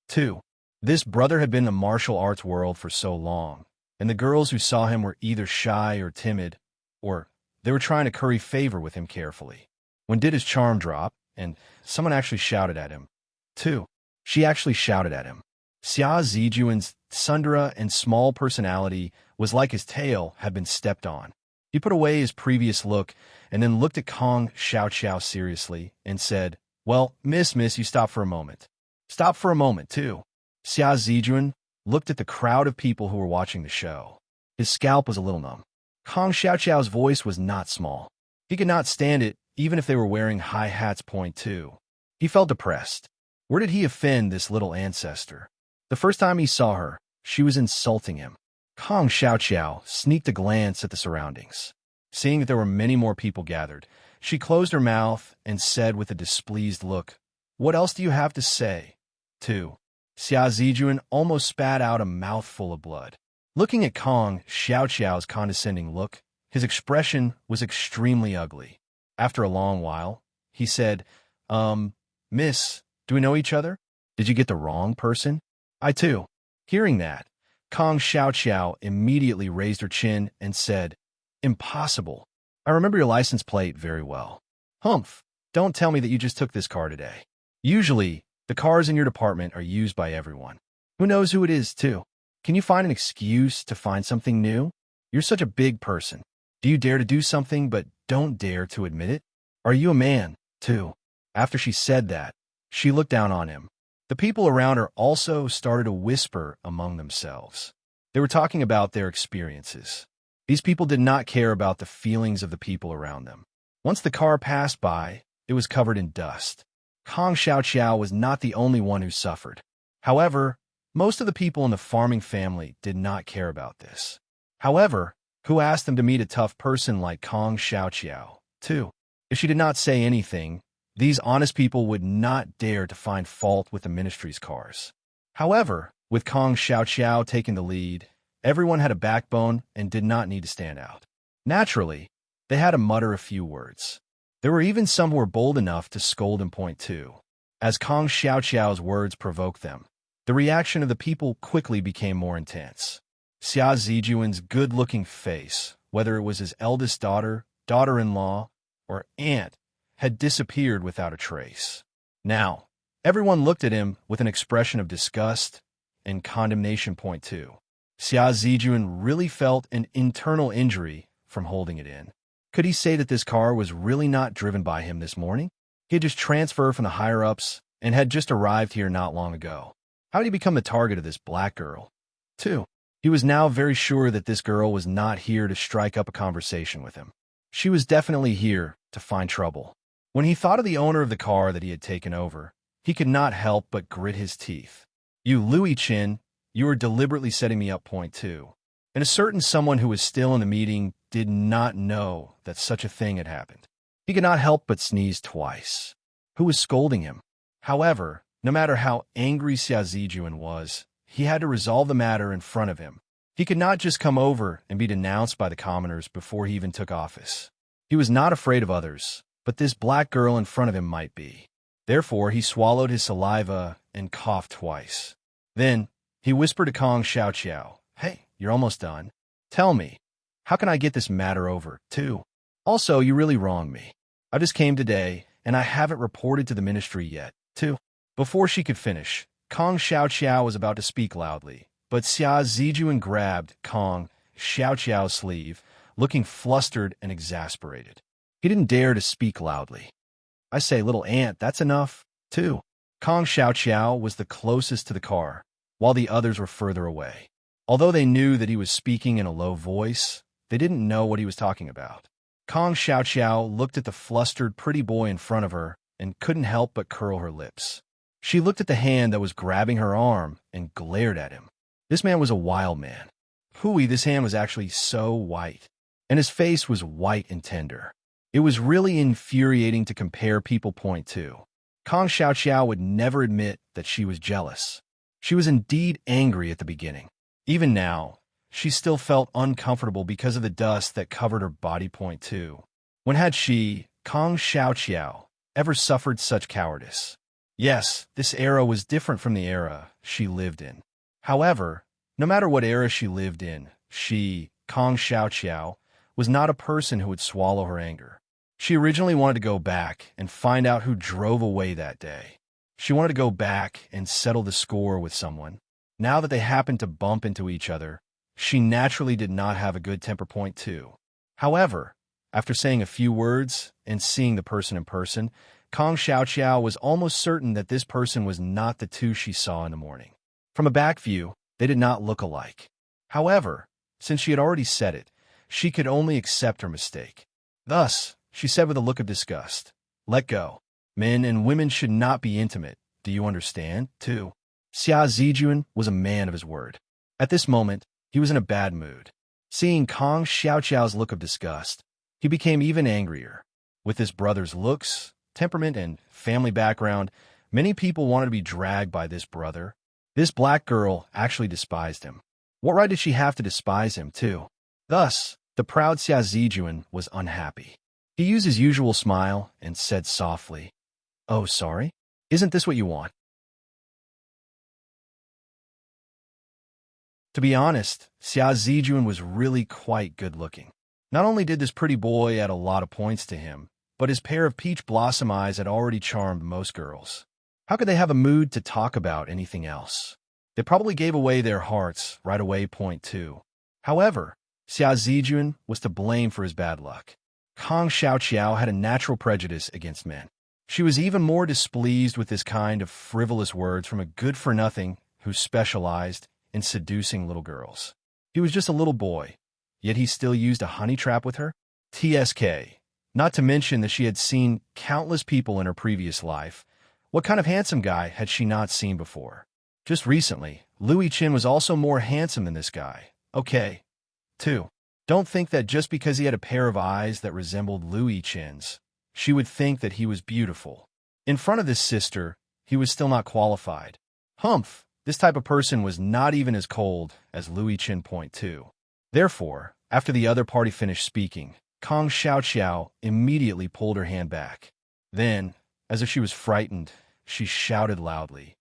2. This brother had been in the martial arts world for so long, and the girls who saw him were either shy or timid, or they were trying to curry favor with him carefully. When did his charm drop, and someone actually shouted at him. 2. She actually shouted at him. Xia Zijuan's tsundere and small personality was like his tail had been stepped on. He put away his previous look and then looked at Kong Xiaoqiao seriously and said, "Well, miss, you stop for a moment. Stop for a moment, too." Xia Zijuan looked at the crowd of people who were watching the show. His scalp was a little numb. Kong Xiaoqiao's voice was not small. He could not stand it, even if they were wearing high hats. Point two. He felt depressed. Where did he offend this little ancestor? The first time he saw her, she was insulting him. Kong Xiaoqiao sneaked a glance at the surroundings. Seeing that there were many more people gathered, she closed her mouth and said with a displeased look, "What else do you have to say?" 2. Xia Zijuan almost spat out a mouthful of blood. Looking at Kong Xiaoqiao's condescending look, his expression was extremely ugly. After a long while, he said, "Miss, do we know each other? Did you get the wrong person?" "I too." Hearing that, Kong Xiaoqiao immediately raised her chin and said, "Impossible. I remember your license plate very well." "Humph, don't tell me that you just took this car today. Usually, the cars in your department are used by everyone. Who knows who it is, too? Can you find an excuse to find something new? You're such a big person. Do you dare to do something but don't dare to admit it? Are you a man, too?" After she said that, she looked down on him. The people around her also started to whisper among themselves. They were talking about their experiences. These people did not care about the feelings of the people around them. Once the car passed by, it was covered in dust. Kong Xiaoqiao was not the only one who suffered. However, most of the people in the farming family did not care about this. However, who asked them to meet a tough person like Kong Xiaoqiao, too? If she did not say anything, these honest people would not dare to find fault with the ministry's cars. However, with Kong Xiaoqiao taking the lead, everyone had a backbone and did not need to stand out. Naturally, they had to mutter a few words. There were even some who were bold enough to scold him. Point two. As Kong Xiaoqiao's words provoked them, the reaction of the people quickly became more intense. Xia Zijuan's good-looking face, whether it was his eldest daughter, daughter-in-law, or aunt, had disappeared without a trace. Now, everyone looked at him with an expression of disgust and condemnation. Point two. Xia Zijuan really felt an internal injury from holding it in. Could he say that this car was really not driven by him this morning? He had just transferred from the higher-ups and had just arrived here not long ago. How did he become the target of this black girl? 2. He was now very sure that this girl was not here to strike up a conversation with him. She was definitely here to find trouble. When he thought of the owner of the car that he had taken over, he could not help but grit his teeth. You Louis Chin, you were deliberately setting me up. Point 2. And a certain someone who was still in the meeting did not know that such a thing had happened. He could not help but sneeze twice. Who was scolding him? However, no matter how angry Xia Zijuan was, he had to resolve the matter in front of him. He could not just come over and be denounced by the commoners before he even took office. He was not afraid of others, but this black girl in front of him might be. Therefore, he swallowed his saliva and coughed twice. Then, he whispered to Kong Xiaoqiao, "Hey, you're almost done. Tell me, how can I get this matter over, too? Also, you really wronged me. I just came today, and I haven't reported to the ministry yet, too." Before she could finish, Kong Xiaoqiao was about to speak loudly, but Xia Zijuan grabbed Kong Xiaoqiao's sleeve, looking flustered and exasperated. He didn't dare to speak loudly. "I say, little ant, that's enough, too." Kong Xiaoqiao was the closest to the car, while the others were further away. Although they knew that he was speaking in a low voice, they didn't know what he was talking about. Kong Xiaoqiao looked at the flustered pretty boy in front of her and couldn't help but curl her lips. She looked at the hand that was grabbing her arm and glared at him. This man was a wild man. Hooey, this hand was actually so white, and his face was white and tender. It was really infuriating to compare people. Point 2. Kong Xiaoqiao would never admit that she was jealous. She was indeed angry at the beginning. Even now, she still felt uncomfortable because of the dust that covered her body. Point 2. When had she, Kong Xiaoqiao, ever suffered such cowardice? Yes, this era was different from the era she lived in. However, no matter what era she lived in, she, Kong Xiaoqiao, was not a person who would swallow her anger. She originally wanted to go back and find out who drove away that day. She wanted to go back and settle the score with someone. Now that they happened to bump into each other, she naturally did not have a good temper. Point 2. However, after saying a few words and seeing the person in person, Kong Xiaoqiao was almost certain that this person was not the two she saw in the morning. From a back view, they did not look alike. However, since she had already said it, she could only accept her mistake. Thus, she said with a look of disgust, "Let go. Men and women should not be intimate. Do you understand, too?" Xia Zijuan was a man of his word. At this moment, he was in a bad mood. Seeing Kong Xiaoqiao's look of disgust, he became even angrier. With his brother's looks, temperament, and family background, many people wanted to be dragged by this brother. This black girl actually despised him. What right did she have to despise him, too? Thus, the proud Xia Zijuan was unhappy. He used his usual smile and said softly, "Oh, sorry? Isn't this what you want?" To be honest, Xia Zijuan was really quite good-looking. Not only did this pretty boy add a lot of points to him, but his pair of peach blossom eyes had already charmed most girls. How could they have a mood to talk about anything else? They probably gave away their hearts right away. Point 2. However, Xia Zijuan was to blame for his bad luck. Kong Xiaoqiao had a natural prejudice against men. She was even more displeased with this kind of frivolous words from a good-for-nothing who specialized in seducing little girls. He was just a little boy, yet he still used a honey trap with her? TSK. Not to mention that she had seen countless people in her previous life. What kind of handsome guy had she not seen before? Just recently, Louis Chin was also more handsome than this guy. Okay. 2. Don't think that just because he had a pair of eyes that resembled Louis Chin's, she would think that he was beautiful. In front of this sister, he was still not qualified. Humph, this type of person was not even as cold as Louis Chin. Point 2. Therefore, after the other party finished speaking, Kong Xiaoqiao immediately pulled her hand back. Then, as if she was frightened, she shouted loudly,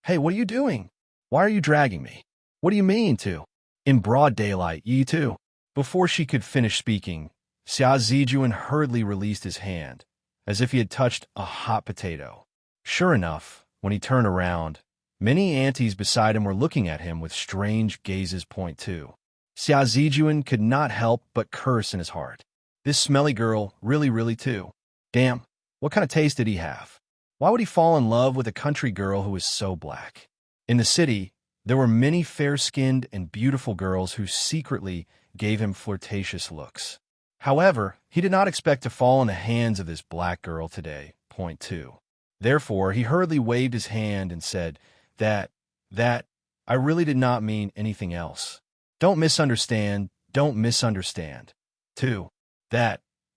"Hey, what are you doing? Why are you dragging me? What do you mean, to? In broad daylight, you too?" Before she could finish speaking, Xia Zijuan hurriedly released his hand, as if he had touched a hot potato. Sure enough, when he turned around, many aunties beside him were looking at him with strange gazes. Point 2. Xia Zijuan could not help but curse in his heart. This smelly girl, really too. Damn, what kind of taste did he have? Why would he fall in love with a country girl who was so black? In the city, there were many fair-skinned and beautiful girls who secretly gave him flirtatious looks. However, he did not expect to fall in the hands of this black girl today. Point 2. Therefore, he hurriedly waved his hand and said, that, I really did not mean anything else. Don't misunderstand. 2.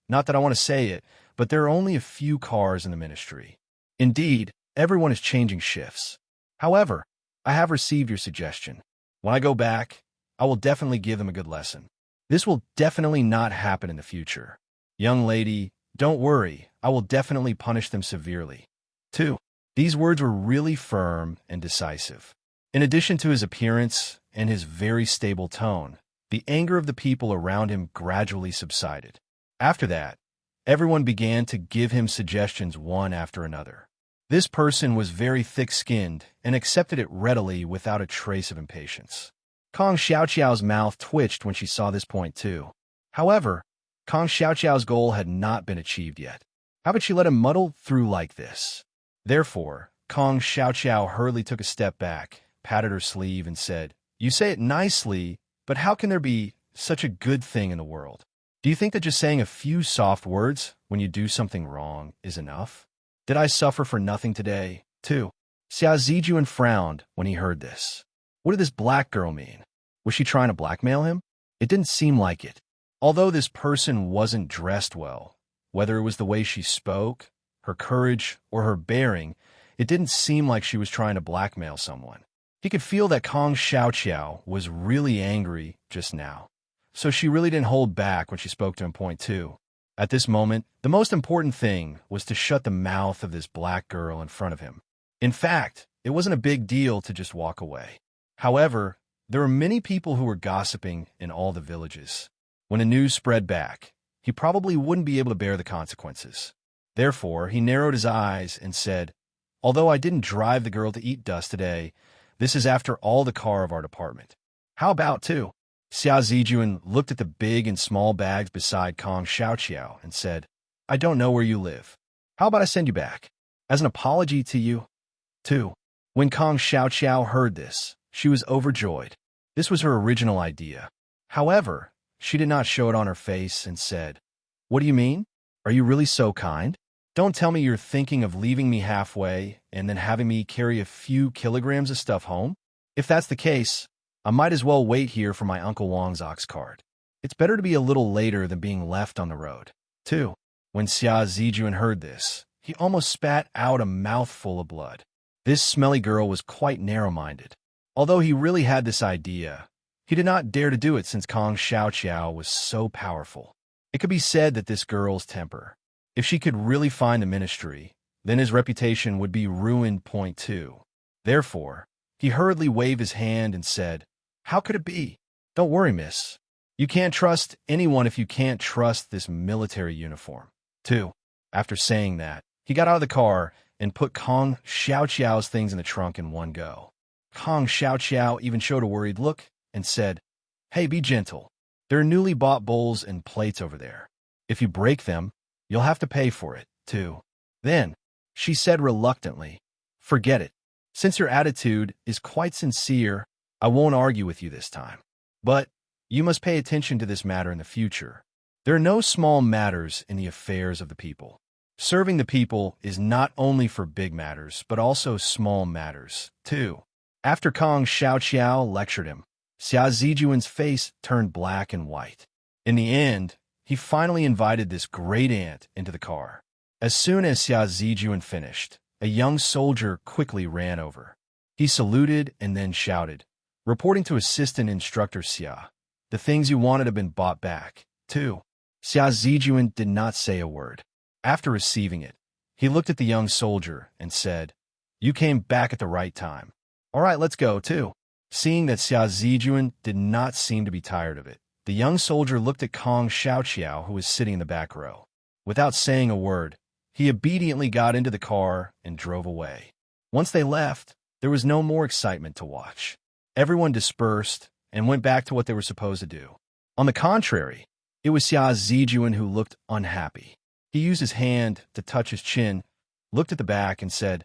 Not that I want to say it, but there are only a few cars in the ministry. Indeed, everyone is changing shifts. However, I have received your suggestion. When I go back, I will definitely give them a good lesson. This will definitely not happen in the future. Young lady, don't worry, I will definitely punish them severely. 2. These words were really firm and decisive. In addition to his appearance and his very stable tone, the anger of the people around him gradually subsided. After that, everyone began to give him suggestions one after another. This person was very thick-skinned and accepted it readily without a trace of impatience. Kong Xiaoqiao's mouth twitched when she saw this point too. However, Kong Xiaoqiao's goal had not been achieved yet. How could she let him muddle through like this? Therefore, Kong Xiaoqiao hurriedly took a step back, patted her sleeve, and said, "You say it nicely, but how can there be such a good thing in the world? Do you think that just saying a few soft words when you do something wrong is enough? Did I suffer for nothing today, too?" Xia Zijuan frowned when he heard this. What did this black girl mean? Was she trying to blackmail him? It didn't seem like it. Although this person wasn't dressed well, whether it was the way she spoke, her courage, or her bearing, it didn't seem like she was trying to blackmail someone. He could feel that Kong Xiaoqiao was really angry just now. So she really didn't hold back when she spoke to him. Point 2. At this moment, the most important thing was to shut the mouth of this black girl in front of him. In fact, it wasn't a big deal to just walk away. However, there were many people who were gossiping in all the villages. When the news spread back, he probably wouldn't be able to bear the consequences. Therefore, he narrowed his eyes and said, "Although I didn't drive the girl to eat dust today, this is after all the car of our department. How about 2? Xia Zijuan looked at the big and small bags beside Kong Xiaoqiao and said, "I don't know where you live. How about I send you back? As an apology to you?" 2. When Kong Xiaoqiao heard this, she was overjoyed. This was her original idea. However, she did not show it on her face and said, "What do you mean? Are you really so kind? Don't tell me you're thinking of leaving me halfway and then having me carry a few kilograms of stuff home? If that's the case, I might as well wait here for my Uncle Wang's ox cart. It's better to be a little later than being left on the road." 2. When Xia Zijuan heard this, he almost spat out a mouthful of blood. This smelly girl was quite narrow-minded. Although he really had this idea, he did not dare to do it since Kong Xiaoqiao was so powerful. It could be said that this girl's temper, if she could really find the ministry, then his reputation would be ruined. Point 2. Therefore, he hurriedly waved his hand and said, "How could it be? Don't worry, miss. You can't trust anyone if you can't trust this military uniform." 2. After saying that, he got out of the car and put Kong Xiaoqiao's things in the trunk in one go. Kong Xiaoqiao even showed a worried look and said, "Hey, be gentle. There are newly bought bowls and plates over there. If you break them, you'll have to pay for it, too." Then, she said reluctantly, "Forget it. Since your attitude is quite sincere, I won't argue with you this time. But you must pay attention to this matter in the future. There are no small matters in the affairs of the people. Serving the people is not only for big matters, but also small matters, too." After Kong Xiaoqiao lectured him, Xia Zijuan's face turned black and white. In the end, he finally invited this great aunt into the car. As soon as Xia Zijuan finished, a young soldier quickly ran over. He saluted and then shouted, reporting to Assistant Instructor Xia, "The things you wanted have been bought back, too." Xia Zijuan did not say a word. After receiving it, he looked at the young soldier and said, "You came back at the right time. All right, let's go, too." Seeing that Xia Zijuan did not seem to be tired of it, the young soldier looked at Kong Xiaoqiao, who was sitting in the back row. Without saying a word, he obediently got into the car and drove away. Once they left, there was no more excitement to watch. Everyone dispersed and went back to what they were supposed to do. On the contrary, It was Xia Zijuan who looked unhappy. He used his hand to touch his chin, looked at the back, and said,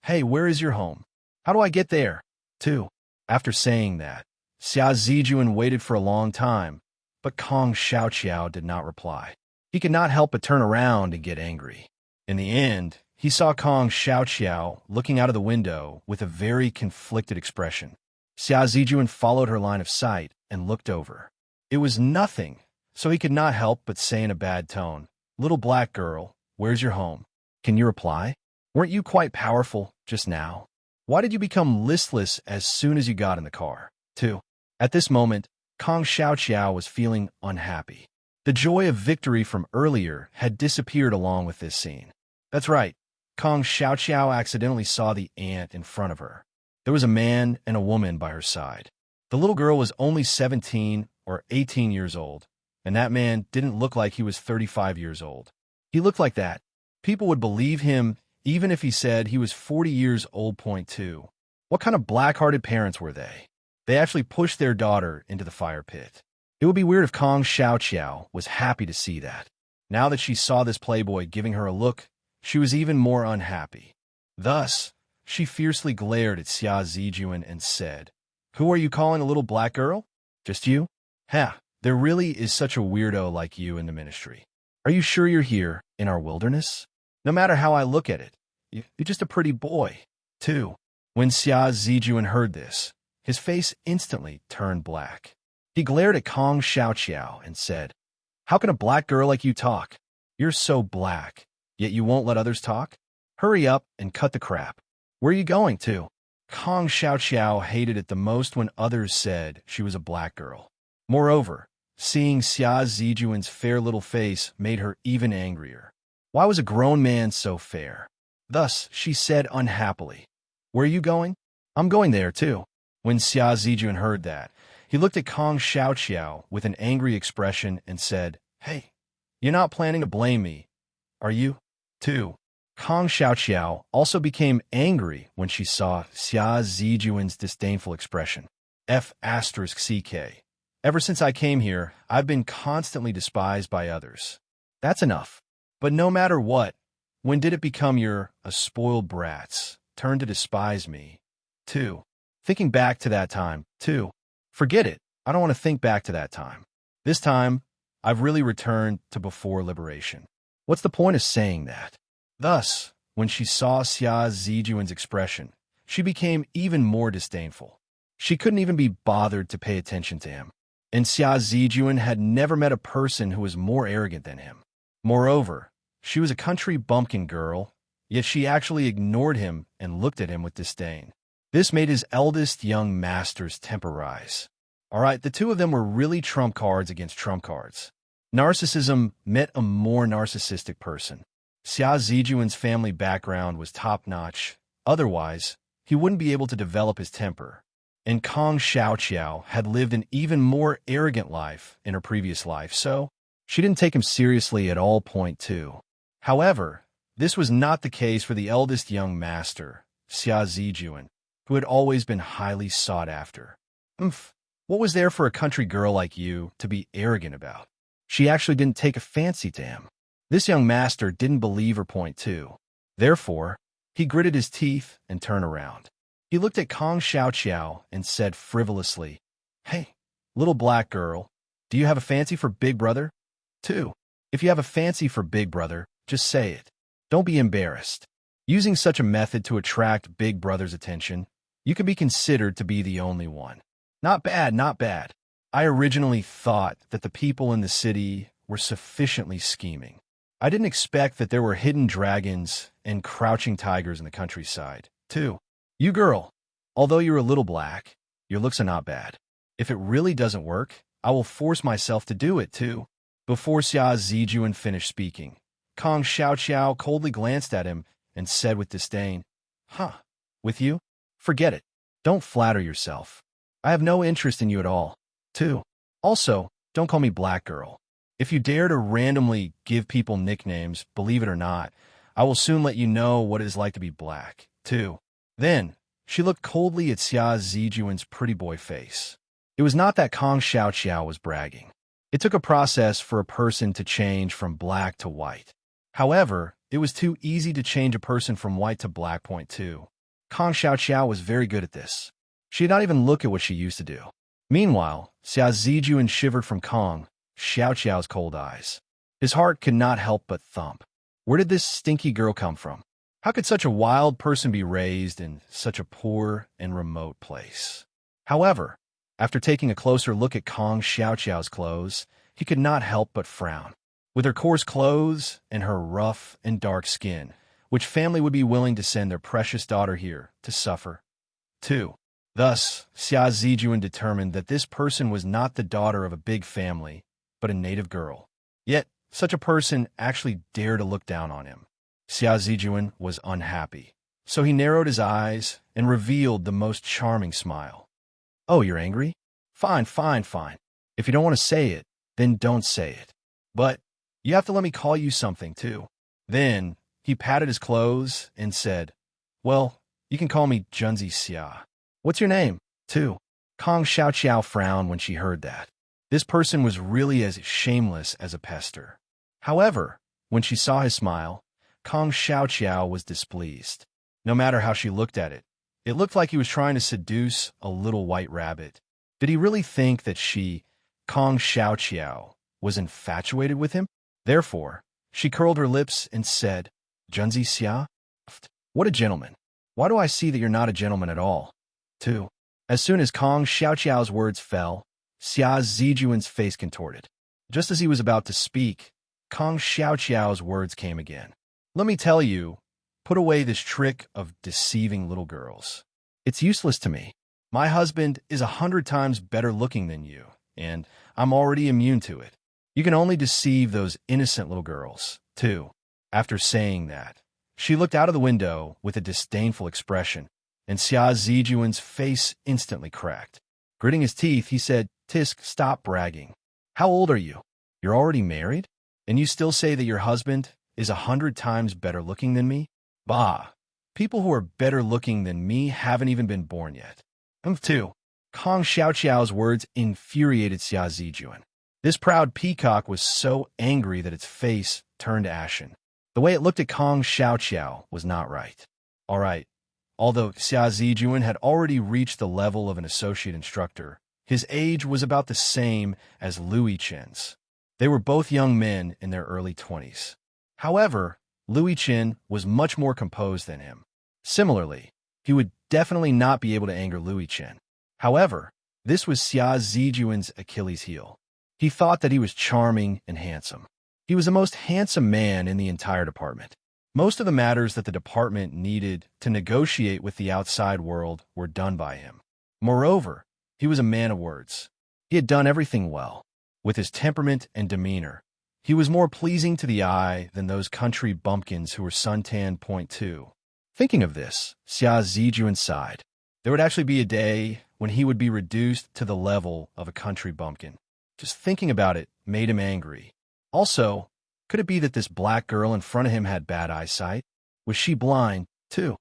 "Hey, where is your home? How do I get there?" Too. After saying that, Xia Zijuan waited for a long time, but Kong Xiaoqiao did not reply. He could not help but turn around and get angry. In the end, he saw Kong Xiaoqiao looking out of the window with a very conflicted expression. Xia Zijuan followed her line of sight and looked over. It was nothing, so he could not help but say in a bad tone, "Little black girl, where's your home? Can you reply? Weren't you quite powerful just now? Why did you become listless as soon as you got in the car?" 2. At this moment, Kong Xiaoqiao was feeling unhappy. The joy of victory from earlier had disappeared along with this scene. That's right, Kong Xiaoqiao accidentally saw the ant in front of her. There was a man and a woman by her side. The little girl was only 17 or 18 years old, and that man didn't look like he was 35 years old. He looked like that. People would believe him even if he said he was 40 years old. 2. What kind of black-hearted parents were they? They actually pushed their daughter into the fire pit. It would be weird if Kong Xiaoqiao was happy to see that. Now that she saw this playboy giving her a look, she was even more unhappy. Thus, she fiercely glared at Xia Zijuan and said, "Who are you calling a little black girl? Just you? Ha, there really is such a weirdo like you in the ministry. Are you sure you're here in our wilderness? No matter how I look at it, you're just a pretty boy." 2. When Xia Zijuan heard this, his face instantly turned black. He glared at Kong Xiaoqiao and said, "How can a black girl like you talk? You're so black, yet you won't let others talk? Hurry up and cut the crap. Where are you going to?" Kong Xiaoqiao hated it the most when others said she was a black girl. Moreover, seeing Xia Zijuan's fair little face made her even angrier. Why was a grown man so fair? Thus, she said unhappily, "Where are you going?" "I'm going there, too." When Xia Zijuan heard that, he looked at Kong Xiaoqiao with an angry expression and said, "Hey, you're not planning to blame me, are you?" 2. Kong Xiaoqiao also became angry when she saw Xia Zijuan's disdainful expression. F***CK. Ever since I came here, I've been constantly despised by others. That's enough. But no matter what, when did it become your spoiled brats turn to despise me? 2. Thinking back to that time, 2. Forget it. I don't want to think back to that time. This time, I've really returned to before liberation. What's the point of saying that? Thus, when she saw Xia Zijuan's expression, she became even more disdainful. She couldn't even be bothered to pay attention to him. And Xia Zijuan had never met a person who was more arrogant than him. Moreover, she was a country bumpkin girl, yet she actually ignored him and looked at him with disdain. This made his eldest young master's temper rise. All right, the two of them were really trump cards against trump cards. Narcissism met a more narcissistic person. Xia Zijuan's family background was top-notch. Otherwise, he wouldn't be able to develop his temper. And Kong Xiaoqiao had lived an even more arrogant life in her previous life, so she didn't take him seriously at all. 2. However, this was not the case for the eldest young master, Xia Zijuan, who had always been highly sought after. What was there for a country girl like you to be arrogant about? She actually didn't take a fancy to him. This young master didn't believe her. 2. Therefore, he gritted his teeth and turned around. He looked at Kong Xiaoqiao and said frivolously, "Hey, little black girl, do you have a fancy for Big Brother?" 2. If you have a fancy for Big Brother, just say it. Don't be embarrassed. Using such a method to attract Big Brother's attention, you can be considered to be the only one. Not bad, not bad. I originally thought that the people in the city were sufficiently scheming. I didn't expect that there were hidden dragons and crouching tigers in the countryside, too. You girl, although you're a little black, your looks are not bad. If it really doesn't work, I will force myself to do it, too." Before Xia Zijuan finished speaking, Kong Xiaoqiao coldly glanced at him and said with disdain, "Huh, with you? Forget it. Don't flatter yourself. I have no interest in you at all, too. Also, don't call me Black Girl. If you dare to randomly give people nicknames, believe it or not, I will soon let you know what it is like to be black, too." Then, she looked coldly at Xia Zijuan's pretty boy face. It was not that Kong Xiaoqiao was bragging. It took a process for a person to change from black to white. However, it was too easy to change a person from white to black. Point two. Kong Xiaoqiao was very good at this. She did not even look at what she used to do. Meanwhile, Xia Zijuan shivered from Kong Xiaoqiao's cold eyes. His heart could not help but thump. Where did this stinky girl come from? How could such a wild person be raised in such a poor and remote place? However, after taking a closer look at Kong Xiaoqiao's clothes, he could not help but frown. With her coarse clothes and her rough and dark skin, which family would be willing to send their precious daughter here to suffer? 2. Thus, Xia Zijuan determined that this person was not the daughter of a big family, but a native girl. Yet, such a person actually dared to look down on him. Xia Zijuan was unhappy, so he narrowed his eyes and revealed the most charming smile. Oh, you're angry? Fine, fine, fine. If you don't want to say it, then don't say it. But you have to let me call you something, too. Then he patted his clothes and said, well, you can call me Junzi Xia. What's your name, too? Kong Xiaoqiao frowned when she heard that. This person was really as shameless as a pester. However, when she saw his smile, Kong Xiaoqiao was displeased. No matter how she looked at it, it looked like he was trying to seduce a little white rabbit. Did he really think that she, Kong Xiaoqiao, was infatuated with him? Therefore, she curled her lips and said, Junzi Xia? What a gentleman. Why do I see that you're not a gentleman at all? 2. As soon as Kong Xiaoqiao's words fell, Xia Zijuan's face contorted. Just as he was about to speak, Kong Xiaoqiao's words came again. Let me tell you, put away this trick of deceiving little girls. It's useless to me. My husband is 100 times better looking than you, and I'm already immune to it. You can only deceive those innocent little girls, too. After saying that, she looked out of the window with a disdainful expression, and Xia Zijuan's face instantly cracked. Gritting his teeth, he said, Tisk, stop bragging. How old are you? You're already married? And you still say that your husband is 100 times better looking than me? Bah! People who are better looking than me haven't even been born yet. 2. Kong Xiaoqiao's words infuriated Xia Zijuan. This proud peacock was so angry that its face turned ashen. The way it looked at Kong Xiaoqiao was not right. All right. Although Xia Zijuan had already reached the level of an associate instructor, his age was about the same as Louis Chen's. They were both young men in their early 20s. However, Louis Chen was much more composed than him. Similarly, he would definitely not be able to anger Louis Chen. However, this was Xia Zijuan's Achilles heel. He thought that he was charming and handsome. He was the most handsome man in the entire department. Most of the matters that the department needed to negotiate with the outside world were done by him. Moreover, he was a man of words. He had done everything well. With his temperament and demeanor, he was more pleasing to the eye than those country bumpkins who were suntanned. Point 2. Thinking of this, Xia Zijuan sighed. There would actually be a day when he would be reduced to the level of a country bumpkin. Just thinking about it made him angry. Also, could it be that this black girl in front of him had bad eyesight? Was she blind, too?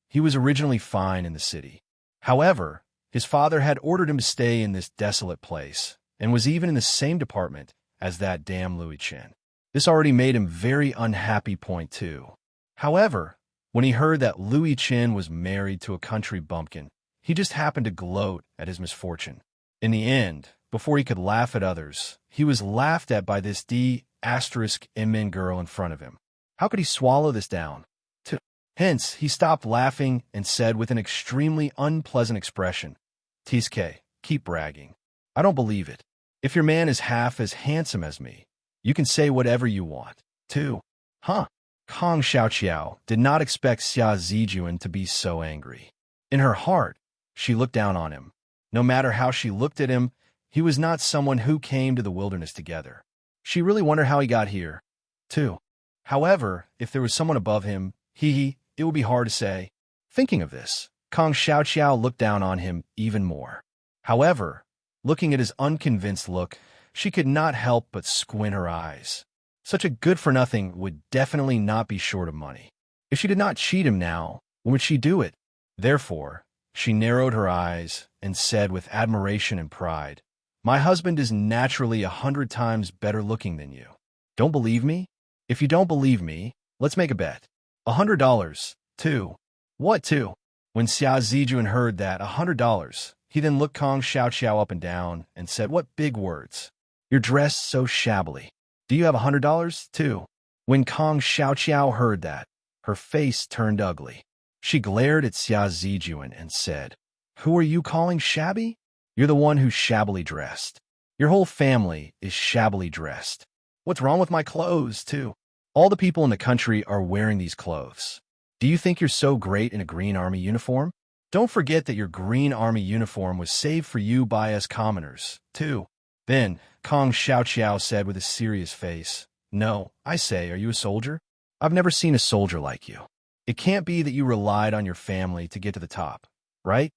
He was originally fine in the city. However, his father had ordered him to stay in this desolate place, and was even in the same department as that damn Louis Chen. This already made him very unhappy. Point 2. However, when he heard that Louis Chen was married to a country bumpkin, he just happened to gloat at his misfortune. In the end, before he could laugh at others, he was laughed at by this D***MN girl in front of him. How could he swallow this down? Hence, he stopped laughing and said with an extremely unpleasant expression, Tiske, keep bragging. I don't believe it. If your man is half as handsome as me, you can say whatever you want, too. Kong Xiaoqiao did not expect Xia Zijuan to be so angry. In her heart, she looked down on him. No matter how she looked at him, he was not someone who came to the wilderness together. She really wondered how he got here, too. However, if there was someone above him, it would be hard to say. Thinking of this, Kong Xiaoqiao looked down on him even more. However, looking at his unconvinced look, she could not help but squint her eyes. Such a good-for-nothing would definitely not be short of money. If she did not cheat him now, when would she do it? Therefore, she narrowed her eyes and said with admiration and pride, My husband is naturally 100 times better looking than you. Don't believe me? If you don't believe me, let's make a bet. $100, too. What, too? When Xia Zijuan heard that, $100, he then looked Kong Xiao up and down and said, what big words. You're dressed so shabbily. Do you have $100, too? When Kong Xiao heard that, her face turned ugly. She glared at Xia Zijuan and said, who are you calling shabby? You're the one who's shabbily dressed. Your whole family is shabbily dressed. What's wrong with my clothes, too? All the people in the country are wearing these clothes. Do you think you're so great in a green army uniform? Don't forget that your green army uniform was saved for you by us commoners, too. Then, Kong Xiao said with a serious face, no, I say, are you a soldier? I've never seen a soldier like you. It can't be that you relied on your family to get to the top, right?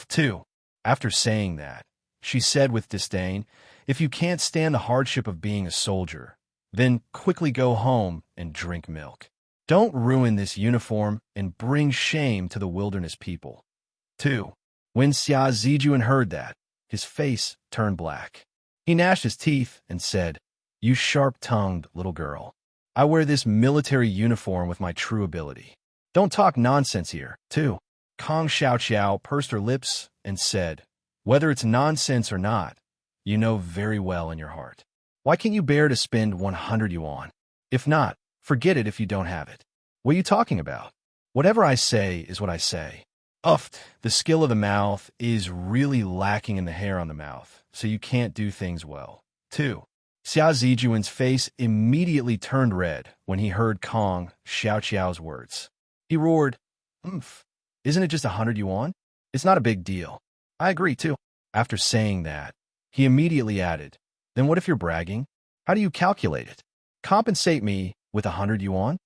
Too. After saying that, she said with disdain, if you can't stand the hardship of being a soldier, then quickly go home and drink milk. Don't ruin this uniform and bring shame to the wilderness people. 2. When Xia Zijuan heard that, his face turned black. He gnashed his teeth and said, you sharp-tongued little girl. I wear this military uniform with my true ability. Don't talk nonsense here, too. Kong Xiao pursed her lips and said, whether it's nonsense or not, you know very well in your heart. Why can't you bear to spend 100 yuan? If not, forget it if you don't have it. What are you talking about? Whatever I say is what I say. The skill of the mouth is really lacking in the hair on the mouth, so you can't do things well. 2. Xia Zijuan's face immediately turned red when he heard Kong Xiao's words. He roared, isn't it just 100 yuan? It's not a big deal. I agree, too. After saying that, he immediately added, then what if you're bragging? How do you calculate it? Compensate me with 100 yuan?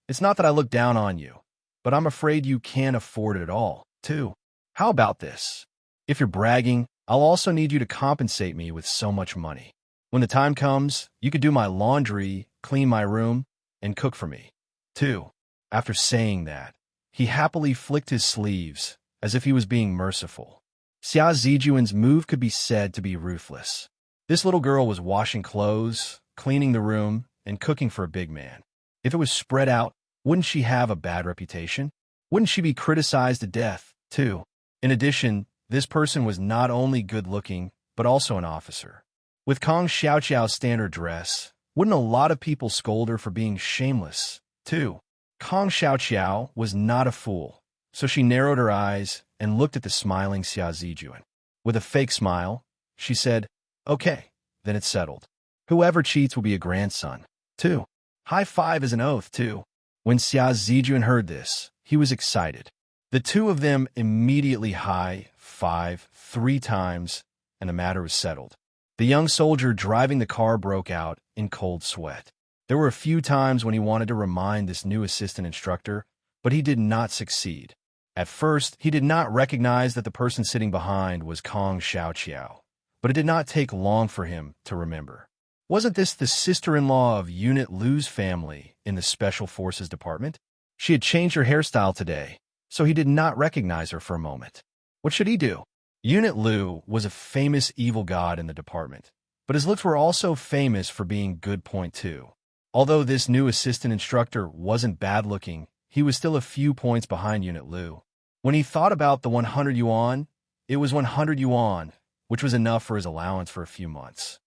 It's not that I look down on you, but I'm afraid you can't afford it at all, too. How about this? If you're bragging, I'll also need you to compensate me with so much money. When the time comes, you could do my laundry, clean my room, and cook for me, too. After saying that, he happily flicked his sleeves as if he was being merciful. Xia Zijuan's move could be said to be ruthless. This little girl was washing clothes, cleaning the room, and cooking for a big man. If it was spread out, wouldn't she have a bad reputation? Wouldn't she be criticized to death, too? In addition, this person was not only good-looking, but also an officer. With Kong Xiao's standard dress, wouldn't a lot of people scold her for being shameless, too? Kong Xiao was not a fool, so she narrowed her eyes and looked at the smiling Xia Zijuan. With a fake smile, she said, okay, then it's settled. Whoever cheats will be a grandson, too. High five is an oath, too. When Xia Zijuan heard this, he was excited. The two of them immediately high five 3 times, and the matter was settled. The young soldier driving the car broke out in cold sweat. There were a few times when he wanted to remind this new assistant instructor, but he did not succeed. At first, he did not recognize that the person sitting behind was Kong Xiao, but it did not take long for him to remember. Wasn't this the sister-in-law of Unit Lu's family in the Special Forces Department? She had changed her hairstyle today, so he did not recognize her for a moment. What should he do? Unit Lu was a famous evil god in the department, but his looks were also famous for being good point too. Although this new assistant instructor wasn't bad-looking, he was still a few points behind Unit Lu. When he thought about the 100 yuan, it was 100 yuan, which was enough for his allowance for a few months.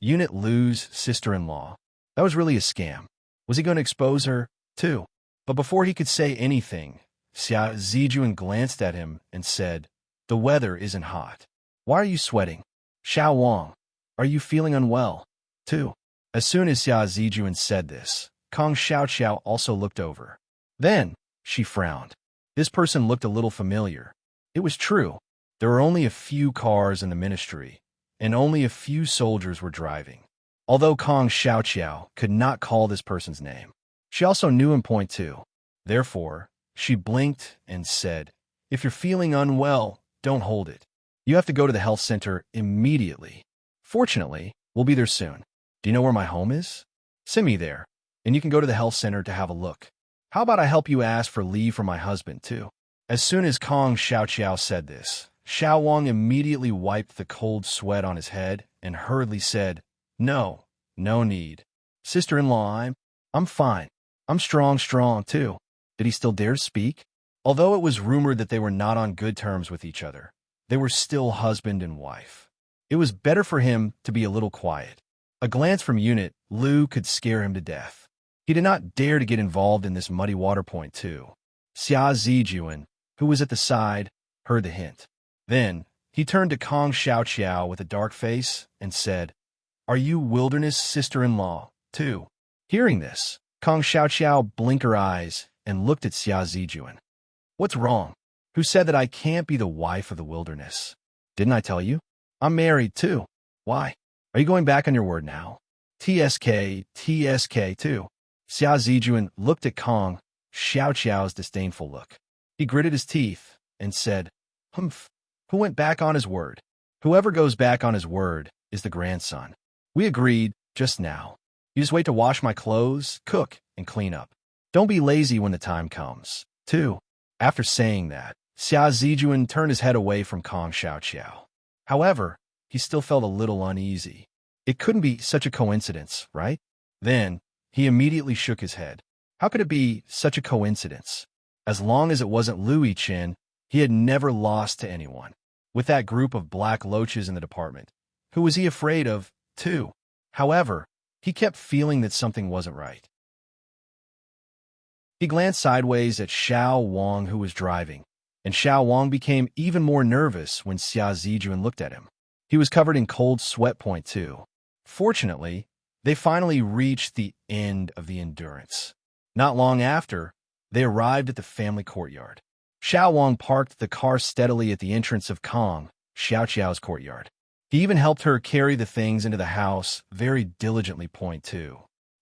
Unit Lu's sister-in-law. That was really a scam. Was he going to expose her, too? But before he could say anything, Xia Zijuan glanced at him and said, the weather isn't hot. Why are you sweating? Xiao Wang, are you feeling unwell, too? As soon as Xia Zijuan said this, Kong Xiao also looked over. Then, she frowned. This person looked a little familiar. It was true. There were only a few cars in the ministry, and only a few soldiers were driving. Although Kong Xiao could not call this person's name, she also knew him point two. Therefore, she blinked and said, if you're feeling unwell, don't hold it. You have to go to the health center immediately. Fortunately, we'll be there soon. Do you know where my home is? Send me there, and you can go to the health center to have a look. How about I help you ask for leave for my husband, too? As soon as Kong Xiao said this, Xiao Wang immediately wiped the cold sweat on his head and hurriedly said, No, no need. Sister-in-law, I'm fine. I'm strong too. Did he still dare to speak? Although it was rumored that they were not on good terms with each other, they were still husband and wife. It was better for him to be a little quiet. A glance from Unit Lu could scare him to death. He did not dare to get involved in this muddy water point too. Xia Zijuan, who was at the side, heard the hint. Then, he turned to Kong Xiaoqiao with a dark face and said, Are you Wilderness sister-in-law, too? Hearing this, Kong Xiaoqiao blinked her eyes and looked at Xia Zijuan. What's wrong? Who said that I can't be the wife of the Wilderness? Didn't I tell you? I'm married, too. Why? Are you going back on your word now? TSK too. Xia Zijuan looked at Kong Xiaoqiao's disdainful look. He gritted his teeth and said, Humph. Who went back on his word? Whoever goes back on his word is the grandson. We agreed just now. You just wait to wash my clothes, cook, and clean up. Don't be lazy when the time comes, too. After saying that, Xia Zijuan turned his head away from Kong Xiaoqiao. However, he still felt a little uneasy. It couldn't be such a coincidence, right? Then, he immediately shook his head. How could it be such a coincidence? As long as it wasn't Louis Chin, he had never lost to anyone. With that group of black loaches in the department, who was he afraid of, too? However, he kept feeling that something wasn't right. He glanced sideways at Xiao Wang, who was driving, and Xiao Wang became even more nervous when Xia Zijuan looked at him. He was covered in cold sweat point too. Fortunately, they finally reached the end of the endurance. Not long after, they arrived at the family courtyard. Xiao Wang parked the car steadily at the entrance of Kong Xiaoqiao's courtyard. He even helped her carry the things into the house very diligently point too.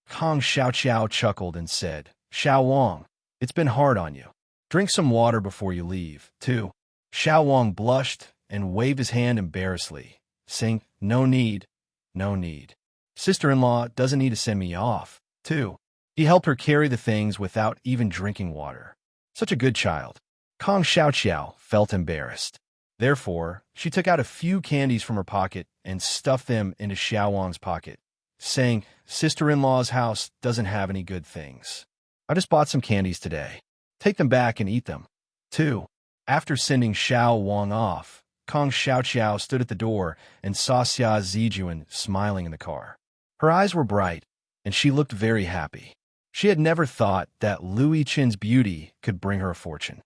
Kong Xiaoqiao chuckled and said, Xiao Wang, it's been hard on you. Drink some water before you leave, too. Xiao Wang blushed and waved his hand embarrassedly, saying, No need, no need. Sister-in-law doesn't need to send me off, too. He helped her carry the things without even drinking water. Such a good child. Kong Xiaoqiao felt embarrassed. Therefore, she took out a few candies from her pocket and stuffed them into Xiao Wang's pocket, saying, Sister-in-law's house doesn't have any good things. I just bought some candies today. Take them back and eat them, too. After sending Xiao Wang off, Kong Xiaoqiao stood at the door and saw Xia Zijuan smiling in the car. Her eyes were bright, and she looked very happy. She had never thought that Louis Chin's beauty could bring her a fortune.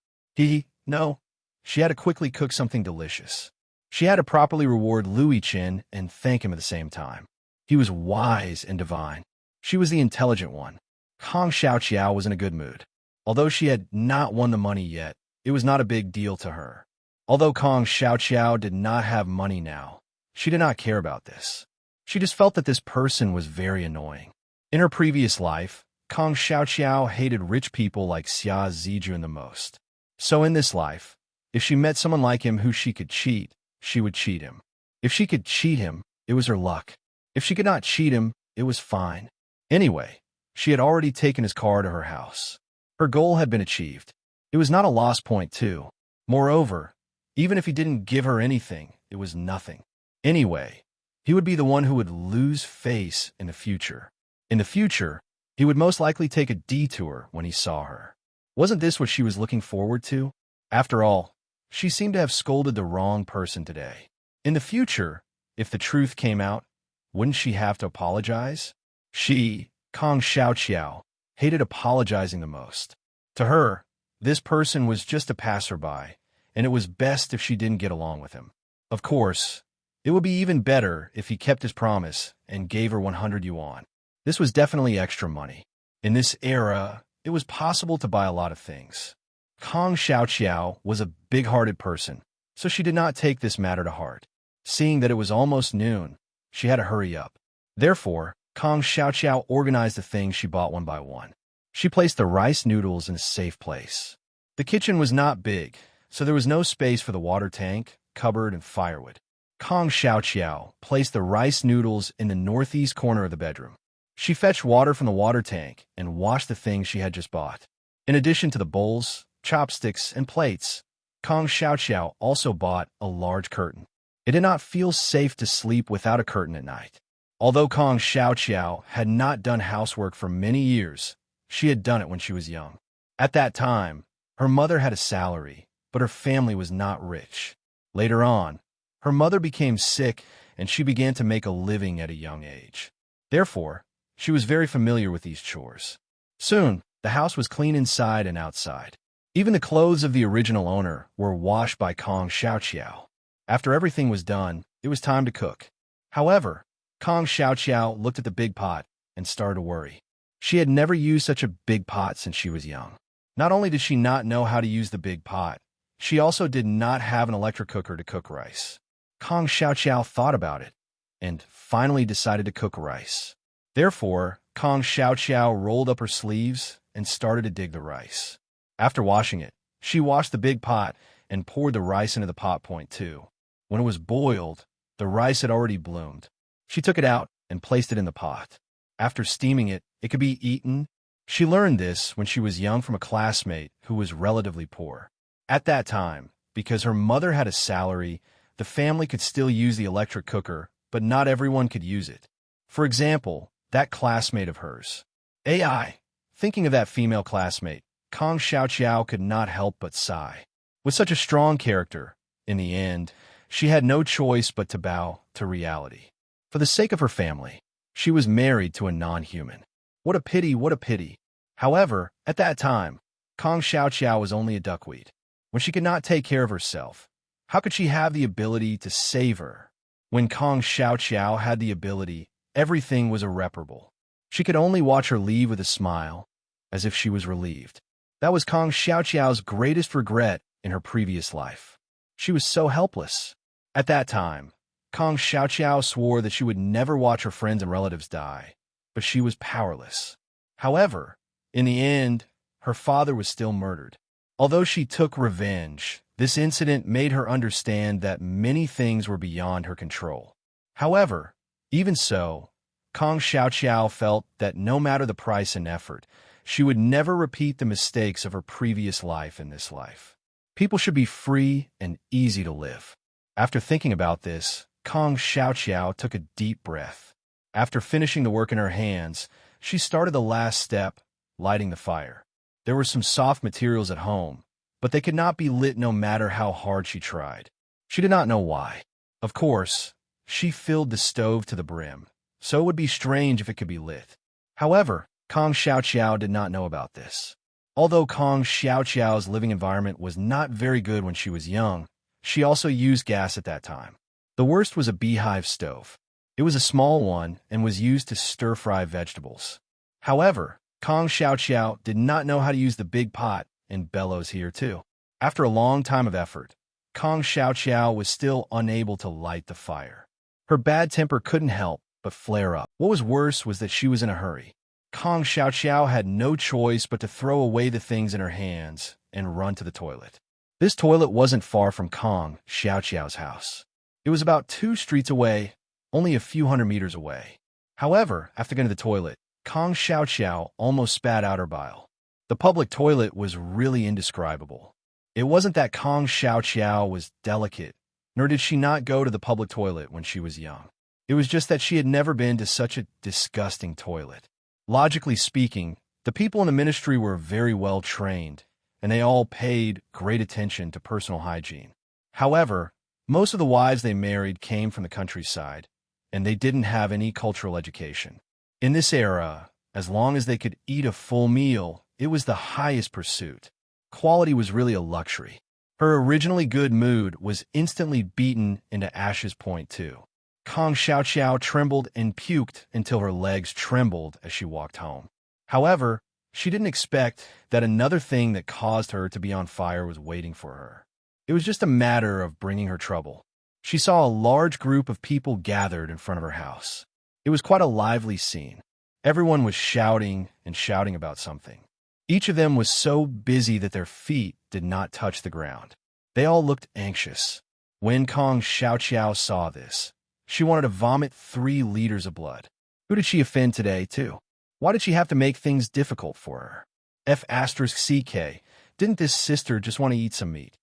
No. She had to quickly cook something delicious. She had to properly reward Louis Chin and thank him at the same time. He was wise and divine. She was the intelligent one. Kong Xiaoqiao was in a good mood. Although she had not won the money yet, it was not a big deal to her. Although Kong Xiaoqiao did not have money now, she did not care about this. She just felt that this person was very annoying. In her previous life, Kong Xiaoqiao hated rich people like Xia Zijuan the most. So in this life, if she met someone like him who she could cheat, she would cheat him. If she could cheat him, it was her luck. If she could not cheat him, it was fine. Anyway, she had already taken his car to her house. Her goal had been achieved. It was not a lost point, too. Moreover, even if he didn't give her anything, it was nothing. Anyway, he would be the one who would lose face in the future. In the future, he would most likely take a detour when he saw her. Wasn't this what she was looking forward to? After all, she seemed to have scolded the wrong person today. In the future, if the truth came out, wouldn't she have to apologize? She, Kong Xiaoqiao, hated apologizing the most. To her, this person was just a passerby, and it was best if she didn't get along with him. Of course, it would be even better if he kept his promise and gave her 100 yuan. This was definitely extra money. In this era, it was possible to buy a lot of things. Kong Xiaoqiao was a big-hearted person, so she did not take this matter to heart. Seeing that it was almost noon, she had to hurry up. Therefore, Kong Xiaoqiao organized the things she bought one by one. She placed the rice noodles in a safe place. The kitchen was not big, so there was no space for the water tank, cupboard, and firewood. Kong Xiaoqiao placed the rice noodles in the northeast corner of the bedroom. She fetched water from the water tank and washed the things she had just bought. In addition to the bowls, chopsticks, and plates, Kong Xiao also bought a large curtain. It did not feel safe to sleep without a curtain at night. Although Kong Xiao had not done housework for many years, she had done it when she was young. At that time, her mother had a salary, but her family was not rich. Later on, her mother became sick and she began to make a living at a young age. Therefore, she was very familiar with these chores. Soon, the house was clean inside and outside. Even the clothes of the original owner were washed by Kong Xiao. After everything was done, it was time to cook. However, Kong Xiao looked at the big pot and started to worry. She had never used such a big pot since she was young. Not only did she not know how to use the big pot, she also did not have an electric cooker to cook rice. Kong Xiao thought about it and finally decided to cook rice. Therefore, Kong Xiao rolled up her sleeves and started to dig the rice. After washing it, she washed the big pot and poured the rice into the pot point too. When it was boiled, the rice had already bloomed. She took it out and placed it in the pot. After steaming it, it could be eaten. She learned this when she was young from a classmate who was relatively poor. At that time, because her mother had a salary, the family could still use the electric cooker, but not everyone could use it. For example, that classmate of hers. Thinking of that female classmate, Kong Xiao could not help but sigh. With such a strong character, in the end, she had no choice but to bow to reality. For the sake of her family, she was married to a non-human. What a pity, what a pity. However, at that time, Kong Xiao was only a duckweed. When she could not take care of herself, how could she have the ability to save her? When Kong Xiao had the ability, everything was irreparable. She could only watch her leave with a smile, as if she was relieved. That was Kong Xiao's greatest regret in her previous life. She was so helpless. At that time, Kong Xiao swore that she would never watch her friends and relatives die, but she was powerless. However, in the end, her father was still murdered. Although she took revenge, this incident made her understand that many things were beyond her control. However, even so, Kong Xiao felt that no matter the price and effort, she would never repeat the mistakes of her previous life in this life. People should be free and easy to live. After thinking about this, Kong Xiao took a deep breath. After finishing the work in her hands, she started the last step, lighting the fire. There were some soft materials at home, but they could not be lit no matter how hard she tried. She did not know why. Of course, she filled the stove to the brim, so it would be strange if it could be lit. However, Kong Xiao did not know about this. Although Kong Xiao's living environment was not very good when she was young, she also used gas at that time. The worst was a beehive stove. It was a small one and was used to stir-fry vegetables. However, Kong Xiao did not know how to use the big pot and bellows here too. After a long time of effort, Kong Xiao was still unable to light the fire. Her bad temper couldn't help but flare up. What was worse was that she was in a hurry. Kong Xiao had no choice but to throw away the things in her hands and run to the toilet. This toilet wasn't far from Kong Xiao's house. It was about 2 streets away, only a few hundred meters away. However, after getting to the toilet, Kong Xiao almost spat out her bile. The public toilet was really indescribable. It wasn't that Kong Xiao was delicate, nor did she not go to the public toilet when she was young. It was just that she had never been to such a disgusting toilet. Logically speaking, the people in the ministry were very well trained, and they all paid great attention to personal hygiene. However, most of the wives they married came from the countryside, and they didn't have any cultural education. In this era, as long as they could eat a full meal, it was the highest pursuit. Quality was really a luxury. Her originally good mood was instantly beaten into ashes point too. Kong Xiao trembled and puked until her legs trembled as she walked home. However, she didn't expect that another thing that caused her to be on fire was waiting for her. It was just a matter of bringing her trouble. She saw a large group of people gathered in front of her house. It was quite a lively scene. Everyone was shouting and shouting about something. Each of them was so busy that their feet did not touch the ground. They all looked anxious. When Kong Xiao saw this, she wanted to vomit 3 liters of blood. Who did she offend today, too? Why did she have to make things difficult for her? F***CK, didn't this sister just want to eat some meat?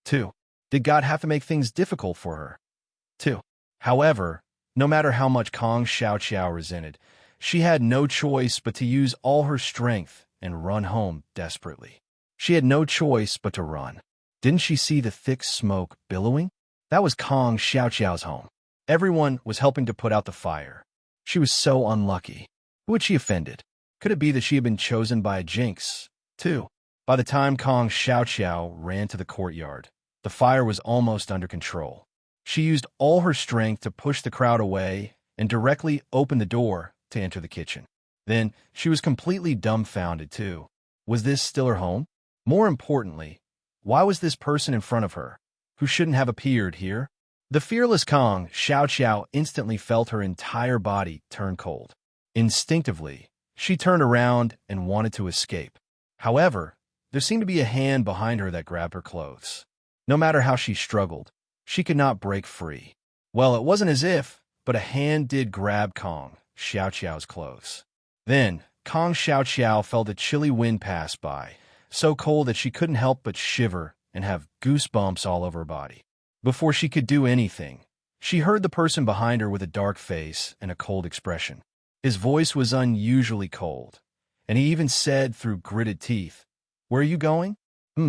2. Did God have to make things difficult for her? 2. However, no matter how much Kong Xiao Xiao resented, she had no choice but to use all her strength and run home desperately. She had no choice but to run. Didn't she see the thick smoke billowing? That was Kong Xiao Xiao's home. Everyone was helping to put out the fire. She was so unlucky. Who had she offended? Could it be that she had been chosen by a jinx? 2. By the time Kong Xiao Xiao ran to the courtyard, the fire was almost under control. She used all her strength to push the crowd away and directly opened the door to enter the kitchen. Then she was completely dumbfounded, too. Was this still her home? More importantly, why was this person in front of her, who shouldn't have appeared here? The fearless Kong Xiao Xiao instantly felt her entire body turn cold. Instinctively, she turned around and wanted to escape. However, there seemed to be a hand behind her that grabbed her clothes. No matter how she struggled, she could not break free. Well, it wasn't as if, but a hand did grab Kong Xiao Xiao's clothes. Then, Kong Xiao Xiao felt a chilly wind pass by, so cold that she couldn't help but shiver and have goosebumps all over her body. Before she could do anything, she heard the person behind her with a dark face and a cold expression. His voice was unusually cold, and he even said through gritted teeth, "Where are you going?"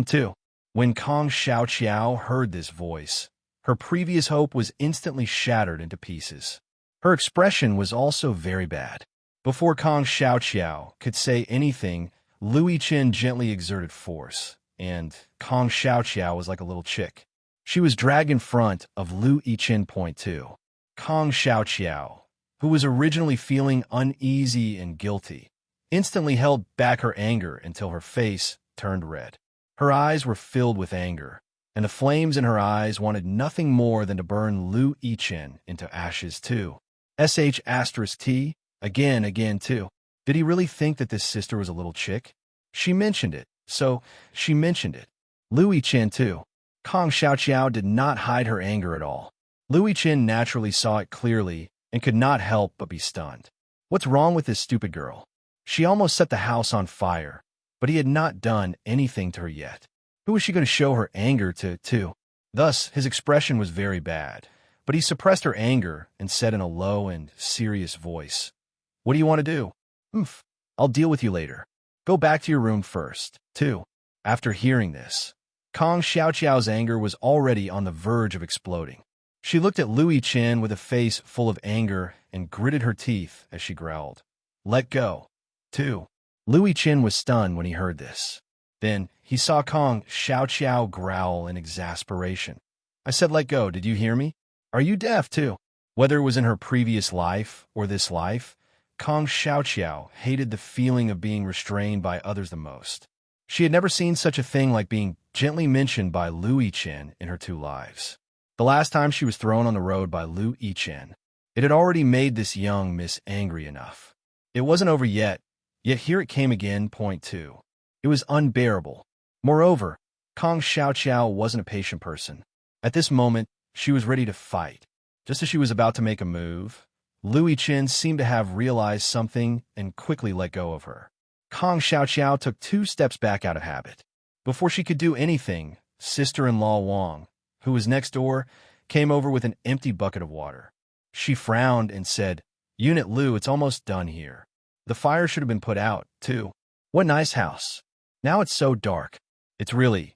Too. When Kong Xiao Xiao heard this voice, her previous hope was instantly shattered into pieces. Her expression was also very bad. Before Kong Xiao Xiao could say anything, Lu Yichen gently exerted force, and Kong Xiao Xiao was like a little chick. She was dragged in front of Lu Yichen. Point 2. Kong Xiao Xiao, who was originally feeling uneasy and guilty, instantly held back her anger until her face turned red. Her eyes were filled with anger, and the flames in her eyes wanted nothing more than to burn Lu Yichen into ashes too. *T, again too. Did he really think that this sister was a little chick? She mentioned it, so she mentioned it. Lu Yichen too. Kong Xiao Xiao did not hide her anger at all. Lu Yichen naturally saw it clearly and could not help but be stunned. What's wrong with this stupid girl? She almost set the house on fire, but he had not done anything to her yet. Who was she going to show her anger to, too? Thus, his expression was very bad, but he suppressed her anger and said in a low and serious voice, "What do you want to do?" I'll deal with you later. Go back to your room first, too." After hearing this, Kong Xiao Xiao's anger was already on the verge of exploding. She looked at Lu Yichen with a face full of anger and gritted her teeth as she growled, "Let go." 2. Lu Yichen was stunned when he heard this. Then he saw Kong Xiao Xiao growl in exasperation. "I said let go, did you hear me? Are you deaf too?" Whether it was in her previous life or this life, Kong Xiao Xiao hated the feeling of being restrained by others the most. She had never seen such a thing like being gently mentioned by Lu Yichen in her 2 lives. The last time she was thrown on the road by Lu Yichen, it had already made this young miss angry enough. It wasn't over yet here it came again. Point 2. It was unbearable. Moreover, Kong Xiao Xiao wasn't a patient person. At this moment, she was ready to fight. Just as she was about to make a move, Lu Yichen seemed to have realized something and quickly let go of her. Kong Xiao Xiao took 2 steps back out of habit. Before she could do anything, sister-in-law Wang, who was next door, came over with an empty bucket of water. She frowned and said, "Unit Lu, it's almost done here. The fire should have been put out, too. What nice house. Now it's so dark. It's really...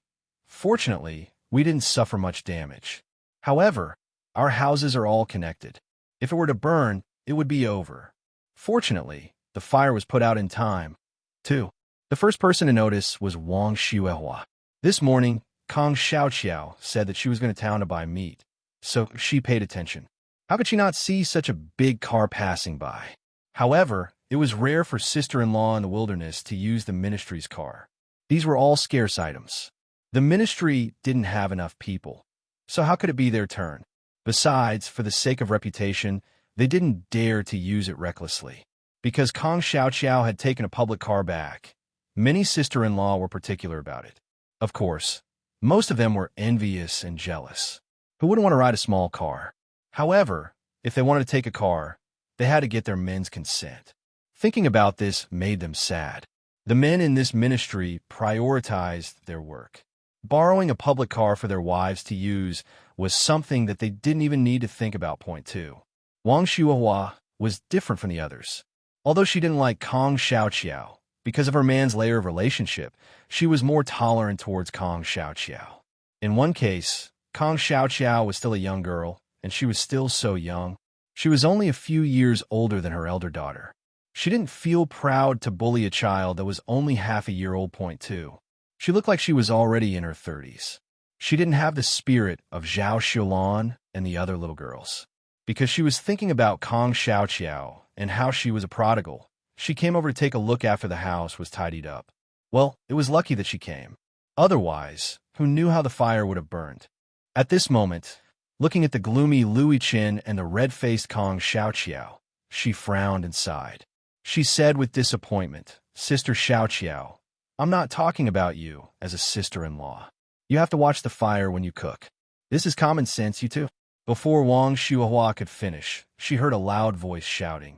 Fortunately, we didn't suffer much damage. However, our houses are all connected. If it were to burn, it would be over. Fortunately, the fire was put out in time, too." The first person to notice was Wang Xuehua. This morning, Kong Xiao Xiao said that she was going to town to buy meat, so she paid attention. How could she not see such a big car passing by? However, it was rare for sister-in-law in the wilderness to use the ministry's car. These were all scarce items. The ministry didn't have enough people, so how could it be their turn? Besides, for the sake of reputation, they didn't dare to use it recklessly. Because Kong Xiao Xiao had taken a public car back, many sister-in-law were particular about it. Of course, most of them were envious and jealous. Who wouldn't want to ride a small car? However, if they wanted to take a car, they had to get their men's consent. Thinking about this made them sad. The men in this ministry prioritized their work. Borrowing a public car for their wives to use was something that they didn't even need to think about. Point two. Wang Shuahua was different from the others. Although she didn't like Kong Xiaoqiao because of her man's layer of relationship, she was more tolerant towards Kong Xiaoqiao. In one case, Kong Xiaoqiao was still a young girl, and she was still so young. She was only a few years older than her elder daughter. She didn't feel proud to bully a child that was only half a year old. Point two. She looked like she was already in her 30s. She didn't have the spirit of Zhao Xiaolan and the other little girls. Because she was thinking about Kong Xiaoqiao and how she was a prodigal, she came over to take a look after the house was tidied up. Well, it was lucky that she came. Otherwise, who knew how the fire would have burned? At this moment, looking at the gloomy Louis Chin and the red-faced Kong Xiaoqiao, she frowned and sighed. She said with disappointment, "Sister Xiaoqiao, I'm not talking about you as a sister-in-law. You have to watch the fire when you cook. This is common sense, you two." Before Wang Shuahua could finish, she heard a loud voice shouting,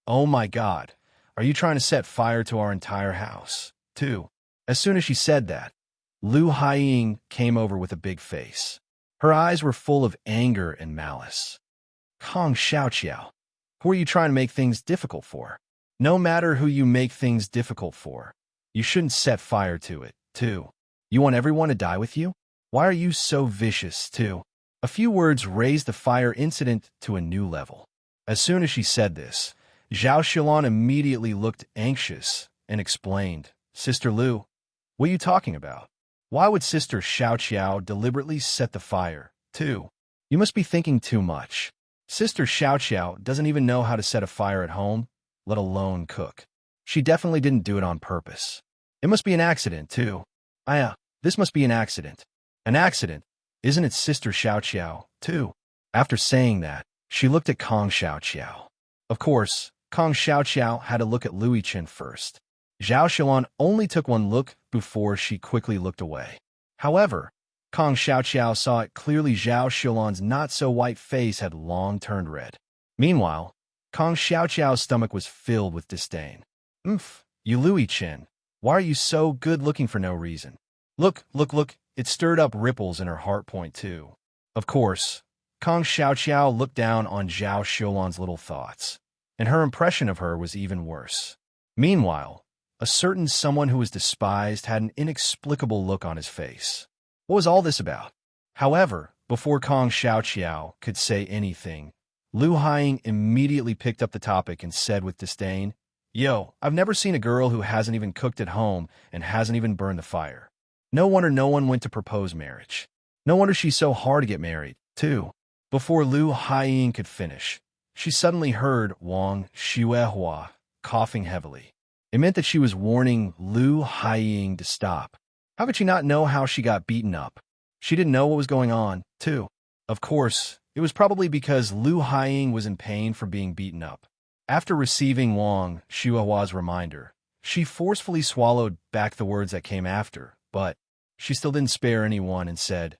"Oh my God, are you trying to set fire to our entire house, too?" As soon as she said that, Lu Haiying came over with a big face. Her eyes were full of anger and malice. "Kong Xiaoqiao, who are you trying to make things difficult for? No matter who you make things difficult for, you shouldn't set fire to it, too. You want everyone to die with you? Why are you so vicious, too?" A few words raised the fire incident to a new level. As soon as she said this, Zhao Xiaolan immediately looked anxious and explained, "Sister Lu, what are you talking about? Why would Sister Xiaoqiao deliberately set the fire, too? You must be thinking too much. Sister Xiaoqiao doesn't even know how to set a fire at home, let alone cook. She definitely didn't do it on purpose. It must be an accident, too. This must be an accident. An accident? Isn't it Sister Xiaoqiao, too?" After saying that, she looked at Kong Xiaoqiao. Of course, Kong Xiaoqiao had to look at Louis Chin first. Zhao Xiaolan only took one look before she quickly looked away. However, Kong Xiaoqiao saw it clearly. Zhao Xiaolan's not-so-white face had long turned red. Meanwhile, Kong Xiaoqiao's stomach was filled with disdain. You Louis Chin, why are you so good-looking for no reason? Look. It stirred up ripples in her heart. Point two. Of course, Kong Xiaoqiao looked down on Zhao Xiaolan's little thoughts, and her impression of her was even worse. Meanwhile, a certain someone who was despised had an inexplicable look on his face. What was all this about? However, before Kong Xiaoqiao could say anything, Lu Haiying immediately picked up the topic and said with disdain, "Yo, I've never seen a girl who hasn't even cooked at home and hasn't even burned the fire. No wonder no one went to propose marriage. No wonder she's so hard to get married, too." Before Lu Haiying could finish, she suddenly heard Wang Shuahua coughing heavily. It meant that she was warning Lu Haiying to stop. How could she not know how she got beaten up? She didn't know what was going on, too. Of course, it was probably because Lu Haiying was in pain for being beaten up. After receiving Wang Shuahua's reminder, she forcefully swallowed back the words that came after, but she still didn't spare anyone and said,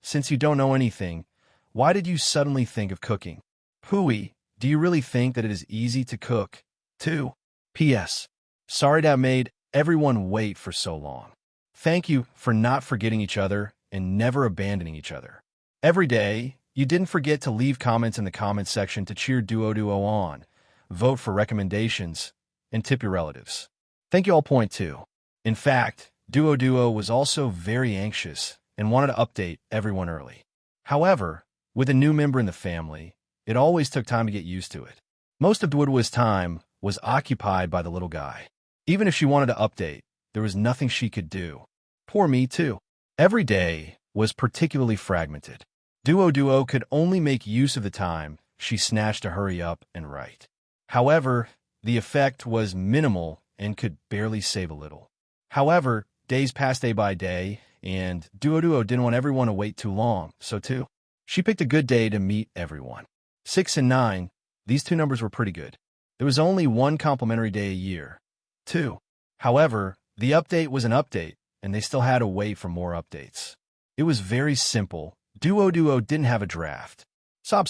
Since you don't know anything, why did you suddenly think of cooking? Hui, do you really think that it is easy to cook, too? P.S. Sorry to have made everyone wait for so long. Thank you for not forgetting each other and never abandoning each other. Every day, you didn't forget to leave comments in the comments section to cheer Duo on, vote for recommendations, and tip your relatives. Thank you all. Point two. In fact, Duo was also very anxious and wanted to update everyone early. However, with a new member in the family, it always took time to get used to it. Most of Duo's time was occupied by the little guy. Even if she wanted to update, there was nothing she could do. Poor me, too. Every day was particularly fragmented. Duo could only make use of the time she snatched to hurry up and write. However, the effect was minimal and could barely save a little. However, days passed day by day, and Duo didn't want everyone to wait too long, so too, she picked a good day to meet everyone. 6 and 9, these two numbers were pretty good. There was only one complimentary day a year, too. However, the update was an update, and they still had to wait for more updates. It was very simple. Duo didn't have a draft. Sob,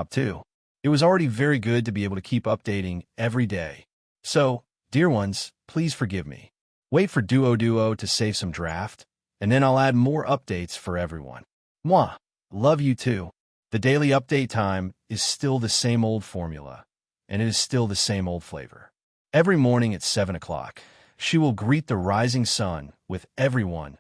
too. It was already very good to be able to keep updating every day. So, dear ones, please forgive me. Wait for Duo to save some draft, and then I'll add more updates for everyone. Mwah. Love you too. The daily update time is still the same old formula, and it is still the same old flavor. Every morning at 7 o'clock, she will greet the rising sun with everyone.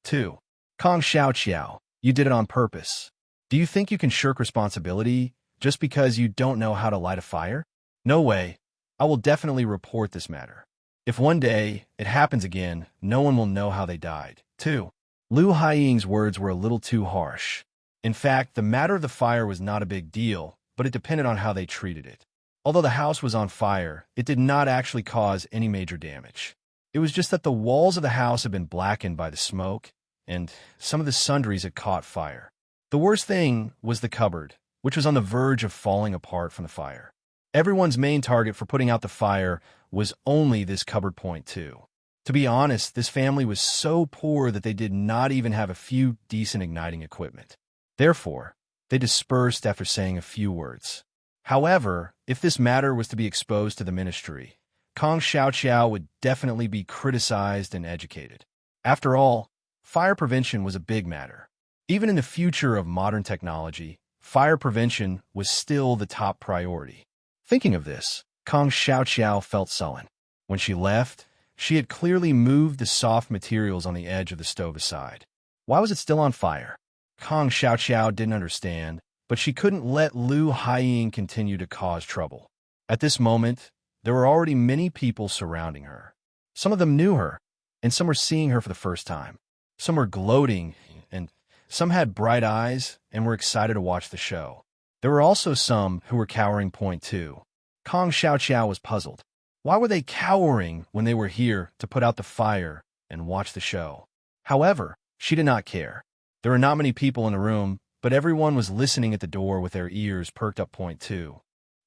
2. Kong Xiao Qiao, you did it on purpose. Do you think you can shirk responsibility just because you don't know how to light a fire? No way. I will definitely report this matter. If one day it happens again, no one will know how they died. 2. Lu Haiying's words were a little too harsh. In fact, the matter of the fire was not a big deal, but it depended on how they treated it. Although the house was on fire, it did not actually cause any major damage. It was just that the walls of the house had been blackened by the smoke, and some of the sundries had caught fire. The worst thing was the cupboard, which was on the verge of falling apart from the fire. Everyone's main target for putting out the fire was only this cupboard point too. To be honest, this family was so poor that they did not even have a few decent igniting equipment. Therefore, they dispersed after saying a few words. However, if this matter was to be exposed to the ministry, Kong Xiaoqiao would definitely be criticized and educated. After all, fire prevention was a big matter. Even in the future of modern technology, fire prevention was still the top priority. Thinking of this, Kong Xiaoqiao felt sullen. When she left, she had clearly moved the soft materials on the edge of the stove aside. Why was it still on fire? Kong Xiaoqiao didn't understand, but she couldn't let Lu Haiying continue to cause trouble. At this moment, there were already many people surrounding her. Some of them knew her, and some were seeing her for the first time. Some were gloating, and some had bright eyes and were excited to watch the show. There were also some who were cowering. Point 2. Kong Xiaoqiao was puzzled. Why were they cowering when they were here to put out the fire and watch the show? However, she did not care. There were not many people in the room, but everyone was listening at the door with their ears perked up. Point 2.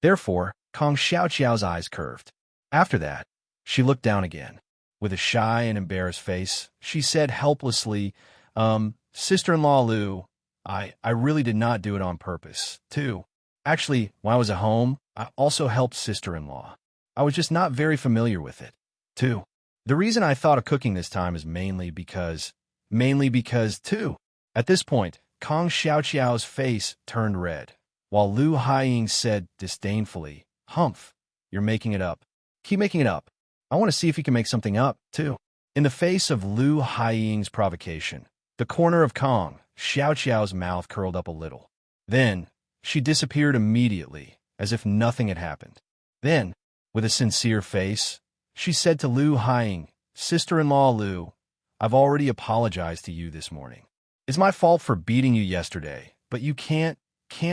Therefore, Kong Xiaoqiao's eyes curved. After that, she looked down again. With a shy and embarrassed face, she said helplessly, Sister-in-law Lu, I really did not do it on purpose. 2. Actually, when I was at home, I also helped sister-in-law. I was just not very familiar with it. 2. The reason I thought of cooking this time is mainly because 2. At this point, Kong Xiaoqiao's face turned red, while Lu Haiying said disdainfully, Humph, you're making it up. Keep making it up. I want to see if you can make something up, too. In the face of Lu Haiying's provocation, the corner of Kong Xiaoqiao's mouth curled up a little. Then, she disappeared immediately, as if nothing had happened. Then, with a sincere face, she said to Lu Haiying, Sister-in-law Lu, I've already apologized to you this morning. It's my fault for beating you yesterday, but you can't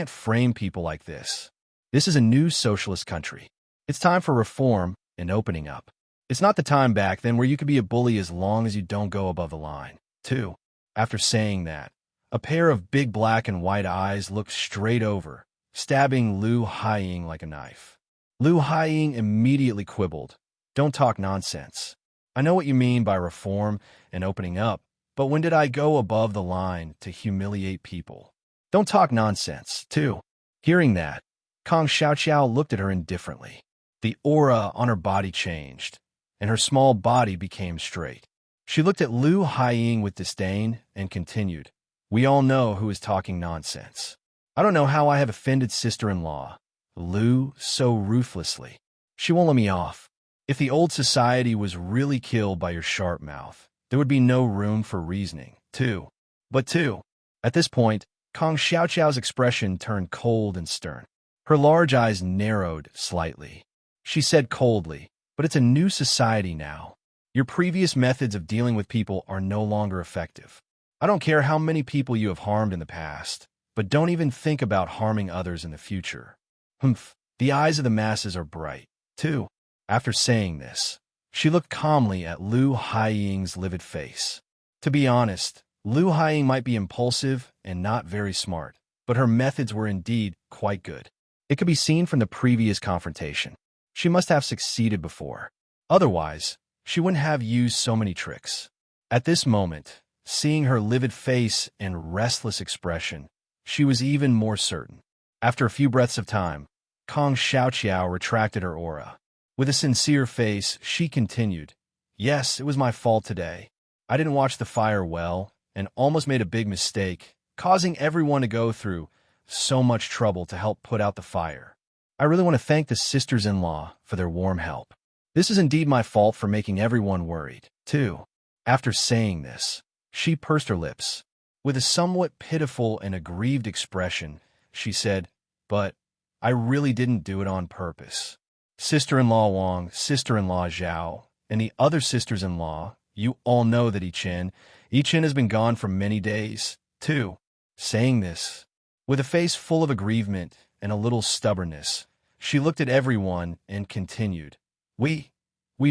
frame people like this. This is a new socialist country. It's time for reform and opening up. It's not the time back then where you could be a bully as long as you don't go above the line. 2. After saying that, a pair of big black and white eyes looked straight over, stabbing Lu Haiying like a knife. Lu Haiying immediately quibbled. Don't talk nonsense. I know what you mean by reform and opening up, but when did I go above the line to humiliate people? Don't talk nonsense, too. Hearing that, Kong Xiaoqiao looked at her indifferently. The aura on her body changed, and her small body became straight. She looked at Lu Haiying with disdain and continued, We all know who is talking nonsense. I don't know how I have offended sister-in-law, Lu, so ruthlessly. She won't let me off. If the old society was really killed by your sharp mouth, there would be no room for reasoning, too. But 2. At this point, Kong Xiaoqiao's expression turned cold and stern. Her large eyes narrowed slightly. She said coldly, But it's a new society now. Your previous methods of dealing with people are no longer effective. I don't care how many people you have harmed in the past, but don't even think about harming others in the future. Humph. The eyes of the masses are bright, too. After saying this, she looked calmly at Lu Haiying's livid face. To be honest, Lu Haiying might be impulsive and not very smart, but her methods were indeed quite good. It could be seen from the previous confrontation. She must have succeeded before. Otherwise, she wouldn't have used so many tricks. At this moment, seeing her livid face and restless expression, she was even more certain. After a few breaths of time, Kong Xiaoqiao retracted her aura. With a sincere face, she continued, Yes, it was my fault today. I didn't watch the fire well and almost made a big mistake, causing everyone to go through so much trouble to help put out the fire. I really want to thank the sisters-in-law for their warm help. This is indeed my fault for making everyone worried, too. After saying this, she pursed her lips. With a somewhat pitiful and aggrieved expression, she said, "But I really didn't do it on purpose. Sister-in-law Wang, sister-in-law Zhao, and the other sisters-in-law, you all know that Yi-Chen has been gone for many days, too." Saying this, with a face full of aggrievement and a little stubbornness, she looked at everyone and continued, We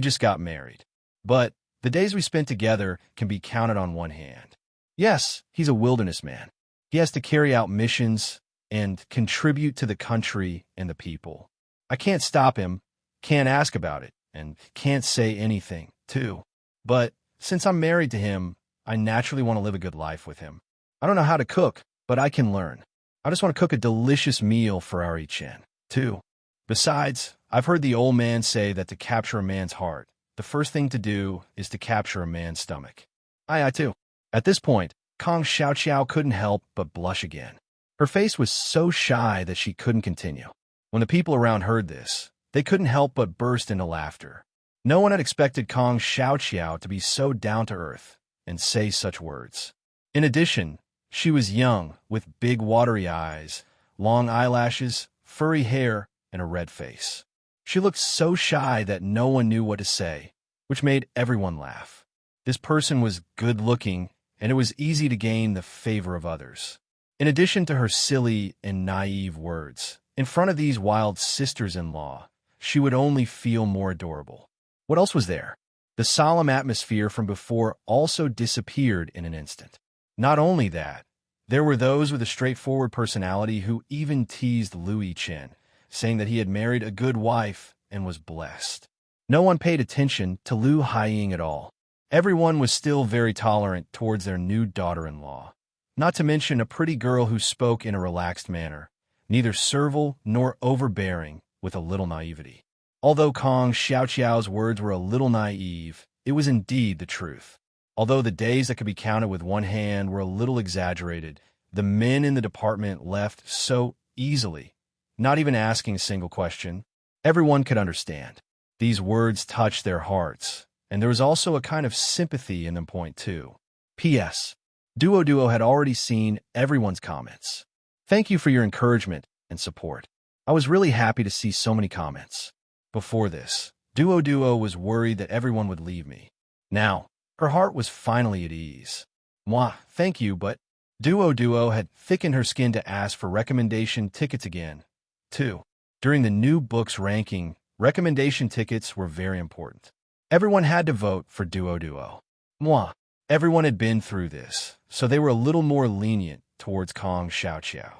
just got married. But the days we spent together can be counted on one hand. Yes, he's a wilderness man. He has to carry out missions and contribute to the country and the people. I can't stop him, can't ask about it, and can't say anything, too. But since I'm married to him, I naturally want to live a good life with him. I don't know how to cook, but I can learn. I just want to cook a delicious meal for our Yi-Chen, too. Besides, I've heard the old man say that to capture a man's heart, the first thing to do is to capture a man's stomach. I too. At this point, Kong Xiaoqiao couldn't help but blush again. Her face was so shy that she couldn't continue. When the people around heard this, they couldn't help but burst into laughter. No one had expected Kong Xiaoqiao to be so down-to-earth and say such words. In addition, she was young, with big watery eyes, long eyelashes, furry hair, and a red face. She looked so shy that no one knew what to say, which made everyone laugh. This person was good-looking, and it was easy to gain the favor of others. In addition to her silly and naive words, in front of these wild sisters-in-law, she would only feel more adorable. What else was there? The solemn atmosphere from before also disappeared in an instant. Not only that, there were those with a straightforward personality who even teased Lu Yi-Chen, saying that he had married a good wife and was blessed. No one paid attention to Lu Haiying at all. Everyone was still very tolerant towards their new daughter-in-law. Not to mention a pretty girl who spoke in a relaxed manner, neither servile nor overbearing, with a little naivety. Although Kong Xiaoqiao's words were a little naive, it was indeed the truth. Although the days that could be counted with one hand were a little exaggerated, the men in the department left so easily, not even asking a single question. Everyone could understand. These words touched their hearts, and there was also a kind of sympathy in them. Point 2. P.S. Duo had already seen everyone's comments. Thank you for your encouragement and support. I was really happy to see so many comments. Before this, Duo was worried that everyone would leave me. Now, her heart was finally at ease. Mwah, thank you, but Duo had thickened her skin to ask for recommendation tickets again, too. During the new books ranking, recommendation tickets were very important. Everyone had to vote for Duo. Mwah. Everyone had been through this, so they were a little more lenient towards Kong Xiaoqiao.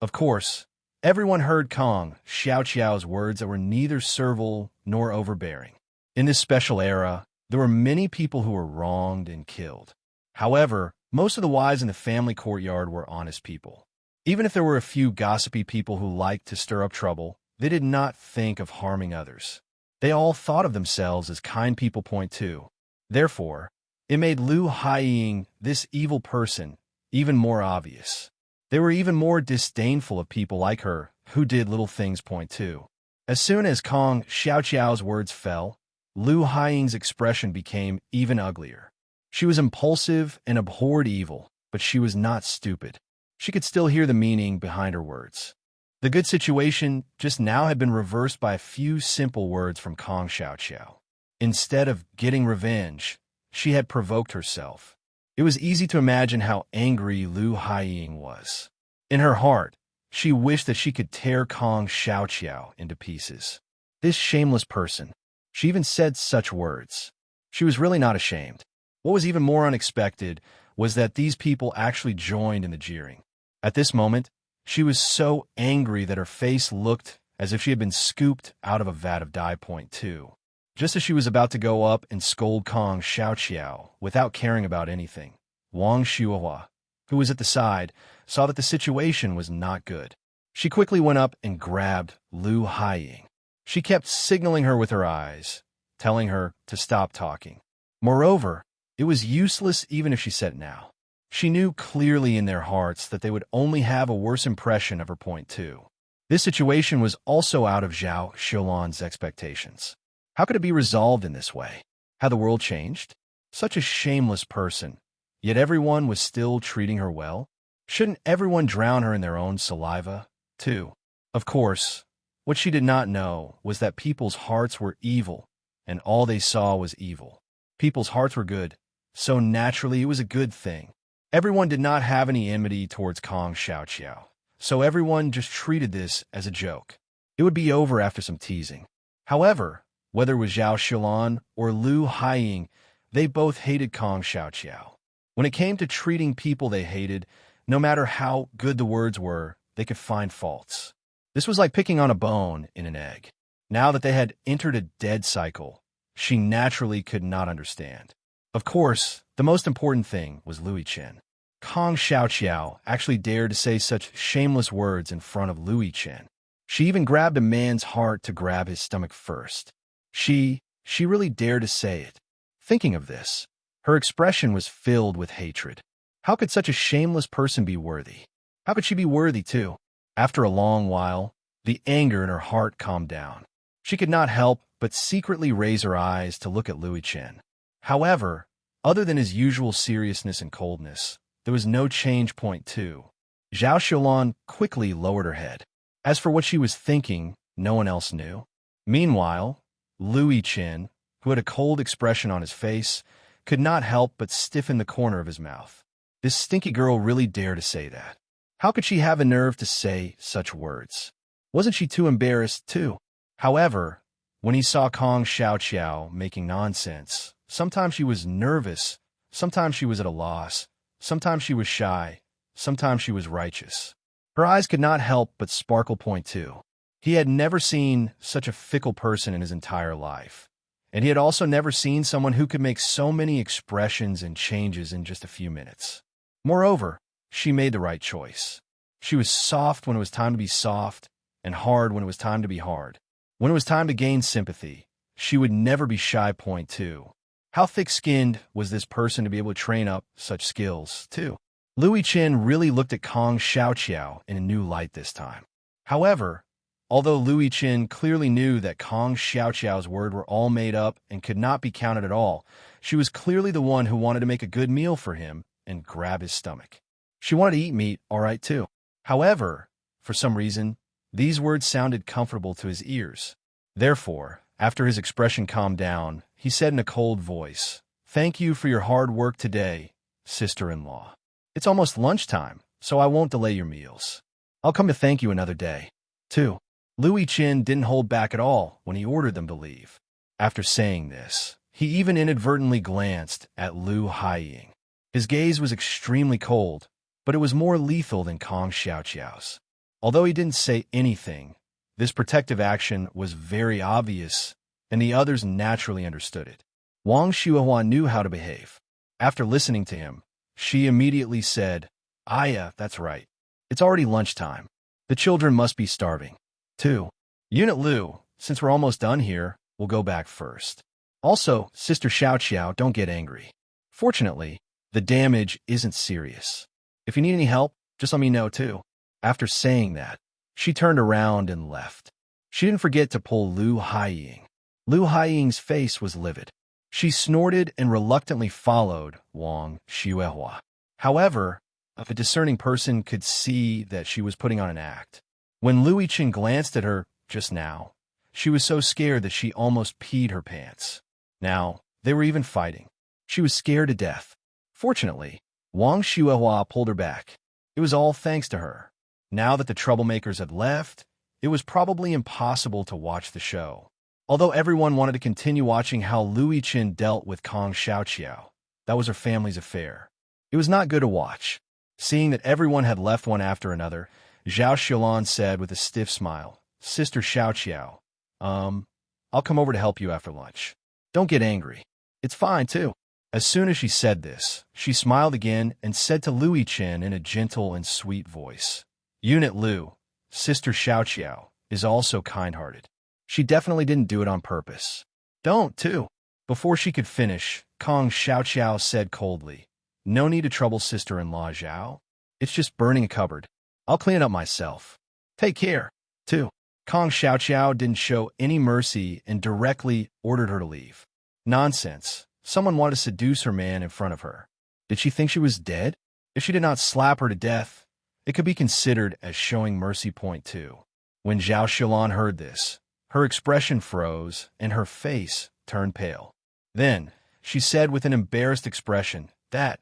Of course, everyone heard Kong Xiaoqiao's words that were neither servile nor overbearing. In this special era, there were many people who were wronged and killed. However, most of the wives in the family courtyard were honest people. Even if there were a few gossipy people who liked to stir up trouble, they did not think of harming others. They all thought of themselves as kind people. Point 2. Therefore, it made Lu Haiying, this evil person, even more obvious. They were even more disdainful of people like her, who did little things. Point 2. As soon as Kong Xiaoqiao's words fell, Lu Haiying's expression became even uglier. She was impulsive and abhorred evil, but she was not stupid. She could still hear the meaning behind her words. The good situation just now had been reversed by a few simple words from Kong Xiaoqiao. Instead of getting revenge, she had provoked herself. It was easy to imagine how angry Lu Haiying was. In her heart, she wished that she could tear Kong Xiaoqiao into pieces. This shameless person. She even said such words. She was really not ashamed. What was even more unexpected was that these people actually joined in the jeering. At this moment, she was so angry that her face looked as if she had been scooped out of a vat of dye. Point 2. Just as she was about to go up and scold Kong Xiaoqiao without caring about anything, Wang Shuohua, who was at the side, saw that the situation was not good. She quickly went up and grabbed Lu Haiying. She kept signaling her with her eyes, telling her to stop talking. Moreover, It was useless even if she said it now. She knew clearly in their hearts that they would only have a worse impression of her point too. This situation was also out of Zhao Xiaolan's expectations. How could it be resolved in this way? Had the world changed? Such a shameless person, yet everyone was still treating her well? Shouldn't everyone drown her in their own saliva, too? Of course, what she did not know was that people's hearts were evil, and all they saw was evil. People's hearts were good, so naturally it was a good thing. Everyone did not have any enmity towards Kong Xiaoqiao, so everyone just treated this as a joke. It would be over after some teasing. However, whether it was Zhao Xiaolan or Lu Haiying, they both hated Kong Xiaoqiao. When it came to treating people they hated, no matter how good the words were, they could find faults. This was like picking on a bone in an egg. Now that they had entered a dead cycle, she naturally could not understand. Of course, the most important thing was Louis Chen. Kong Xiaoqiao actually dared to say such shameless words in front of Louis Chen. She even grabbed a man's heart to grab his stomach first. She really dared to say it. Thinking of this, her expression was filled with hatred. How could such a shameless person be worthy? How could she be worthy, too? After a long while, the anger in her heart calmed down. She could not help but secretly raise her eyes to look at Louis Chen. However, other than his usual seriousness and coldness, there was no change point too. Zhao Xiaolan quickly lowered her head. As for what she was thinking, no one else knew. Meanwhile, Louis Chen, who had a cold expression on his face, could not help but stiffen the corner of his mouth. This stinky girl really dared to say that. How could she have a nerve to say such words? Wasn't she too embarrassed, too? However, when he saw Kong Xiaoqiao making nonsense, sometimes she was nervous, sometimes she was at a loss, sometimes she was shy, sometimes she was righteous. Her eyes could not help but sparkle point too. He had never seen such a fickle person in his entire life, and he had also never seen someone who could make so many expressions and changes in just a few minutes. Moreover, she made the right choice. She was soft when it was time to be soft, and hard when it was time to be hard. When it was time to gain sympathy, she would never be shy point too. How thick-skinned was this person to be able to train up such skills, too? Louis Chen really looked at Kong Xiaoqiao in a new light this time. However, although Louis Chen clearly knew that Kong Xiaoqiao's words were all made up and could not be counted at all, she was clearly the one who wanted to make a good meal for him and grab his stomach. She wanted to eat meat, all right, too. However, for some reason, these words sounded comfortable to his ears. Therefore, after his expression calmed down, he said in a cold voice, "Thank you for your hard work today, sister-in-law. It's almost lunchtime, so I won't delay your meals. I'll come to thank you another day." 2. Louis Chen didn't hold back at all when he ordered them to leave. After saying this, he even inadvertently glanced at Lu Haiying. His gaze was extremely cold, but it was more lethal than Kong Xiaoqiao's. Although he didn't say anything, this protective action was very obvious, and the others naturally understood it. Wang Xuehua knew how to behave. After listening to him, she immediately said, "Yeah, that's right. It's already lunchtime. The children must be starving." 2. Unit Lu, since we're almost done here, we'll go back first. Also, Sister Xiaoqiao, don't get angry. Fortunately, the damage isn't serious. If you need any help, just let me know too. After saying that, she turned around and left. She didn't forget to pull Lu Haiying. Lu Haiying's face was livid. She snorted and reluctantly followed Wang Xuehua. However, a discerning person could see that she was putting on an act. When Louis Chen glanced at her just now, she was so scared that she almost peed her pants. Now, they were even fighting. She was scared to death. Fortunately, Wang Xuehua pulled her back. It was all thanks to her. Now that the troublemakers had left, it was probably impossible to watch the show. Although everyone wanted to continue watching how Louis Chen dealt with Kong Xiaoqiao, that was her family's affair. It was not good to watch. Seeing that everyone had left one after another, Zhao Xiaolan said with a stiff smile, "Sister Xiaoqiao, I'll come over to help you after lunch. Don't get angry. It's fine, too." As soon as she said this, she smiled again and said to Louis Chen in a gentle and sweet voice, "Unit Lu, Sister Xiaoqiao, is also kind-hearted. She definitely didn't do it on purpose. Don't, too." Before she could finish, Kong Xiao said coldly. No need to trouble sister-in-law Zhao. It's just burning a cupboard. I'll clean it up myself. Take care, too. Kong Xiao didn't show any mercy and directly ordered her to leave. Nonsense. Someone wanted to seduce her man in front of her. Did she think she was dead? If she did not slap her to death, it could be considered as showing mercy. Point 2. When Zhao Xiaolan heard this, her expression froze and her face turned pale. Then, she said with an embarrassed expression, that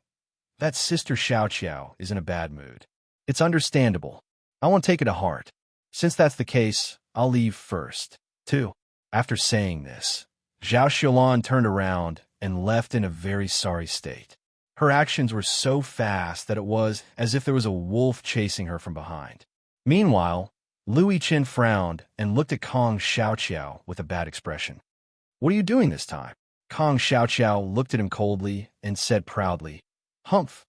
Sister Xiao is in a bad mood. It's understandable. I won't take it to heart. Since that's the case, I'll leave first, too. After saying this, Zhao Xiaolan turned around and left in a very sorry state. Her actions were so fast that it was as if there was a wolf chasing her from behind. Meanwhile, Lu Yiqin frowned and looked at Kong Xiao with a bad expression. What are you doing this time? Kong Xiao looked at him coldly and said proudly, Humph,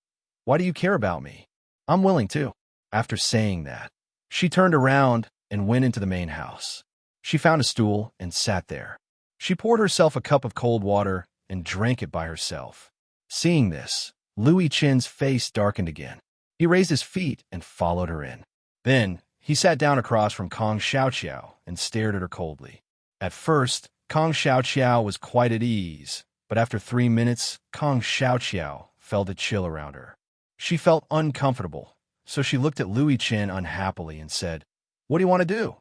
why do you care about me? I'm willing to. After saying that, she turned around and went into the main house. She found a stool and sat there. She poured herself a cup of cold water and drank it by herself. Seeing this, Lu Yiqin's face darkened again. He raised his feet and followed her in. Then, he sat down across from Kong Xiao and stared at her coldly. At first, Kong Xiao was quite at ease, but after 3 minutes, Kong Xiao felt a chill around her. She felt uncomfortable, so she looked at Lu Yiqin unhappily and said, What do you want to do?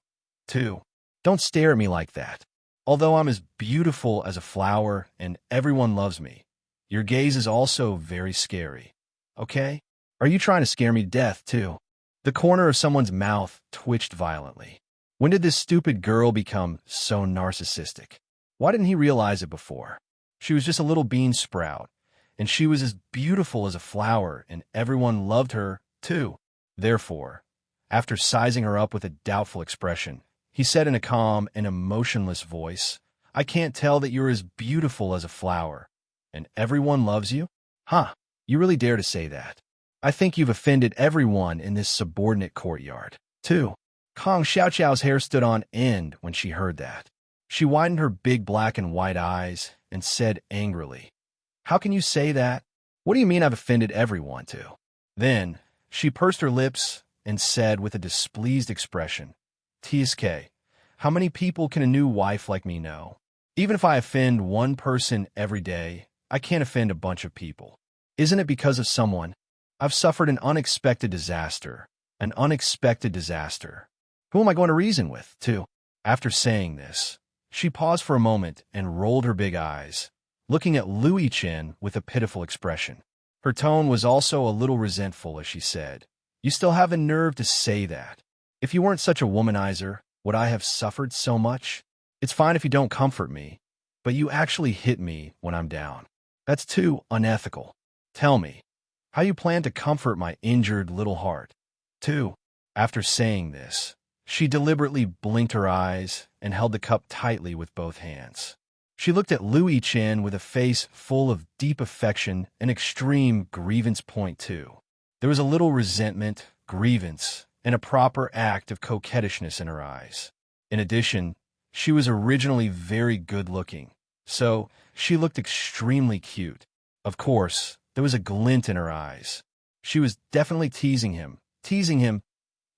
2. Don't stare at me like that. Although I'm as beautiful as a flower and everyone loves me, your gaze is also very scary. Okay? Are you trying to scare me to death, too? The corner of someone's mouth twitched violently. When did this stupid girl become so narcissistic? Why didn't he realize it before? She was just a little bean sprout, and she was as beautiful as a flower, and everyone loved her, too. Therefore, after sizing her up with a doubtful expression, he said in a calm and emotionless voice, I can't tell that you're as beautiful as a flower, and everyone loves you? Huh, you really dare to say that. I think you've offended everyone in this subordinate courtyard, too. Kong Xiao's hair stood on end when she heard that. She widened her big black and white eyes and said angrily, How can you say that? What do you mean I've offended everyone, too? Then, she pursed her lips and said with a displeased expression, TSK, how many people can a new wife like me know? Even if I offend one person every day, I can't offend a bunch of people. Isn't it because of someone? I've suffered an unexpected disaster. An unexpected disaster. Who am I going to reason with, too? After saying this, she paused for a moment and rolled her big eyes, looking at Lu Yiqin with a pitiful expression. Her tone was also a little resentful as she said, You still have the nerve to say that. If you weren't such a womanizer, would I have suffered so much? It's fine if you don't comfort me, but you actually hit me when I'm down. That's too unethical. Tell me, how you plan to comfort my injured little heart? 2. After saying this, she deliberately blinked her eyes and held the cup tightly with both hands. She looked at Lu Yiqin with a face full of deep affection and extreme grievance. Point 2. There was a little resentment, grievance, and a proper act of coquettishness in her eyes. In addition, she was originally very good-looking, so she looked extremely cute. Of course, there was a glint in her eyes. She was definitely teasing him,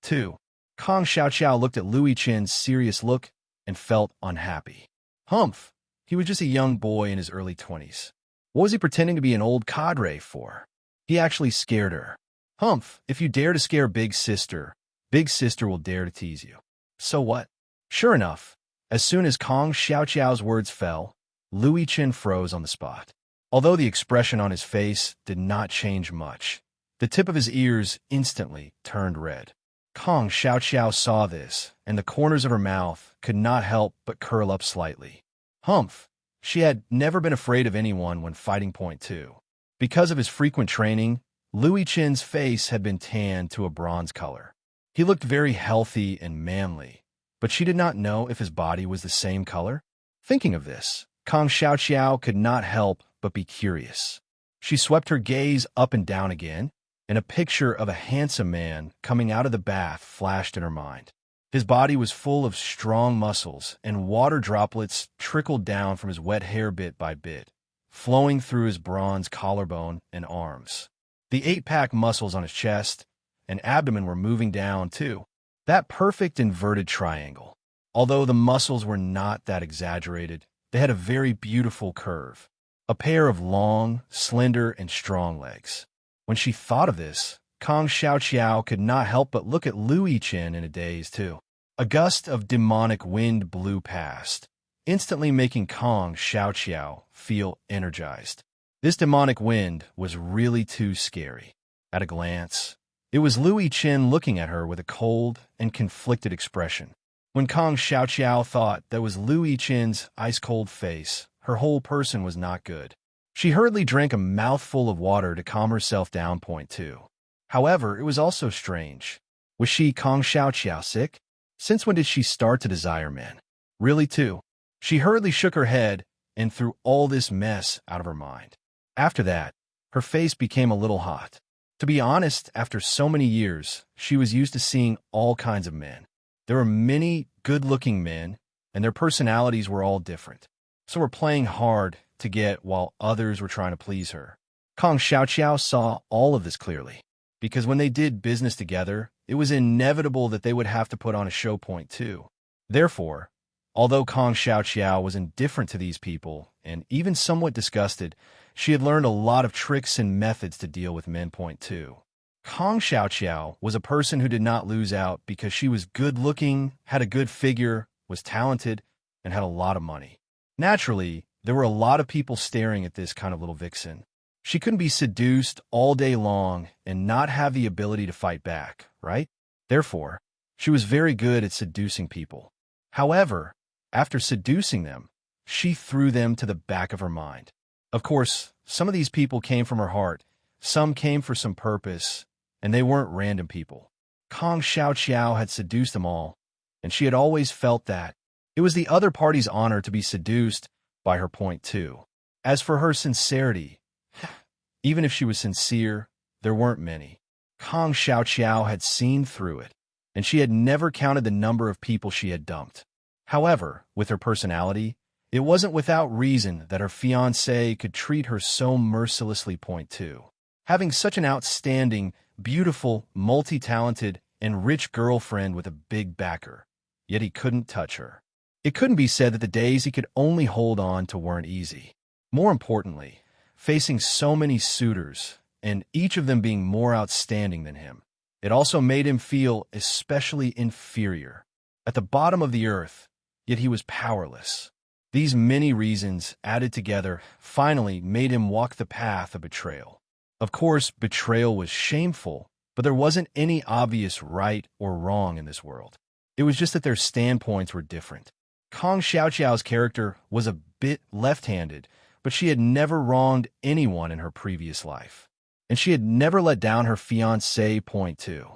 too. Kong Xiao looked at Lu Yiqin's serious look and felt unhappy. Humph, he was just a young boy in his early 20s. What was he pretending to be an old cadre for? He actually scared her. Humph, if you dare to scare Big Sister will dare to tease you. So what? Sure enough, as soon as Kong Xiao's words fell, Lu Yiqin froze on the spot. Although the expression on his face did not change much, the tip of his ears instantly turned red. Kong Xiao saw this, and the corners of her mouth could not help but curl up slightly. Humph, she had never been afraid of anyone when fighting. Point 2. Because of his frequent training, Lu Yiqin's face had been tanned to a bronze color. He looked very healthy and manly, but she did not know if his body was the same color. Thinking of this, Kong Xiao could not help but be curious. She swept her gaze up and down again, and a picture of a handsome man coming out of the bath flashed in her mind. His body was full of strong muscles, and water droplets trickled down from his wet hair bit by bit, flowing through his bronze collarbone and arms. The eight-pack muscles on his chest and abdomen were moving down, too. That perfect inverted triangle. Although the muscles were not that exaggerated, they had a very beautiful curve. A pair of long, slender, and strong legs. When she thought of this, Kang Xiaoqiao could not help but look at Lu Yiqin in a daze, too. A gust of demonic wind blew past, instantly making Kang Xiaoqiao feel energized. This demonic wind was really too scary. At a glance, it was Lu Yiqin looking at her with a cold and conflicted expression. When Kang Xiaoqiao thought that was Lu Yiqin's ice-cold face, her whole person was not good. She hurriedly drank a mouthful of water to calm herself down. Point 2. However, it was also strange. Was she, Kang Xiaoqiao, sick? Since when did she start to desire men? Really, too? She hurriedly shook her head and threw all this mess out of her mind. After that, her face became a little hot. To be honest, after so many years, she was used to seeing all kinds of men. There were many good-looking men, and their personalities were all different. So were playing hard to get while others were trying to please her. Kang Xiaoqiao saw all of this clearly, because when they did business together, it was inevitable that they would have to put on a show. Point 2. Therefore, although Kang Xiaoqiao was indifferent to these people and even somewhat disgusted, she had learned a lot of tricks and methods to deal with men. Point 2. Kang Xiaoqiao was a person who did not lose out because she was good-looking, had a good figure, was talented, and had a lot of money. Naturally, there were a lot of people staring at this kind of little vixen. She couldn't be seduced all day long and not have the ability to fight back, right? Therefore, she was very good at seducing people. However, after seducing them, she threw them to the back of her mind. Of course, some of these people came from her heart, some came for some purpose, and they weren't random people. Kang Xiaoqiao had seduced them all, and she had always felt that it was the other party's honor to be seduced by her. Point 2. As for her sincerity, even if she was sincere, there weren't many. Kang Xiaoqiao had seen through it, and she had never counted the number of people she had dumped. However, with her personality, it wasn't without reason that her fiancé could treat her so mercilessly. Point 2. Having such an outstanding, beautiful, multi-talented, and rich girlfriend with a big backer, yet he couldn't touch her. It couldn't be said that the days he could only hold on to weren't easy. More importantly, facing so many suitors, and each of them being more outstanding than him, it also made him feel especially inferior, at the bottom of the earth, yet he was powerless. These many reasons, added together, finally made him walk the path of betrayal. Of course, betrayal was shameful, but there wasn't any obvious right or wrong in this world. It was just that their standpoints were different. Kang Xiaoqiao's character was a bit left-handed, but she had never wronged anyone in her previous life. And she had never let down her fiancé. Point 2.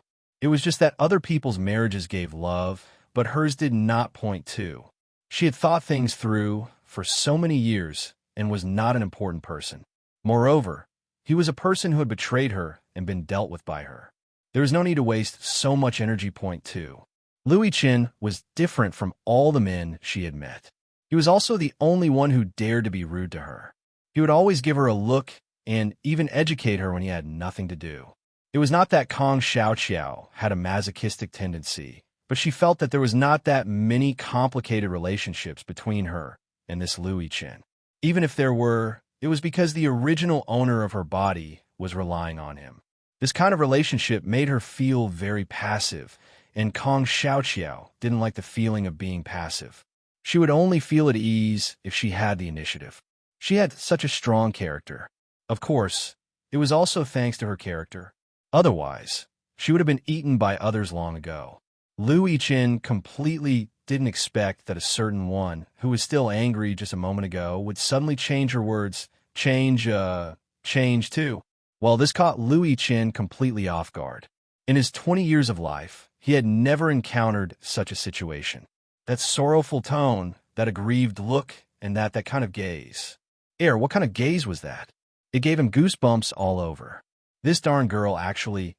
It was just that other people's marriages gave love, but hers did not. Point 2. She had thought things through for so many years and was not an important person. Moreover, he was a person who had betrayed her and been dealt with by her. There was no need to waste so much energy. Point 2. Lu Yiqin was different from all the men she had met. He was also the only one who dared to be rude to her. He would always give her a look and even educate her when he had nothing to do. It was not that Kang Xiaoqiao had a masochistic tendency, but she felt that there was not that many complicated relationships between her and this Lu Yiqin. Even if there were, it was because the original owner of her body was relying on him. This kind of relationship made her feel very passive, and Kang Xiaoqiao didn't like the feeling of being passive. She would only feel at ease if she had the initiative. She had such a strong character. Of course, it was also thanks to her character. Otherwise, she would have been eaten by others long ago. Lu Yiqin completely didn't expect that a certain one, who was still angry just a moment ago, would suddenly change her words, change too. Well, this caught Lu Yiqin completely off guard. In his 20 years of life, he had never encountered such a situation. That sorrowful tone, that aggrieved look, and that kind of gaze. What kind of gaze was that? It gave him goosebumps all over. This darn girl actually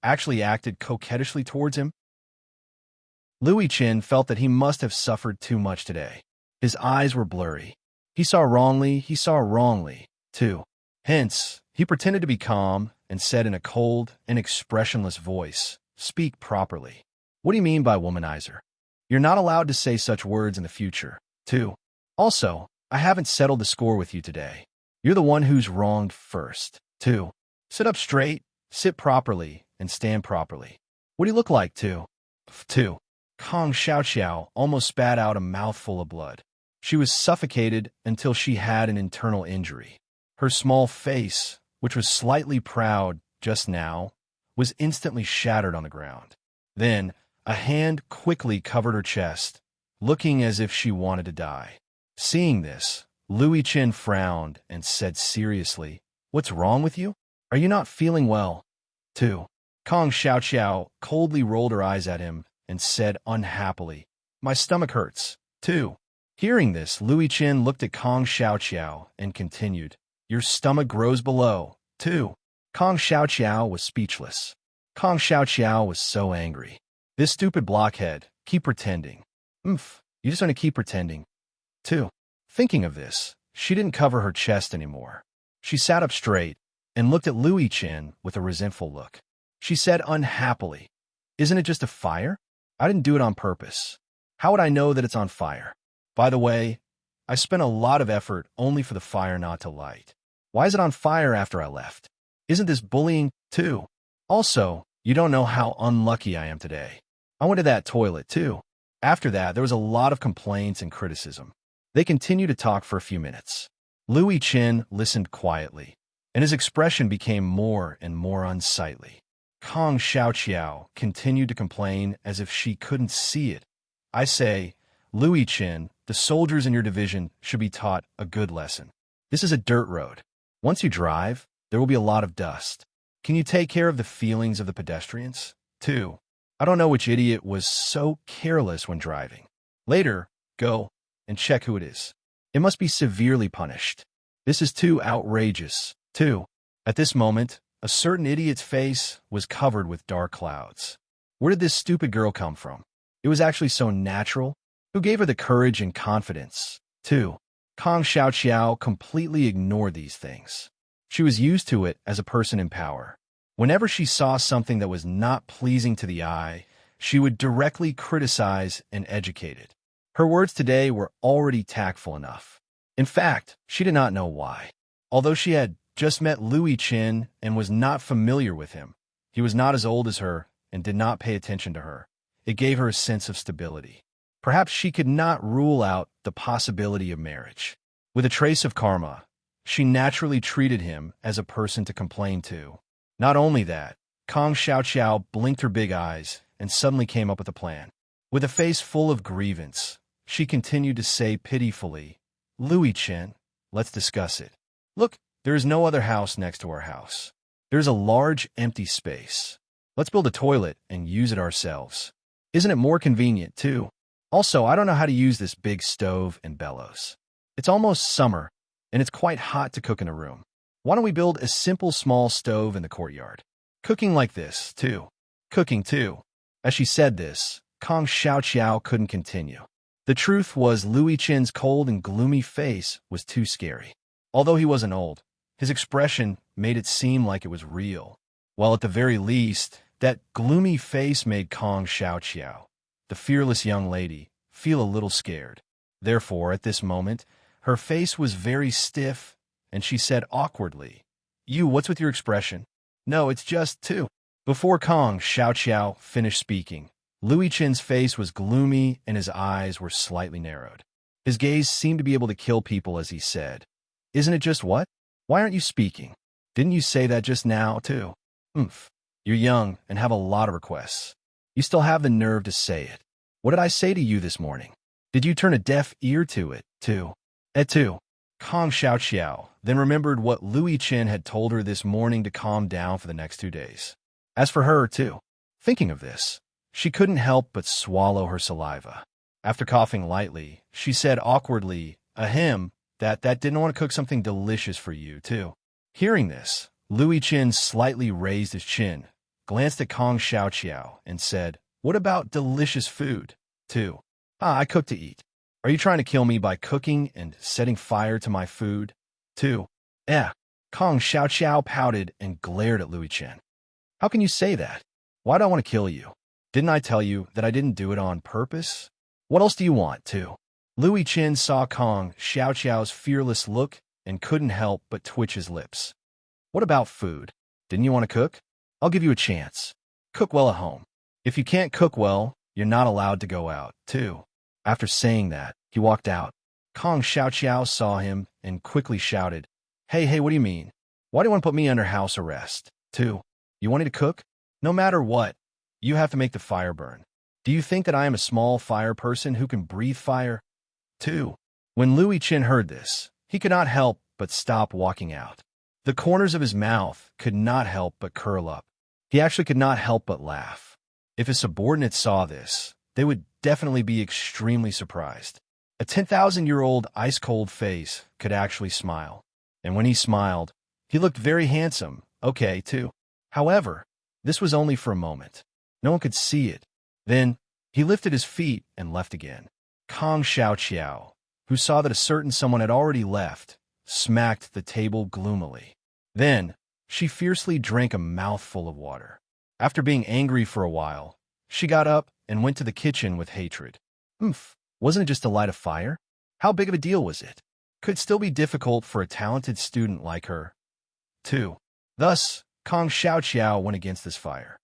acted coquettishly towards him. Lu Yiqin felt that he must have suffered too much today. His eyes were blurry. He saw wrongly, too. Hence, he pretended to be calm and said in a cold and expressionless voice, "Speak properly. What do you mean by womanizer? You're not allowed to say such words in the future, too. Also, I haven't settled the score with you today. You're the one who's wronged first, too. Sit up straight, sit properly, and stand properly. What do you look like, too?" Two. Kong Xiao almost spat out a mouthful of blood. She was suffocated until she had an internal injury. Her small face, which was slightly proud just now, was instantly shattered on the ground. Then, a hand quickly covered her chest, looking as if she wanted to die. Seeing this, Louis Chen frowned and said seriously, "What's wrong with you? Are you not feeling well?" Two. Kong Xiao coldly rolled her eyes at him and said unhappily, "My stomach hurts, too." Hearing this, Louis Chen looked at Kong Xiao and continued, "Your stomach grows below, too." Kong Xiao was speechless. Kong Xiao was so angry. This stupid blockhead, keep pretending. You just want to keep pretending, too. Thinking of this, she didn't cover her chest anymore. She sat up straight and looked at Louis Chen with a resentful look. She said unhappily, "Isn't it just a fire? I didn't do it on purpose. How would I know that it's on fire? By the way, I spent a lot of effort only for the fire not to light. Why is it on fire after I left? Isn't this bullying, too? Also, you don't know how unlucky I am today. I went to that toilet, too." After that, there was a lot of complaints and criticism. They continued to talk for a few minutes. Louis Chen listened quietly, and his expression became more and more unsightly. Kong Xiao continued to complain as if she couldn't see it. "I say, Louis Chen, the soldiers in your division should be taught a good lesson. This is a dirt road. Once you drive, there will be a lot of dust. Can you take care of the feelings of the pedestrians, too? I don't know which idiot was so careless when driving. Later, go and check who it is. It must be severely punished. This is too outrageous, too." At this moment, a certain idiot's face was covered with dark clouds. Where did this stupid girl come from? It was actually so natural. Who gave her the courage and confidence, too? Kong Xiao completely ignored these things. She was used to it as a person in power. Whenever she saw something that was not pleasing to the eye, she would directly criticize and educate it. Her words today were already tactful enough. In fact, she did not know why. Although she had just met Louis Chen and was not familiar with him, he was not as old as her and did not pay attention to her. It gave her a sense of stability. Perhaps she could not rule out the possibility of marriage. With a trace of karma, she naturally treated him as a person to complain to. Not only that, Kong Xiao blinked her big eyes and suddenly came up with a plan. With a face full of grievance, she continued to say pitifully, "Louis Chen, let's discuss it. Look, there is no other house next to our house. There's a large empty space. Let's build a toilet and use it ourselves. Isn't it more convenient, too? Also, I don't know how to use this big stove and bellows. It's almost summer, and it's quite hot to cook in a room. Why don't we build a simple small stove in the courtyard? Cooking like this, too. Cooking, too." As she said this, Kong Xiao couldn't continue. The truth was Louis Chen's cold and gloomy face was too scary. Although he wasn't old, his expression made it seem like it was real. While at the very least, that gloomy face made Kong Xiao, the fearless young lady, feel a little scared. Therefore, at this moment, her face was very stiff, and she said awkwardly, What's with your expression? No, it's just, too." Before Kong Xiao finished speaking, Louis Chen's face was gloomy and his eyes were slightly narrowed. His gaze seemed to be able to kill people as he said, "Isn't it just what? Why aren't you speaking? Didn't you say that just now, too? You're young and have a lot of requests. You still have the nerve to say it. What did I say to you this morning? Did you turn a deaf ear to it, too?" Too. Kong Xiao then remembered what Louis Chen had told her this morning to calm down for the next 2 days. As for her, too, thinking of this, she couldn't help but swallow her saliva. After coughing lightly, she said awkwardly, that didn't want to cook something delicious for you, too. Hearing this, Louis Chen slightly raised his chin, glanced at Kong Xiao, and said, "What about delicious food, too?" "I cook to eat. Are you trying to kill me by cooking and setting fire to my food? 2. Kong Xiao pouted and glared at Louis Chen. How can you say that? Why do I want to kill you? Didn't I tell you that I didn't do it on purpose? What else do you want, too? Louis Chen saw Kong Xiao's fearless look and couldn't help but twitch his lips. What about food? Didn't you want to cook? I'll give you a chance. Cook well at home. If you can't cook well, you're not allowed to go out, too. After saying that, he walked out. Kong Xiao saw him and quickly shouted, Hey, what do you mean? Why do you want to put me under house arrest? 2. You want me to cook? No matter what, you have to make the fire burn. Do you think that I am a small fire person who can breathe fire? 2. When Louis Chen heard this, he could not help but stop walking out. The corners of his mouth could not help but curl up. He actually could not help but laugh. If his subordinates saw this, they would definitely be extremely surprised. A 10,000-year-old ice-cold face could actually smile. And when he smiled, he looked very handsome, okay, too. However, this was only for a moment. No one could see it. Then, he lifted his feet and left again. Kong Xiao, who saw that a certain someone had already left, smacked the table gloomily. Then, she fiercely drank a mouthful of water. After being angry for a while, she got up and went to the kitchen with hatred. Wasn't it just to light a fire? How big of a deal was it? Could still be difficult for a talented student like her. 2. Thus, Kong Xiao went against this fire.